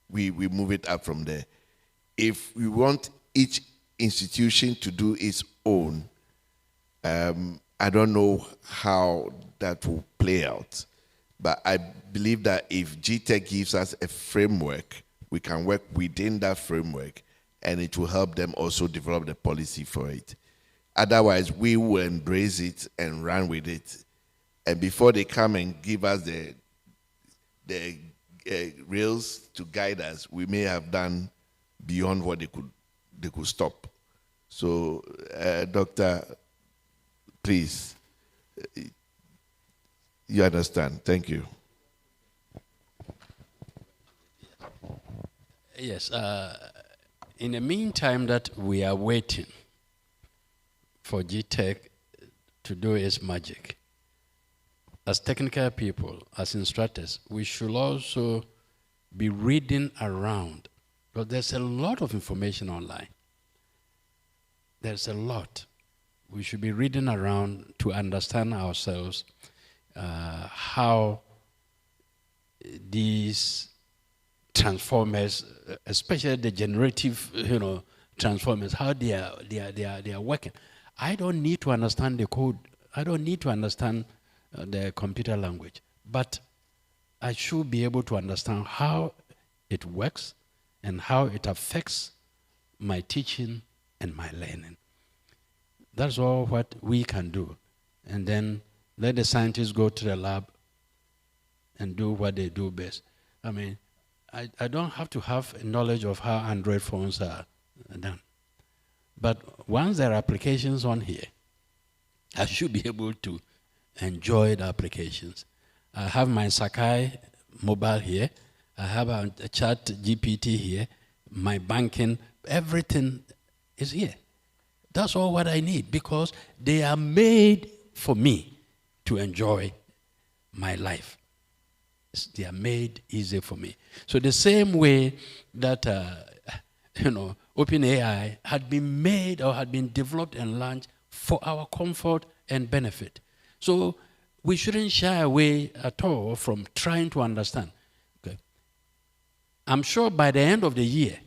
we move it up from there. If we want each institution to do its own, I don't know how that will play out, but I believe that if GTEC gives us a framework, we can work within that framework, and it will help them also develop the policy for it. Otherwise, we will embrace it and run with it, and before they come and give us the rails to guide us, we may have done beyond what they could stop. So, Doctor, please, you understand. Thank you. Yes. In the meantime that we are waiting for GTEC to do its magic, as technical people, as instructors, we should also be reading around, because there's a lot of information online. There's a lot. We should be reading around to understand ourselves how these transformers, especially the generative, transformers, how they are working. I don't need to understand the code. I don't need to understand the computer language, but I should be able to understand how it works and how it affects my teaching and my learning. That's all what we can do. And then let the scientists go to the lab and do what they do best. I mean, I don't have to have knowledge of how Android phones are done. But once there are applications on here, I should be able to enjoy the applications. I have my Sakai mobile here. I have a chat GPT here. My banking, everything is here. That's all what I need, because they are made for me to enjoy my life. They are made easy for me. So the same way that OpenAI had been made or had been developed and launched for our comfort and benefit. So we shouldn't shy away at all from trying to understand. Okay. I'm sure by the end of the year,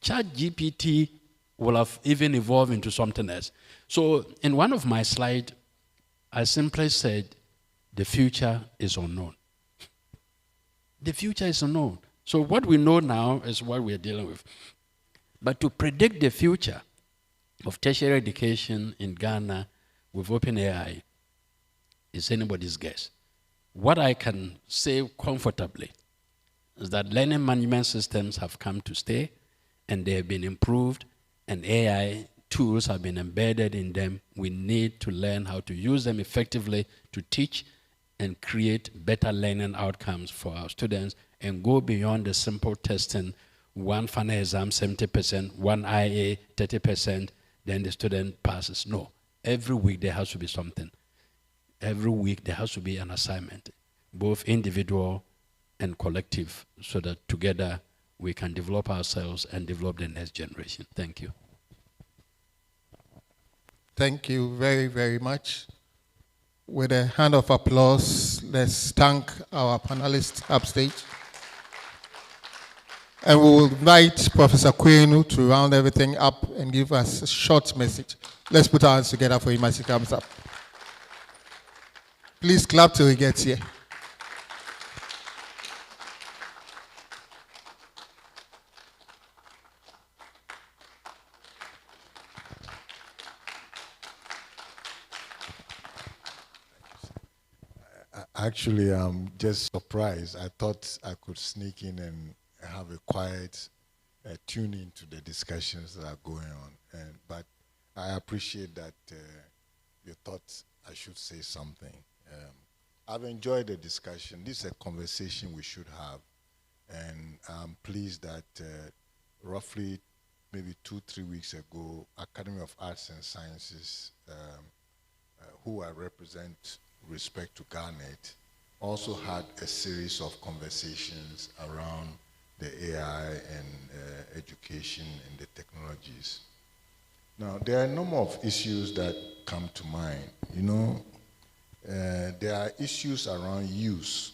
ChatGPT will have even evolved into something else. So in one of my slides, I simply said, the future is unknown. The future is unknown. So what we know now is what we're dealing with. But to predict the future of tertiary education in Ghana with OpenAI is anybody's guess. What I can say comfortably is that learning management systems have come to stay, and they have been improved, and AI tools have been embedded in them. We need to learn how to use them effectively to teach and create better learning outcomes for our students and go beyond the simple testing, one final exam 70%, one IA 30%, then the student passes. No, every week there has to be something. Every week there has to be an assignment, both individual and collective, so that together we can develop ourselves and develop the next generation. Thank you. Thank you very, very much. With a hand of applause, let's thank our panelists upstage. And we will invite Professor Kwenu to round everything up and give us a short message. Let's put our hands together for him as he comes up. Please clap till he gets here. Actually, I'm just surprised. I thought I could sneak in and have a quiet tune into the discussions that are going on. But I appreciate that you thought I should say something. I've enjoyed the discussion. This is a conversation we should have. And I'm pleased that roughly maybe 2-3 weeks ago, Academy of Arts and Sciences, who I represent respect to GARNET, also had a series of conversations around the AI and education and the technologies. Now, there are a number of issues that come to mind. You know, there are issues around use,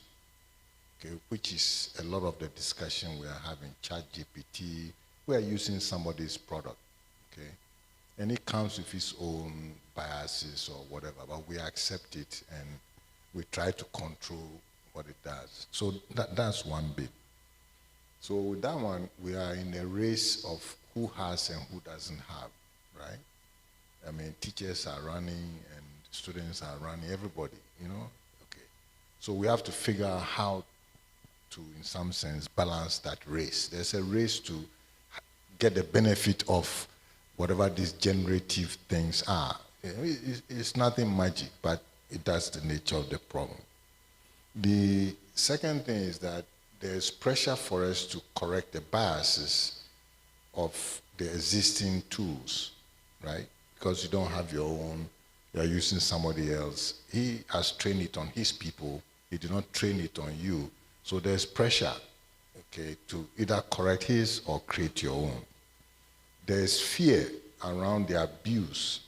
okay, which is a lot of the discussion we are having. ChatGPT, we are using somebody's product, okay? And it comes with its own biases or whatever, but we accept it and we try to control what it does. So that's one bit. So with that one, we are in a race of who has and who doesn't have, right? I mean, teachers are running and students are running, everybody, you know? Okay. So we have to figure out how to, in some sense, balance that race. There's a race to get the benefit of whatever these generative things are. It's nothing magic, but that's the nature of the problem. The second thing is that there's pressure for us to correct the biases of the existing tools, right? Because you don't have your own, you're using somebody else. He has trained it on his people. He did not train it on you. So there's pressure, okay, to either correct his or create your own. There's fear around the abuse,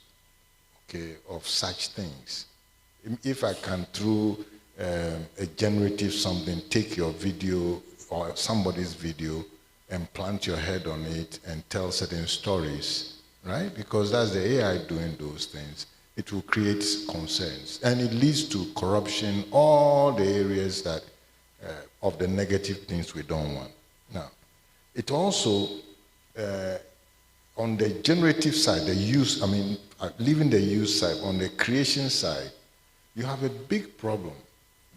okay, of such things. If I can, through a generative something, take your video or somebody's video and plant your head on it and tell certain stories, right? Because that's the AI doing those things. It will create concerns. And it leads to corruption, all the areas that of the negative things we don't want. Now, it also, on the generative side, the use, I mean, leaving the use side, on the creation side, you have a big problem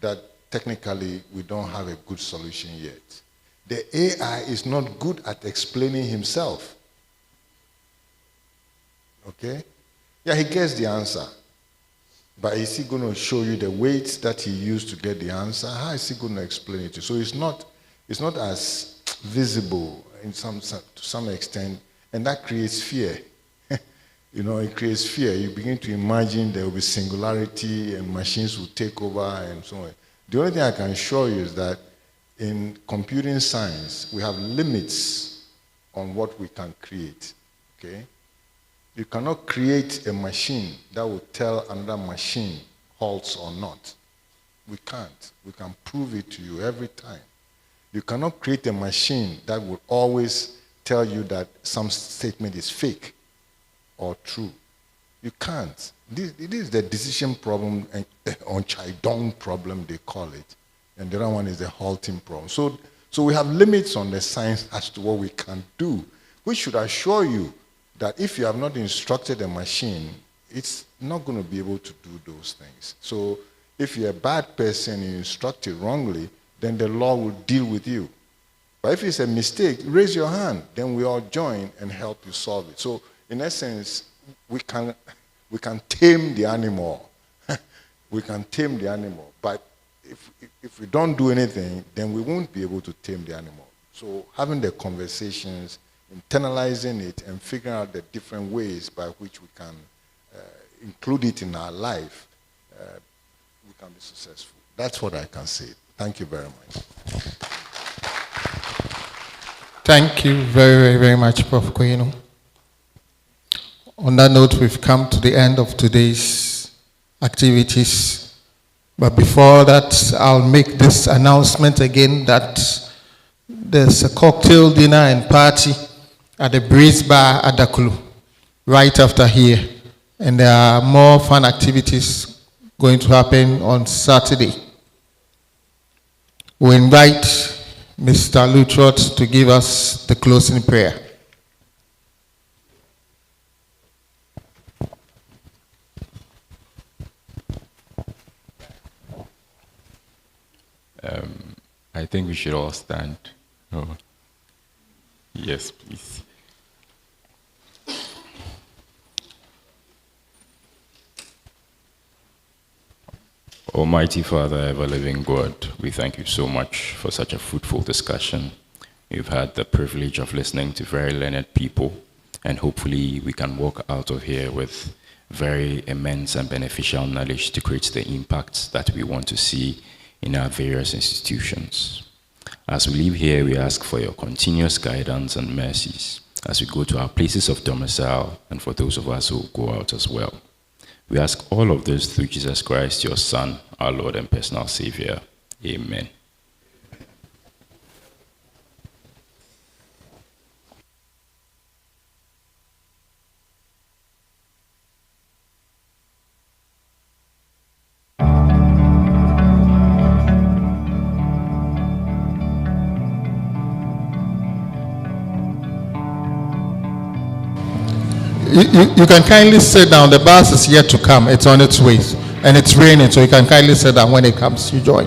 that technically we don't have a good solution yet. The AI is not good at explaining himself. Okay? Yeah, he gets the answer. But is he going to show you the weights that he used to get the answer? How is he going to explain it to you? So it's not as visible to some extent, and that creates fear. You know, it creates fear. You begin to imagine there will be singularity and machines will take over and so on. The only thing I can show you is that in computing science, we have limits on what we can create. Okay? You cannot create a machine that will tell another machine halts or not. We can't. We can prove it to you every time. You cannot create a machine that will always tell you that some statement is fake or true. You can't. It is the decision problem, on Chaidong problem, they call it. And the other one is the halting problem. So we have limits on the science as to what we can do, which should assure you that if you have not instructed a machine, it's not going to be able to do those things. So if you're a bad person and you instruct it wrongly, then the law will deal with you. But if it's a mistake, raise your hand. Then we all join and help you solve it. So in essence, we can tame the animal. We can tame the animal. But if we don't do anything, then we won't be able to tame the animal. So having the conversations, internalizing it, and figuring out the different ways by which we can include it in our life, we can be successful. That's what I can say. Thank you very much. Thank you very, very, very much, Prof. Koino. On that note, we've come to the end of today's activities. But before that, I'll make this announcement again that there's a cocktail dinner and party at the Breeze Bar at Dakulu, right after here. And there are more fun activities going to happen on Saturday. We invite Mr. Lutrot to give us the closing prayer. I think we should all stand. Oh. Yes, please. Almighty Father, ever-living God, we thank you so much for such a fruitful discussion. We've had the privilege of listening to very learned people, and hopefully we can walk out of here with very immense and beneficial knowledge to create the impact that we want to see in our various institutions. As we leave here, we ask for your continuous guidance and mercies as we go to our places of domicile, and for those of us who go out as well. We ask all of this through Jesus Christ, your Son, our Lord and personal Savior. Amen. You can kindly sit down. The bus is yet to come. It's on its way. And it's raining, so you can kindly sit down. When it comes, you join.